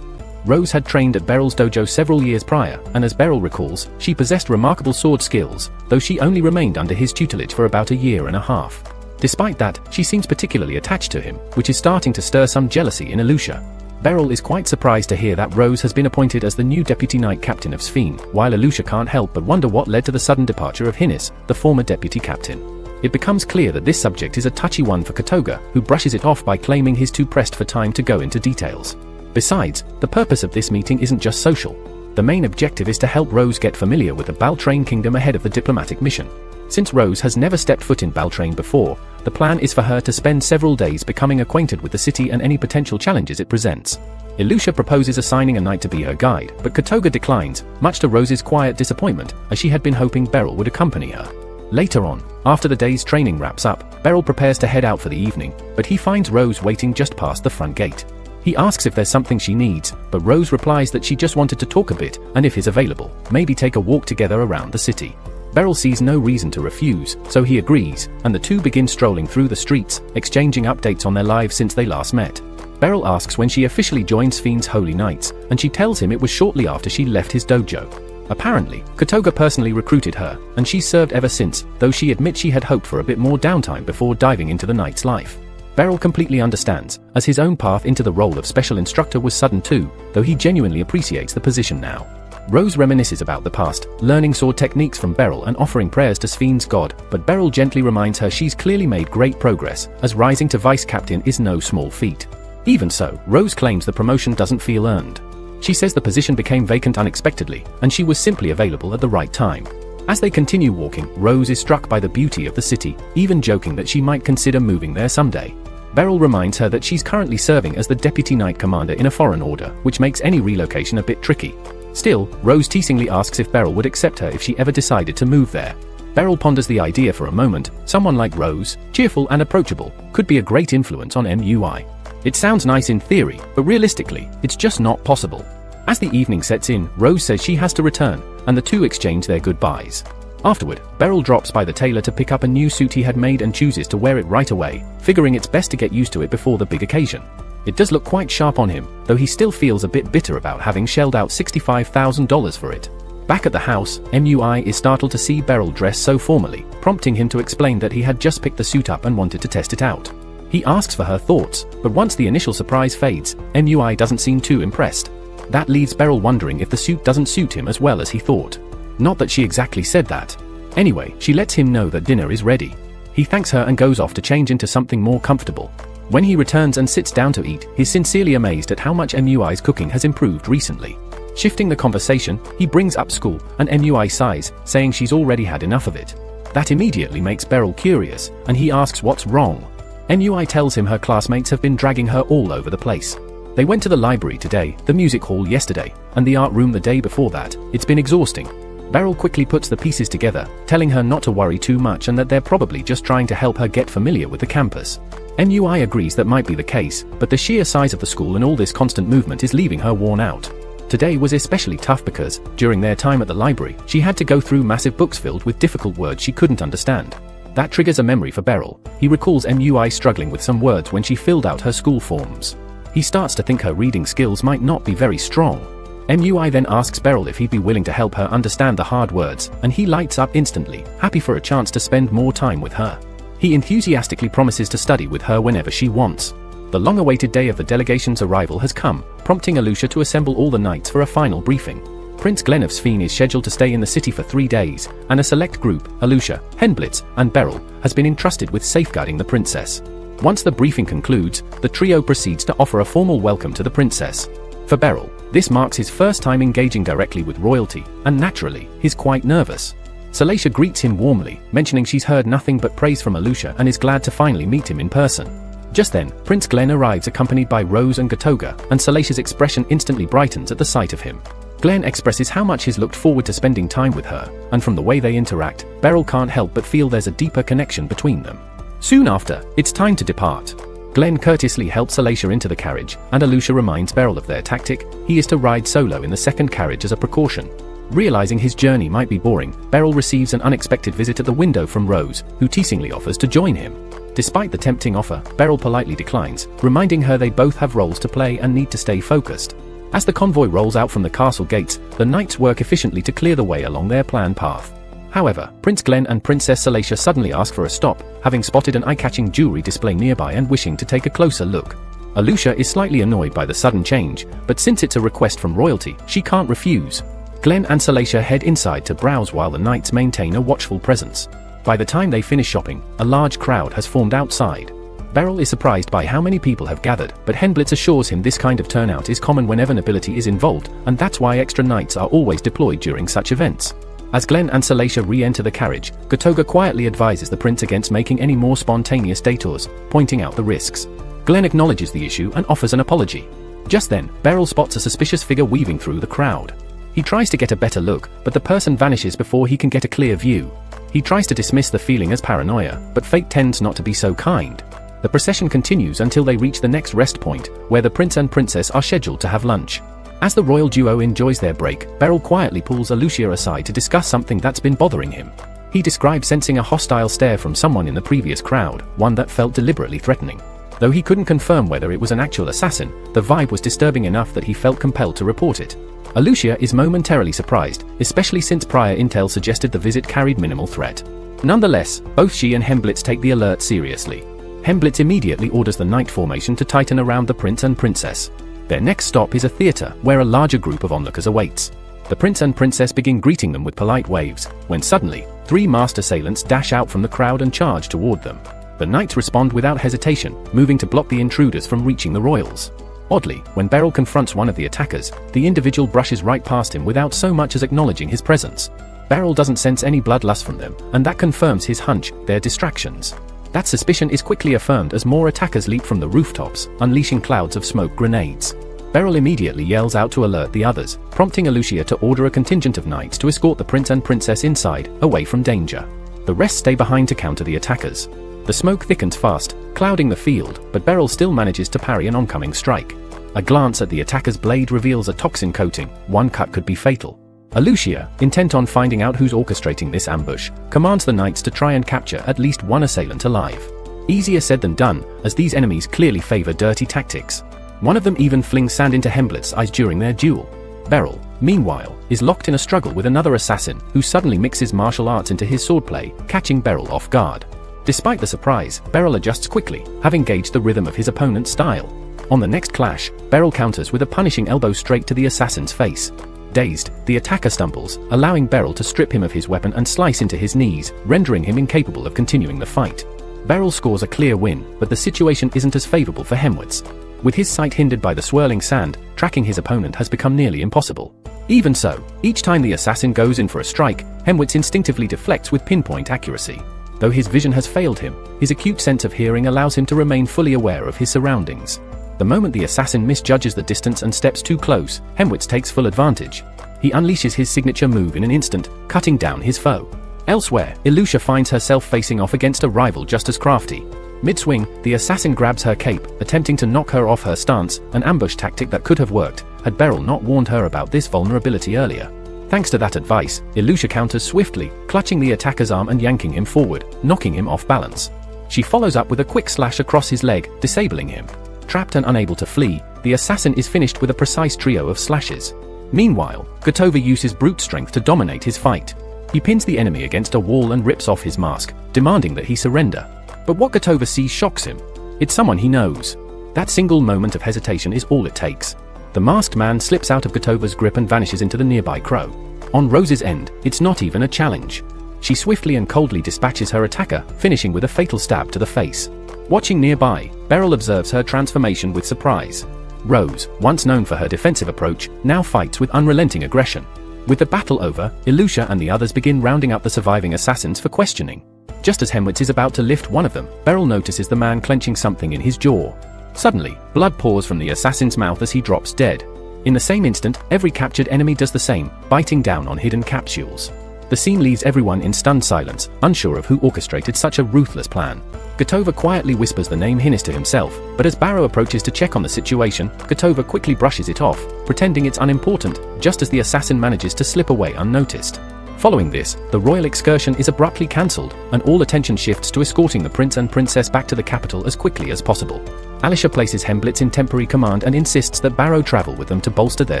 Rose had trained at Beryl's dojo several years prior, and as Beryl recalls, she possessed remarkable sword skills, though she only remained under his tutelage for about a year and a half. Despite that, she seems particularly attached to him, which is starting to stir some jealousy in Aluchia. Beryl is quite surprised to hear that Rose has been appointed as the new deputy knight captain of Sphene, while Aluchia can't help but wonder what led to the sudden departure of Hinnis, the former deputy captain. It becomes clear that this subject is a touchy one for Kotoga, who brushes it off by claiming he's too pressed for time to go into details. Besides, the purpose of this meeting isn't just social. The main objective is to help Rose get familiar with the Baltrain kingdom ahead of the diplomatic mission. Since Rose has never stepped foot in Baltrain before, the plan is for her to spend several days becoming acquainted with the city and any potential challenges it presents. Aluchia proposes assigning a knight to be her guide, but Kotoga declines, much to Rose's quiet disappointment, as she had been hoping Beryl would accompany her. Later on, after the day's training wraps up, Beryl prepares to head out for the evening, but he finds Rose waiting just past the front gate. He asks if there's something she needs, but Rose replies that she just wanted to talk a bit, and if he's available, maybe take a walk together around the city. Beryl sees no reason to refuse, so he agrees, and the two begin strolling through the streets, exchanging updates on their lives since they last met. Beryl asks when she officially joined Sphene's Holy Knights, and she tells him it was shortly after she left his dojo. Apparently, Kotoga personally recruited her, and she's served ever since, though she admits she had hoped for a bit more downtime before diving into the knight's life. Beryl completely understands, as his own path into the role of special instructor was sudden too, though he genuinely appreciates the position now. Rose reminisces about the past, learning sword techniques from Beryl and offering prayers to Sphene's god, but Beryl gently reminds her she's clearly made great progress, as rising to vice captain is no small feat. Even so, Rose claims the promotion doesn't feel earned. She says the position became vacant unexpectedly, and she was simply available at the right time. As they continue walking, Rose is struck by the beauty of the city, even joking that she might consider moving there someday. Beryl reminds her that she's currently serving as the deputy knight commander in a foreign order, which makes any relocation a bit tricky. Still, Rose teasingly asks if Beryl would accept her if she ever decided to move there. Beryl ponders the idea for a moment. Someone like Rose, cheerful and approachable, could be a great influence on MUI. It sounds nice in theory, but realistically, it's just not possible. As the evening sets in, Rose says she has to return, and the two exchange their goodbyes. Afterward, Beryl drops by the tailor to pick up a new suit he had made and chooses to wear it right away, figuring it's best to get used to it before the big occasion. It does look quite sharp on him, though he still feels a bit bitter about having shelled out $65,000 for it. Back at the house, MUI is startled to see Beryl dress so formally, prompting him to explain that he had just picked the suit up and wanted to test it out. He asks for her thoughts, but once the initial surprise fades, MUI doesn't seem too impressed. That leaves Beryl wondering if the suit doesn't suit him as well as he thought. Not that she exactly said that. Anyway, she lets him know that dinner is ready. He thanks her and goes off to change into something more comfortable. When he returns and sits down to eat, he's sincerely amazed at how much MUI's cooking has improved recently. Shifting the conversation, he brings up school, and MUI sighs, saying she's already had enough of it. That immediately makes Beryl curious, and he asks what's wrong. MUI tells him her classmates have been dragging her all over the place. They went to the library today, the music hall yesterday, and the art room the day before that. It's been exhausting. Beryl quickly puts the pieces together, telling her not to worry too much and that they're probably just trying to help her get familiar with the campus. MUI agrees that might be the case, but the sheer size of the school and all this constant movement is leaving her worn out. Today was especially tough because, during their time at the library, she had to go through massive books filled with difficult words she couldn't understand. That triggers a memory for Beryl. He recalls MUI struggling with some words when she filled out her school forms. He starts to think her reading skills might not be very strong. MUI then asks Beryl if he'd be willing to help her understand the hard words, and he lights up instantly, happy for a chance to spend more time with her. He enthusiastically promises to study with her whenever she wants. The long-awaited day of the delegation's arrival has come, prompting Aluchia to assemble all the knights for a final briefing. Prince Glenn of Sphene is scheduled to stay in the city for 3 days, and a select group, Aluchia, Henblitz, and Beryl, has been entrusted with safeguarding the princess. Once the briefing concludes, the trio proceeds to offer a formal welcome to the princess. For Beryl, this marks his first time engaging directly with royalty, and naturally, he's quite nervous. Salacia greets him warmly, mentioning she's heard nothing but praise from Aluchia and is glad to finally meet him in person. Just then, Prince Glenn arrives accompanied by Rose and Gotoga, and Salacia's expression instantly brightens at the sight of him. Glenn expresses how much he's looked forward to spending time with her, and from the way they interact, Beryl can't help but feel there's a deeper connection between them. Soon after, it's time to depart. Glenn courteously helps Salacia into the carriage, and Aluchia reminds Beryl of their tactic. He is to ride solo in the second carriage as a precaution. Realizing his journey might be boring, Beryl receives an unexpected visit at the window from Rose, who teasingly offers to join him. Despite the tempting offer, Beryl politely declines, reminding her they both have roles to play and need to stay focused. As the convoy rolls out from the castle gates, the knights work efficiently to clear the way along their planned path. However, Prince Glenn and Princess Salacia suddenly ask for a stop, having spotted an eye-catching jewelry display nearby and wishing to take a closer look. Aluchia is slightly annoyed by the sudden change, but since it's a request from royalty, she can't refuse. Glenn and Salacia head inside to browse while the knights maintain a watchful presence. By the time they finish shopping, a large crowd has formed outside. Beryl is surprised by how many people have gathered, but Henblitz assures him this kind of turnout is common whenever nobility is involved, and that's why extra knights are always deployed during such events. As Glenn and Salacia re-enter the carriage, Gotoga quietly advises the prince against making any more spontaneous detours, pointing out the risks. Glenn acknowledges the issue and offers an apology. Just then, Beryl spots a suspicious figure weaving through the crowd. He tries to get a better look, but the person vanishes before he can get a clear view. He tries to dismiss the feeling as paranoia, but fate tends not to be so kind. The procession continues until they reach the next rest point, where the prince and princess are scheduled to have lunch. As the royal duo enjoys their break, Beryl quietly pulls Aluchia aside to discuss something that's been bothering him. He describes sensing a hostile stare from someone in the previous crowd, one that felt deliberately threatening. Though he couldn't confirm whether it was an actual assassin, the vibe was disturbing enough that he felt compelled to report it. Aluchia is momentarily surprised, especially since prior intel suggested the visit carried minimal threat. Nonetheless, both she and Henblitz take the alert seriously. Henblitz immediately orders the knight formation to tighten around the prince and princess. Their next stop is a theater, where a larger group of onlookers awaits. The prince and princess begin greeting them with polite waves, when suddenly, 3 masked assailants dash out from the crowd and charge toward them. The knights respond without hesitation, moving to block the intruders from reaching the royals. Oddly, when Beryl confronts one of the attackers, the individual brushes right past him without so much as acknowledging his presence. Beryl doesn't sense any bloodlust from them, and that confirms his hunch, they're distractions. That suspicion is quickly affirmed as more attackers leap from the rooftops, unleashing clouds of smoke grenades. Beryl immediately yells out to alert the others, prompting Aluchia to order a contingent of knights to escort the prince and princess inside, away from danger. The rest stay behind to counter the attackers. The smoke thickens fast, clouding the field, but Beryl still manages to parry an oncoming strike. A glance at the attacker's blade reveals a toxin coating. One cut could be fatal. Aluchia, intent on finding out who's orchestrating this ambush, commands the knights to try and capture at least one assailant alive. Easier said than done, as these enemies clearly favor dirty tactics. One of them even flings sand into Henblitz's eyes during their duel. Beryl, meanwhile, is locked in a struggle with another assassin who suddenly mixes martial arts into his swordplay, catching Beryl off guard. Despite the surprise, Beryl adjusts quickly, having gauged the rhythm of his opponent's style. On the next clash, Beryl counters with a punishing elbow straight to the assassin's face. Dazed, the attacker stumbles, allowing Beryl to strip him of his weapon and slice into his knees, rendering him incapable of continuing the fight. Beryl scores a clear win, but the situation isn't as favorable for Henblitz. With his sight hindered by the swirling sand, tracking his opponent has become nearly impossible. Even so, each time the assassin goes in for a strike, Henblitz instinctively deflects with pinpoint accuracy. Though his vision has failed him, his acute sense of hearing allows him to remain fully aware of his surroundings. The moment the assassin misjudges the distance and steps too close, Henblitz takes full advantage. He unleashes his signature move in an instant, cutting down his foe. Elsewhere, Aluchia finds herself facing off against a rival just as crafty. Mid-swing, the assassin grabs her cape, attempting to knock her off her stance, an ambush tactic that could have worked, had Beryl not warned her about this vulnerability earlier. Thanks to that advice, Aluchia counters swiftly, clutching the attacker's arm and yanking him forward, knocking him off balance. She follows up with a quick slash across his leg, disabling him. Trapped and unable to flee, the assassin is finished with a precise trio of slashes. Meanwhile, Gotoga uses brute strength to dominate his fight. He pins the enemy against a wall and rips off his mask, demanding that he surrender. But what Gotoga sees shocks him. It's someone he knows. That single moment of hesitation is all it takes. The The masked man slips out of Gotova's grip and vanishes into the nearby crow. On Rose's end, it's not even a challenge. She swiftly and coldly dispatches her attacker, finishing with a fatal stab to the face. Watching nearby, Beryl observes her transformation with surprise. Rose, once known for her defensive approach, now fights with unrelenting aggression. With the battle over, Aluchia and the others begin rounding up the surviving assassins for questioning. Just as Henwitz is about to lift one of them, Beryl notices the man clenching something in his jaw. Suddenly, blood pours from the assassin's mouth as he drops dead. In the same instant, every captured enemy does the same, biting down on hidden capsules. The scene leaves everyone in stunned silence, unsure of who orchestrated such a ruthless plan. Gotova quietly whispers the name Hinnis to himself, but as Barrow approaches to check on the situation, Gotova quickly brushes it off, pretending it's unimportant, just as the assassin manages to slip away unnoticed. Following this, the royal excursion is abruptly cancelled, and all attention shifts to escorting the prince and princess back to the capital as quickly as possible. Aluchia places Hemblitz in temporary command and insists that Barrow travel with them to bolster their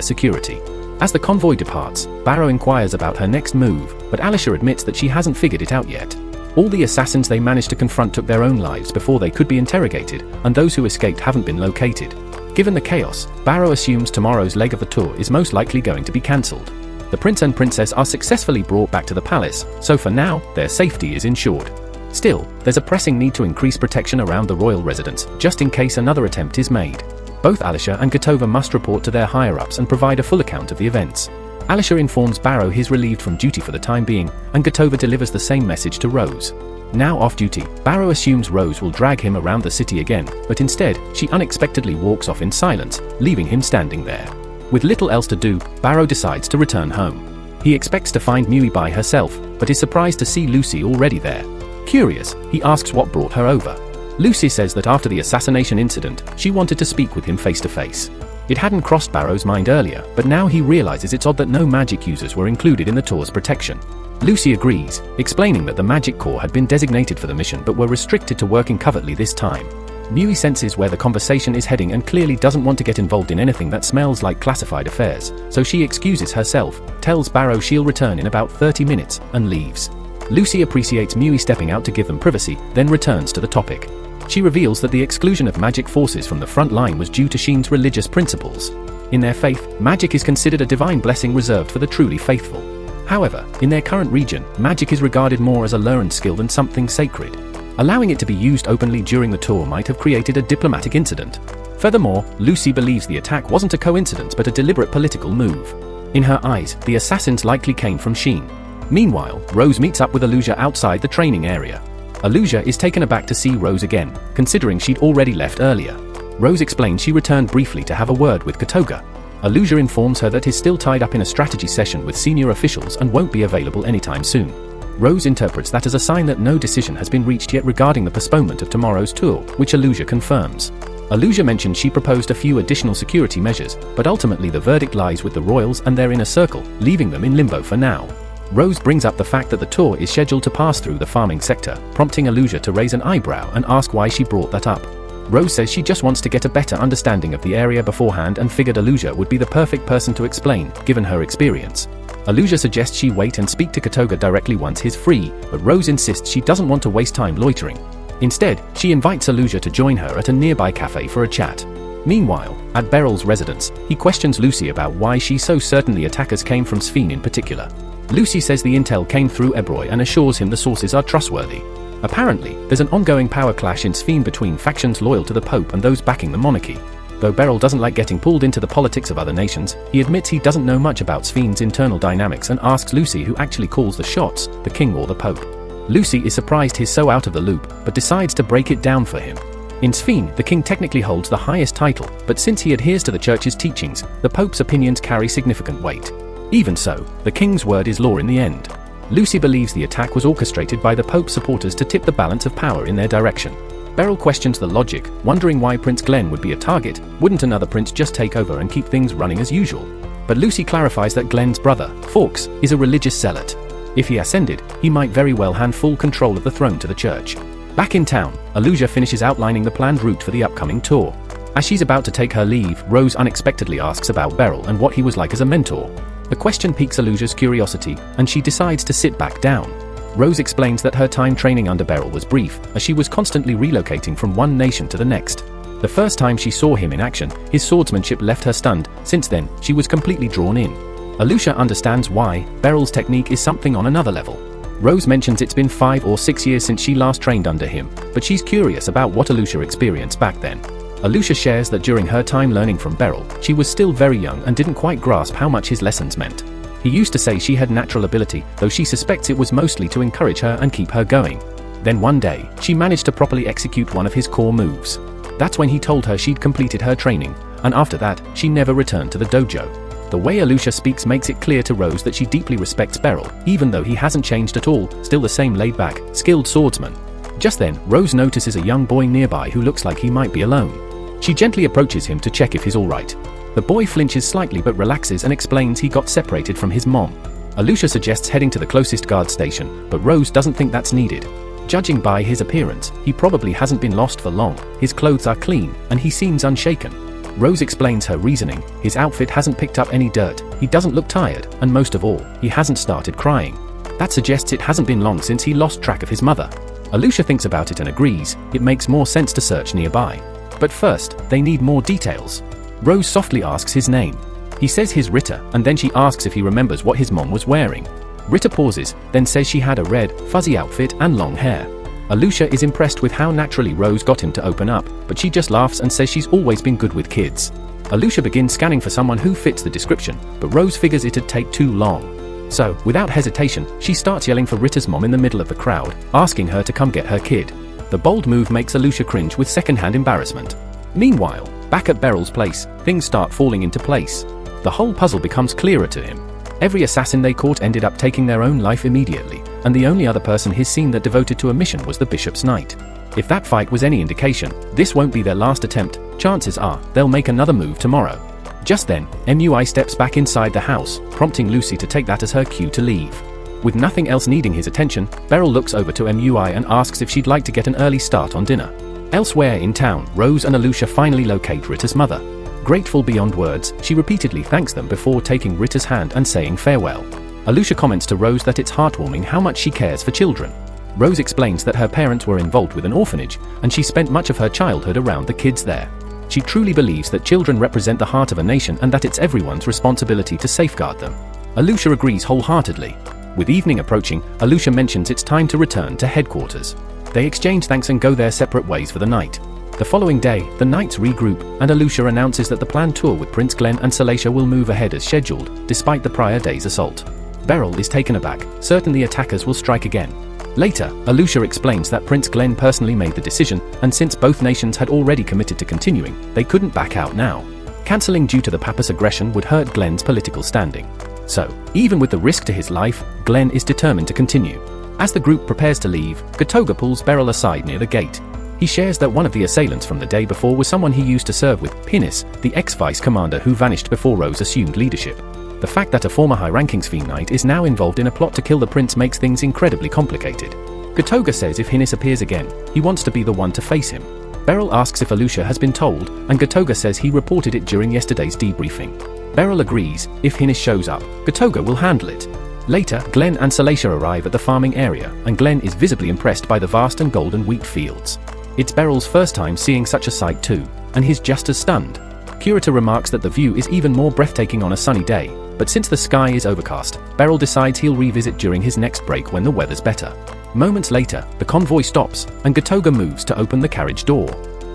security. As the convoy departs, Barrow inquires about her next move, but Aluchia admits that she hasn't figured it out yet. All the assassins they managed to confront took their own lives before they could be interrogated, and those who escaped haven't been located. Given the chaos, Barrow assumes tomorrow's leg of the tour is most likely going to be cancelled. The prince and princess are successfully brought back to the palace, so for now, their safety is ensured. Still, there's a pressing need to increase protection around the royal residence, just in case another attempt is made. Both Aluchia and Gotova must report to their higher-ups and provide a full account of the events. Aluchia informs Barrow he's relieved from duty for the time being, and Gotova delivers the same message to Rose. Now off duty, Barrow assumes Rose will drag him around the city again, but instead, she unexpectedly walks off in silence, leaving him standing there. With little else to do, Barrow decides to return home. He expects to find Mui by herself, but is surprised to see Lucy already there. Curious, he asks what brought her over. Lucy says that after the assassination incident, she wanted to speak with him face to face. It hadn't crossed Barrow's mind earlier, but now he realizes it's odd that no magic users were included in the tour's protection. Lucy agrees, explaining that the Magic Corps had been designated for the mission but were restricted to working covertly this time. Mui senses where the conversation is heading and clearly doesn't want to get involved in anything that smells like classified affairs, so she excuses herself, tells Barrow she'll return in about 30 minutes, and leaves. Lucy appreciates Mui stepping out to give them privacy, then returns to the topic. She reveals that the exclusion of magic forces from the front line was due to Sheen's religious principles. In their faith, magic is considered a divine blessing reserved for the truly faithful. However, in their current region, magic is regarded more as a learned skill than something sacred. Allowing it to be used openly during the tour might have created a diplomatic incident. Furthermore, Lucy believes the attack wasn't a coincidence but a deliberate political move. In her eyes, the assassins likely came from Sheen. Meanwhile, Rose meets up with Aluchia outside the training area. Aluchia is taken aback to see Rose again, considering she'd already left earlier. Rose explains she returned briefly to have a word with Gotova. Aluchia informs her that he's still tied up in a strategy session with senior officials and won't be available anytime soon. Rose interprets that as a sign that no decision has been reached yet regarding the postponement of tomorrow's tour, which Aluchia confirms. Aluchia mentioned she proposed a few additional security measures, but ultimately the verdict lies with the royals and their inner circle, leaving them in limbo for now. Rose brings up the fact that the tour is scheduled to pass through the farming sector, prompting Aluchia to raise an eyebrow and ask why she brought that up. Rose says she just wants to get a better understanding of the area beforehand and figured Aluchia would be the perfect person to explain, given her experience. Aluchia suggests she wait and speak to Gotova directly once he's free, but Rose insists she doesn't want to waste time loitering. Instead, she invites Aluchia to join her at a nearby cafe for a chat. Meanwhile, at Beryl's residence, he questions Lucy about why she's so certain the attackers came from Sphene in particular. Lucy says the intel came through Ebroy and assures him the sources are trustworthy. Apparently, there's an ongoing power clash in Sphene between factions loyal to the Pope and those backing the monarchy. Though Beryl doesn't like getting pulled into the politics of other nations, he admits he doesn't know much about Sphene's internal dynamics and asks Lucy who actually calls the shots, the king or the Pope. Lucy is surprised he's so out of the loop, but decides to break it down for him. In Sphene, the king technically holds the highest title, but since he adheres to the church's teachings, the Pope's opinions carry significant weight. Even so, the king's word is law in the end. Lucy believes the attack was orchestrated by the Pope's supporters to tip the balance of power in their direction. Beryl questions the logic, wondering why Prince Glenn would be a target. Wouldn't another prince just take over and keep things running as usual? But Lucy clarifies that Glenn's brother, Fawkes, is a religious zealot. If he ascended, he might very well hand full control of the throne to the church. Back in town, Aluchia finishes outlining the planned route for the upcoming tour. As she's about to take her leave, Rose unexpectedly asks about Beryl and what he was like as a mentor. The question piques Aluchia's curiosity, and she decides to sit back down. Rose explains that her time training under Beryl was brief, as she was constantly relocating from one nation to the next. The first time she saw him in action, his swordsmanship left her stunned. Since then, she was completely drawn in. Aluchia understands why. Beryl's technique is something on another level. Rose mentions it's been 5 or 6 years since she last trained under him, but she's curious about what Aluchia experienced back then. Aluchia shares that during her time learning from Beryl, she was still very young and didn't quite grasp how much his lessons meant. He used to say she had natural ability, though she suspects it was mostly to encourage her and keep her going. Then one day, she managed to properly execute one of his core moves. That's when he told her she'd completed her training, and after that, she never returned to the dojo. The way Aluchia speaks makes it clear to Rose that she deeply respects Beryl, even though he hasn't changed at all, still the same laid-back, skilled swordsman. Just then, Rose notices a young boy nearby who looks like he might be alone. She gently approaches him to check if he's alright. The boy flinches slightly but relaxes and explains he got separated from his mom. Aluchia suggests heading to the closest guard station, but Rose doesn't think that's needed. Judging by his appearance, he probably hasn't been lost for long. His clothes are clean, and he seems unshaken. Rose explains her reasoning. His outfit hasn't picked up any dirt, he doesn't look tired, and most of all, he hasn't started crying. That suggests it hasn't been long since he lost track of his mother. Aluchia thinks about it and agrees. It makes more sense to search nearby. But first, they need more details. Rose softly asks his name. He says he's Ritter, and then she asks if he remembers what his mom was wearing. Ritter pauses, then says she had a red, fuzzy outfit and long hair. Aluchia is impressed with how naturally Rose got him to open up, but she just laughs and says she's always been good with kids. Aluchia begins scanning for someone who fits the description, but Rose figures it'd take too long. So, without hesitation, she starts yelling for Ritter's mom in the middle of the crowd, asking her to come get her kid. The bold move makes Aluchia cringe with secondhand embarrassment. Meanwhile, back at Beryl's place, things start falling into place. The whole puzzle becomes clearer to him. Every assassin they caught ended up taking their own life immediately, and the only other person he's seen that devoted to a mission was the Bishop's Knight. If that fight was any indication, this won't be their last attempt. Chances are, they'll make another move tomorrow. Just then, MUI steps back inside the house, prompting Lucy to take that as her cue to leave. With nothing else needing his attention, Beryl looks over to MUI and asks if she'd like to get an early start on dinner. Elsewhere in town, Rose and Aluchia finally locate Ritter's mother. Grateful beyond words, she repeatedly thanks them before taking Ritter's hand and saying farewell. Aluchia comments to Rose that it's heartwarming how much she cares for children. Rose explains that her parents were involved with an orphanage, and she spent much of her childhood around the kids there. She truly believes that children represent the heart of a nation and that it's everyone's responsibility to safeguard them. Aluchia agrees wholeheartedly. With evening approaching, Aluchia mentions it's time to return to headquarters. They exchange thanks and go their separate ways for the night. The following day, the knights regroup, and Aluchia announces that the planned tour with Prince Glenn and Salacia will move ahead as scheduled, despite the prior day's assault. Beryl is taken aback, certain the attackers will strike again. Later, Aluchia explains that Prince Glenn personally made the decision, and since both nations had already committed to continuing, they couldn't back out now. Cancelling due to the Papa's aggression would hurt Glenn's political standing. So, even with the risk to his life, Glenn is determined to continue. As the group prepares to leave, Gotoga pulls Beryl aside near the gate. He shares that one of the assailants from the day before was someone he used to serve with, Pinnis, the ex-vice commander who vanished before Rose assumed leadership. The fact that a former high-ranking Fiend Knight is now involved in a plot to kill the prince makes things incredibly complicated. Gotoga says if Pinnis appears again, he wants to be the one to face him. Beryl asks if Aluchia has been told, and Gotoga says he reported it during yesterday's debriefing. Beryl agrees. If Pinnis shows up, Gotoga will handle it. Later, Glenn and Salacia arrive at the farming area, and Glenn is visibly impressed by the vast and golden wheat fields. It's Beryl's first time seeing such a sight too, and he's just as stunned. Curator remarks that the view is even more breathtaking on a sunny day, but since the sky is overcast, Beryl decides he'll revisit during his next break when the weather's better. Moments later, the convoy stops, and Gotoga moves to open the carriage door.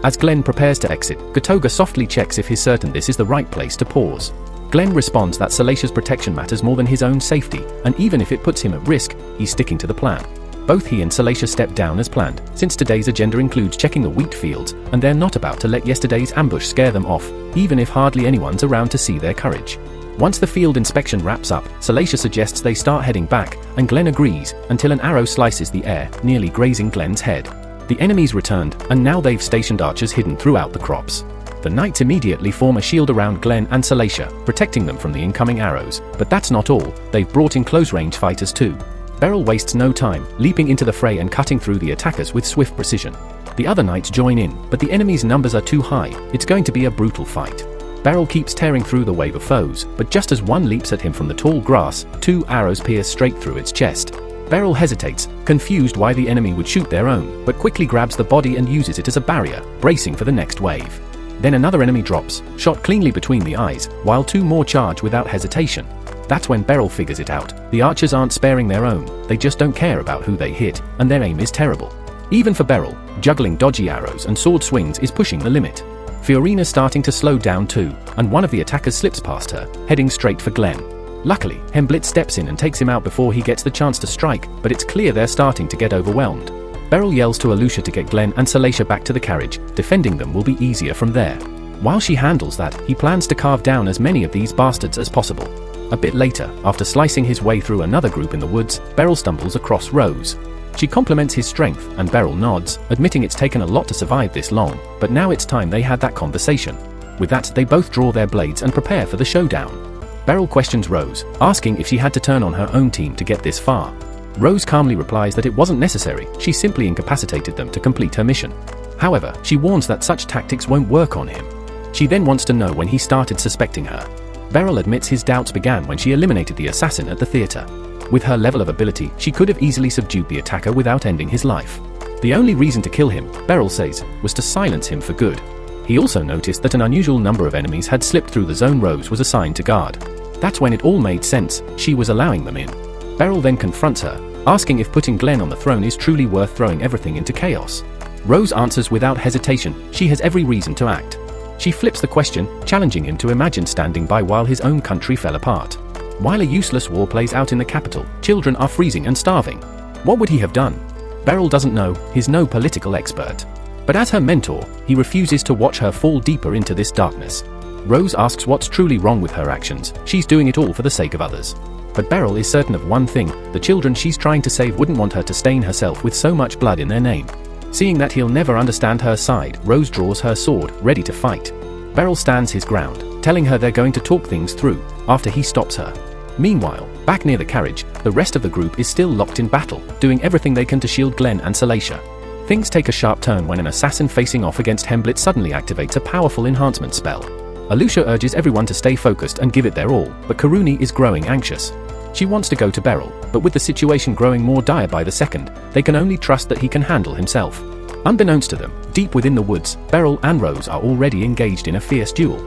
As Glenn prepares to exit, Gotoga softly checks if he's certain this is the right place to pause. Glenn responds that Salacia's protection matters more than his own safety, and even if it puts him at risk, he's sticking to the plan. Both he and Salacia step down as planned, since today's agenda includes checking the wheat fields, and they're not about to let yesterday's ambush scare them off, even if hardly anyone's around to see their courage. Once the field inspection wraps up, Salacia suggests they start heading back, and Glenn agrees, until an arrow slices the air, nearly grazing Glenn's head. The enemies returned, and now they've stationed archers hidden throughout the crops. The knights immediately form a shield around Glenn and Salacia, protecting them from the incoming arrows, but that's not all, they've brought in close-range fighters too. Beryl wastes no time, leaping into the fray and cutting through the attackers with swift precision. The other knights join in, but the enemy's numbers are too high. It's going to be a brutal fight. Beryl keeps tearing through the wave of foes, but just as one leaps at him from the tall grass, 2 arrows pierce straight through its chest. Beryl hesitates, confused why the enemy would shoot their own, but quickly grabs the body and uses it as a barrier, bracing for the next wave. Then another enemy drops, shot cleanly between the eyes, while 2 more charge without hesitation. That's when Beryl figures it out. The archers aren't sparing their own, they just don't care about who they hit, and their aim is terrible. Even for Beryl, juggling dodgy arrows and sword swings is pushing the limit. Fiorena's starting to slow down too, and one of the attackers slips past her, heading straight for Glenn. Luckily, Hemblitz steps in and takes him out before he gets the chance to strike, but it's clear they're starting to get overwhelmed. Beryl yells to Aluchia to get Glenn and Salacia back to the carriage. Defending them will be easier from there. While she handles that, he plans to carve down as many of these bastards as possible. A bit later, after slicing his way through another group in the woods, Beryl stumbles across Rose. She compliments his strength, and Beryl nods, admitting it's taken a lot to survive this long, but now it's time they had that conversation. With that, they both draw their blades and prepare for the showdown. Beryl questions Rose, asking if she had to turn on her own team to get this far. Rose calmly replies that it wasn't necessary, she simply incapacitated them to complete her mission. However, she warns that such tactics won't work on him. She then wants to know when he started suspecting her. Beryl admits his doubts began when she eliminated the assassin at the theater. With her level of ability, she could have easily subdued the attacker without ending his life. The only reason to kill him, Beryl says, was to silence him for good. He also noticed that an unusual number of enemies had slipped through the zone Rose was assigned to guard. That's when it all made sense, she was allowing them in. Beryl then confronts her, asking if putting Glenn on the throne is truly worth throwing everything into chaos. Rose answers without hesitation, she has every reason to act. She flips the question, challenging him to imagine standing by while his own country fell apart. While a useless war plays out in the capital, children are freezing and starving. What would he have done? Beryl doesn't know, he's no political expert. But as her mentor, he refuses to watch her fall deeper into this darkness. Rose asks what's truly wrong with her actions, she's doing it all for the sake of others. But Beryl is certain of one thing, the children she's trying to save wouldn't want her to stain herself with so much blood in their name. Seeing that he'll never understand her side, Rose draws her sword, ready to fight. Beryl stands his ground, telling her they're going to talk things through, after he stops her. Meanwhile, back near the carriage, the rest of the group is still locked in battle, doing everything they can to shield Glenn and Salacia. Things take a sharp turn when an assassin facing off against Hemblitz suddenly activates a powerful enhancement spell. Aluchia urges everyone to stay focused and give it their all, but Karuni is growing anxious. She wants to go to Beryl, but with the situation growing more dire by the second, they can only trust that he can handle himself. Unbeknownst to them, deep within the woods, Beryl and Rose are already engaged in a fierce duel.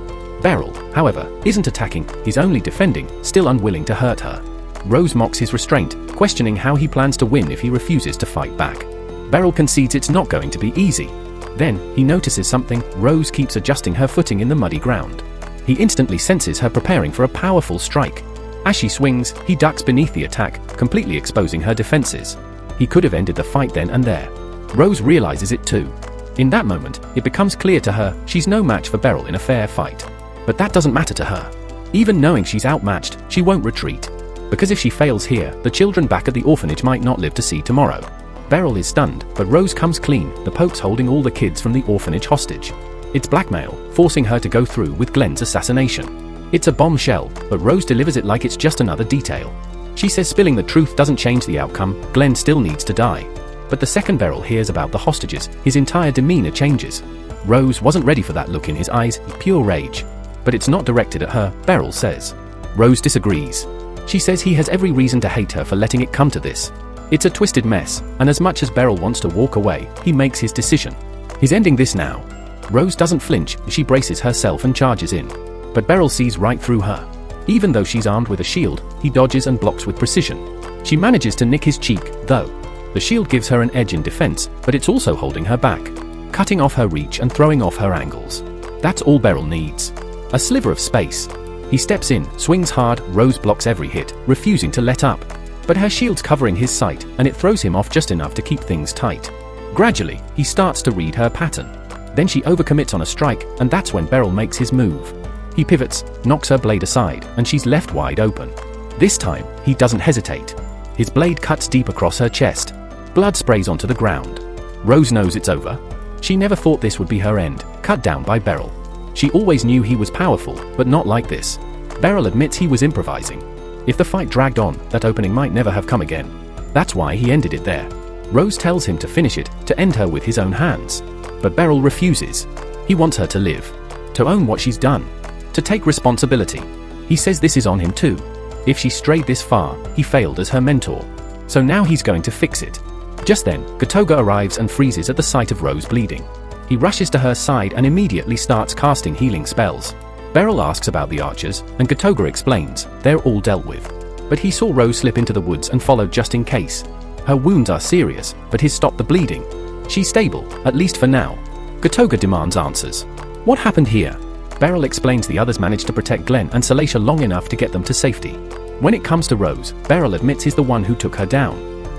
Beryl, however, isn't attacking, he's only defending, still unwilling to hurt her. Rose mocks his restraint, questioning how he plans to win if he refuses to fight back. Beryl concedes it's not going to be easy. Then, he notices something, Rose keeps adjusting her footing in the muddy ground. He instantly senses her preparing for a powerful strike. As she swings, he ducks beneath the attack, completely exposing her defenses. He could have ended the fight then and there. Rose realizes it too. In that moment, it becomes clear to her she's no match for Beryl in a fair fight. But that doesn't matter to her. Even knowing she's outmatched, she won't retreat. Because if she fails here, the children back at the orphanage might not live to see tomorrow. Beryl is stunned, but Rose comes clean, the Pope's holding all the kids from the orphanage hostage. It's blackmail, forcing her to go through with Glenn's assassination. It's a bombshell, but Rose delivers it like it's just another detail. She says spilling the truth doesn't change the outcome, Glenn still needs to die. But the second Beryl hears about the hostages, his entire demeanor changes. Rose wasn't ready for that look in his eyes, pure rage. But it's not directed at her, Beryl says. Rose disagrees. She says he has every reason to hate her for letting it come to this. It's a twisted mess, and as much as Beryl wants to walk away, he makes his decision. He's ending this now. Rose doesn't flinch, she braces herself and charges in. But Beryl sees right through her. Even though she's armed with a shield, he dodges and blocks with precision. She manages to nick his cheek, though. The shield gives her an edge in defense, but it's also holding her back, cutting off her reach and throwing off her angles. That's all Beryl needs. A sliver of space. He steps in, swings hard, Rose blocks every hit, refusing to let up. But her shield's covering his sight, and it throws him off just enough to keep things tight. Gradually, he starts to read her pattern. Then she overcommits on a strike, and that's when Beryl makes his move. He pivots, knocks her blade aside, and she's left wide open. This time, he doesn't hesitate. His blade cuts deep across her chest. Blood sprays onto the ground. Rose knows it's over. She never thought this would be her end, cut down by Beryl. She always knew he was powerful, but not like this. Beryl admits he was improvising. If the fight dragged on, that opening might never have come again. That's why he ended it there. Rose tells him to finish it, to end her with his own hands. But Beryl refuses. He wants her to live. To own what she's done. To take responsibility. He says this is on him too. If she strayed this far, he failed as her mentor. So now he's going to fix it. Just then, Gotoga arrives and freezes at the sight of Rose bleeding. He rushes to her side and immediately starts casting healing spells. Beryl asks about the archers, and Gotoga explains they're all dealt with. But he saw Rose slip into the woods and followed just in case. Her wounds are serious, but he's stopped the bleeding. She's stable, at least for now. Gotoga demands answers. What happened here? Beryl explains the others managed to protect Glenn and Salacia long enough to get them to safety. When it comes to Rose, Beryl admits he's the one who took her down.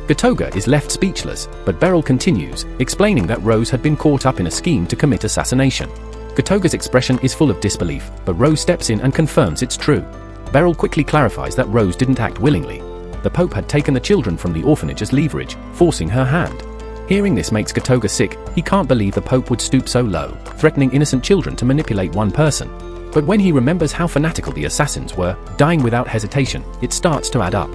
Gotoga is left speechless, but Beryl continues, explaining that Rose had been caught up in a scheme to commit assassination. Gotoga's expression is full of disbelief, but Rose steps in and confirms it's true. Beryl quickly clarifies that Rose didn't act willingly. The Pope had taken the children from the orphanage as leverage, forcing her hand. Hearing this makes Gotoga sick. He can't believe the Pope would stoop so low, threatening innocent children to manipulate one person. But when he remembers how fanatical the assassins were, dying without hesitation, it starts to add up.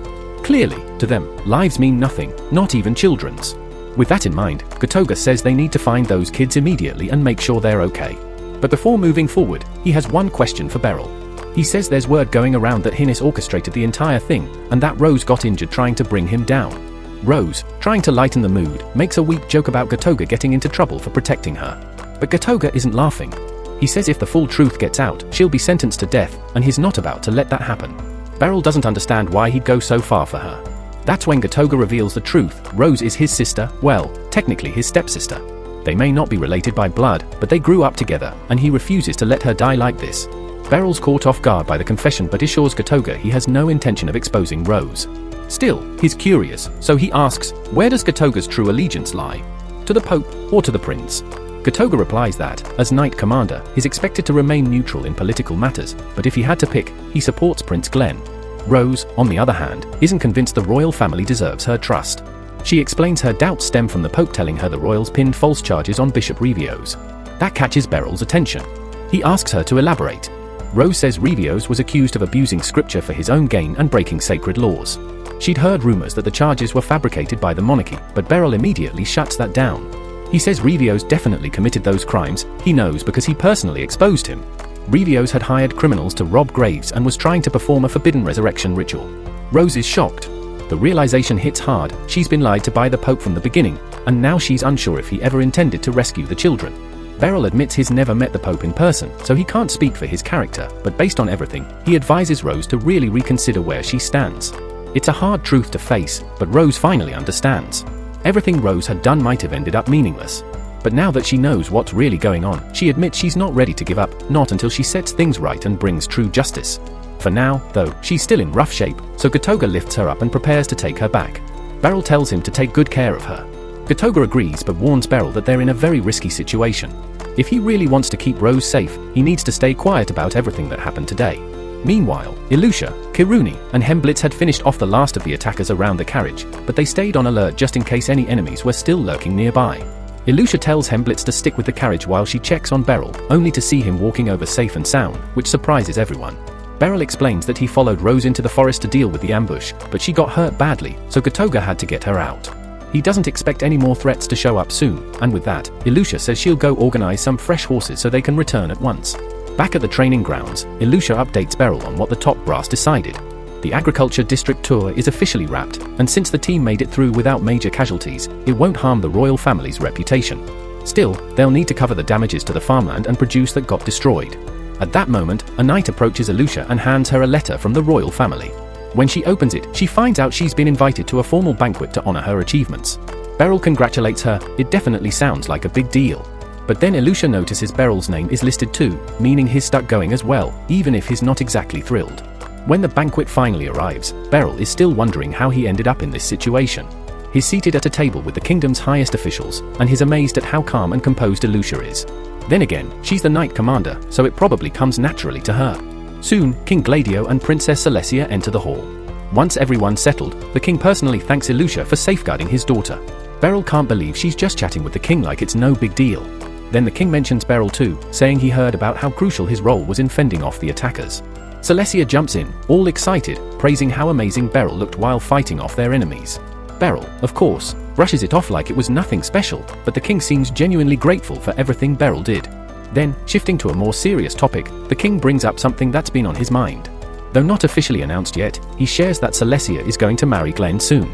Clearly, to them, lives mean nothing, not even children's. With that in mind, Gotoga says they need to find those kids immediately and make sure they're okay. But before moving forward, he has one question for Beryl. He says there's word going around that Hinnis orchestrated the entire thing, and that Rose got injured trying to bring him down. Rose, trying to lighten the mood, makes a weak joke about Gotoga getting into trouble for protecting her. But Gotoga isn't laughing. He says if the full truth gets out, she'll be sentenced to death, and he's not about to let that happen. Beryl doesn't understand why he'd go so far for her. That's when Gotoga reveals the truth. Rose is his sister, well, technically his stepsister. They may not be related by blood, but they grew up together, and he refuses to let her die like this. Beryl's caught off guard by the confession but assures Gotoga he has no intention of exposing Rose. Still, he's curious, so he asks, where does Gotoga's true allegiance lie? To the Pope or to the Prince? Gotoga replies that, as Knight Commander, he's expected to remain neutral in political matters, but if he had to pick, he supports Prince Glenn. Rose, on the other hand, isn't convinced the royal family deserves her trust. She explains her doubts stem from the Pope telling her the royals pinned false charges on Bishop Revios. That catches Beryl's attention. He asks her to elaborate. Rose says Revios was accused of abusing scripture for his own gain and breaking sacred laws. She'd heard rumors that the charges were fabricated by the monarchy, but Beryl immediately shuts that down. He says Revios definitely committed those crimes. He knows because he personally exposed him. Revios had hired criminals to rob graves and was trying to perform a forbidden resurrection ritual. Rose is shocked. The realization hits hard. She's been lied to by the Pope from the beginning, and now she's unsure if he ever intended to rescue the children. Beryl admits he's never met the Pope in person, so he can't speak for his character, but based on everything, he advises Rose to really reconsider where she stands. It's a hard truth to face, but Rose finally understands. Everything Rose had done might have ended up meaningless. But now that she knows what's really going on, she admits she's not ready to give up, not until she sets things right and brings true justice. For now, though, she's still in rough shape, so Gotoga lifts her up and prepares to take her back. Beryl tells him to take good care of her. Gotoga agrees but warns Beryl that they're in a very risky situation. If he really wants to keep Rose safe, he needs to stay quiet about everything that happened today. Meanwhile, Aluchia, Kiruni, and Hemblitz had finished off the last of the attackers around the carriage, but they stayed on alert just in case any enemies were still lurking nearby. Aluchia tells Hemblitz to stick with the carriage while she checks on Beryl, only to see him walking over safe and sound, which surprises everyone. Beryl explains that he followed Rose into the forest to deal with the ambush, but she got hurt badly, so Gotoga had to get her out. He doesn't expect any more threats to show up soon, and with that, Aluchia says she'll go organize some fresh horses so they can return at once. Back at the training grounds, Aluchia updates Beryl on what the top brass decided. The agriculture district tour is officially wrapped, and since the team made it through without major casualties, it won't harm the royal family's reputation. Still, they'll need to cover the damages to the farmland and produce that got destroyed. At that moment, a knight approaches Aluchia and hands her a letter from the royal family. When she opens it, she finds out she's been invited to a formal banquet to honor her achievements. Beryl congratulates her. It definitely sounds like a big deal. But then Aluchia notices Beryl's name is listed too, meaning he's stuck going as well, even if he's not exactly thrilled. When the banquet finally arrives, Beryl is still wondering how he ended up in this situation. He's seated at a table with the kingdom's highest officials, and he's amazed at how calm and composed Aluchia is. Then again, she's the Knight Commander, so it probably comes naturally to her. Soon, King Gladio and Princess Salacia enter the hall. Once everyone's settled, the king personally thanks Aluchia for safeguarding his daughter. Beryl can't believe she's just chatting with the king like it's no big deal. Then the king mentions Beryl too, saying he heard about how crucial his role was in fending off the attackers. Salacia jumps in, all excited, praising how amazing Beryl looked while fighting off their enemies. Beryl, of course, brushes it off like it was nothing special, but the king seems genuinely grateful for everything Beryl did. Then, shifting to a more serious topic, the king brings up something that's been on his mind. Though not officially announced yet, he shares that Salacia is going to marry Glenn soon.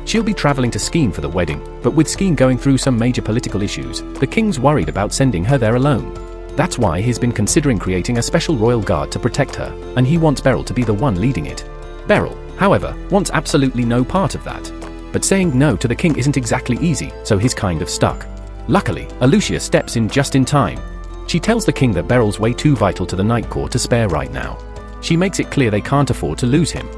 She'll be traveling to Skeen for the wedding, but with Skeen going through some major political issues, the king's worried about sending her there alone. That's why he's been considering creating a special royal guard to protect her, and he wants Beryl to be the one leading it. Beryl, however, wants absolutely no part of that. But saying no to the king isn't exactly easy, so he's kind of stuck. Luckily, Aluchia steps in just in time. She tells the king that Beryl's way too vital to the Night Court to spare right now. She makes it clear they can't afford to lose him.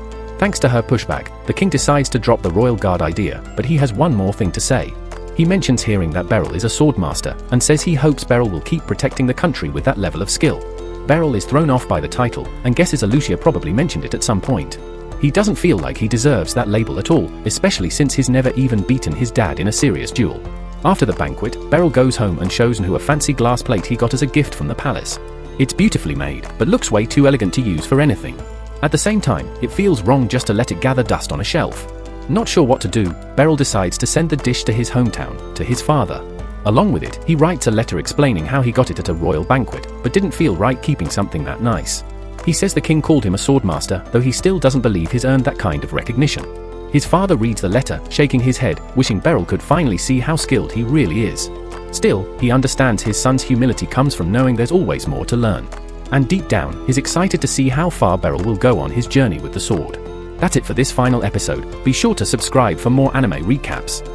Thanks to her pushback, the king decides to drop the royal guard idea, but he has one more thing to say. He mentions hearing that Beryl is a swordmaster, and says he hopes Beryl will keep protecting the country with that level of skill. Beryl is thrown off by the title, and guesses Aluchia probably mentioned it at some point. He doesn't feel like he deserves that label at all, especially since he's never even beaten his dad in a serious duel. After the banquet, Beryl goes home and shows Nhu a fancy glass plate he got as a gift from the palace. It's beautifully made, but looks way too elegant to use for anything. At the same time, it feels wrong just to let it gather dust on a shelf. Not sure what to do, Beryl decides to send the dish to his hometown, to his father. Along with it, he writes a letter explaining how he got it at a royal banquet, but didn't feel right keeping something that nice. He says the king called him a swordmaster, though he still doesn't believe he's earned that kind of recognition. His father reads the letter, shaking his head, wishing Beryl could finally see how skilled he really is. Still, he understands his son's humility comes from knowing there's always more to learn. And deep down, he's excited to see how far Beryl will go on his journey with the sword. That's it for this final episode. Be sure to subscribe for more anime recaps.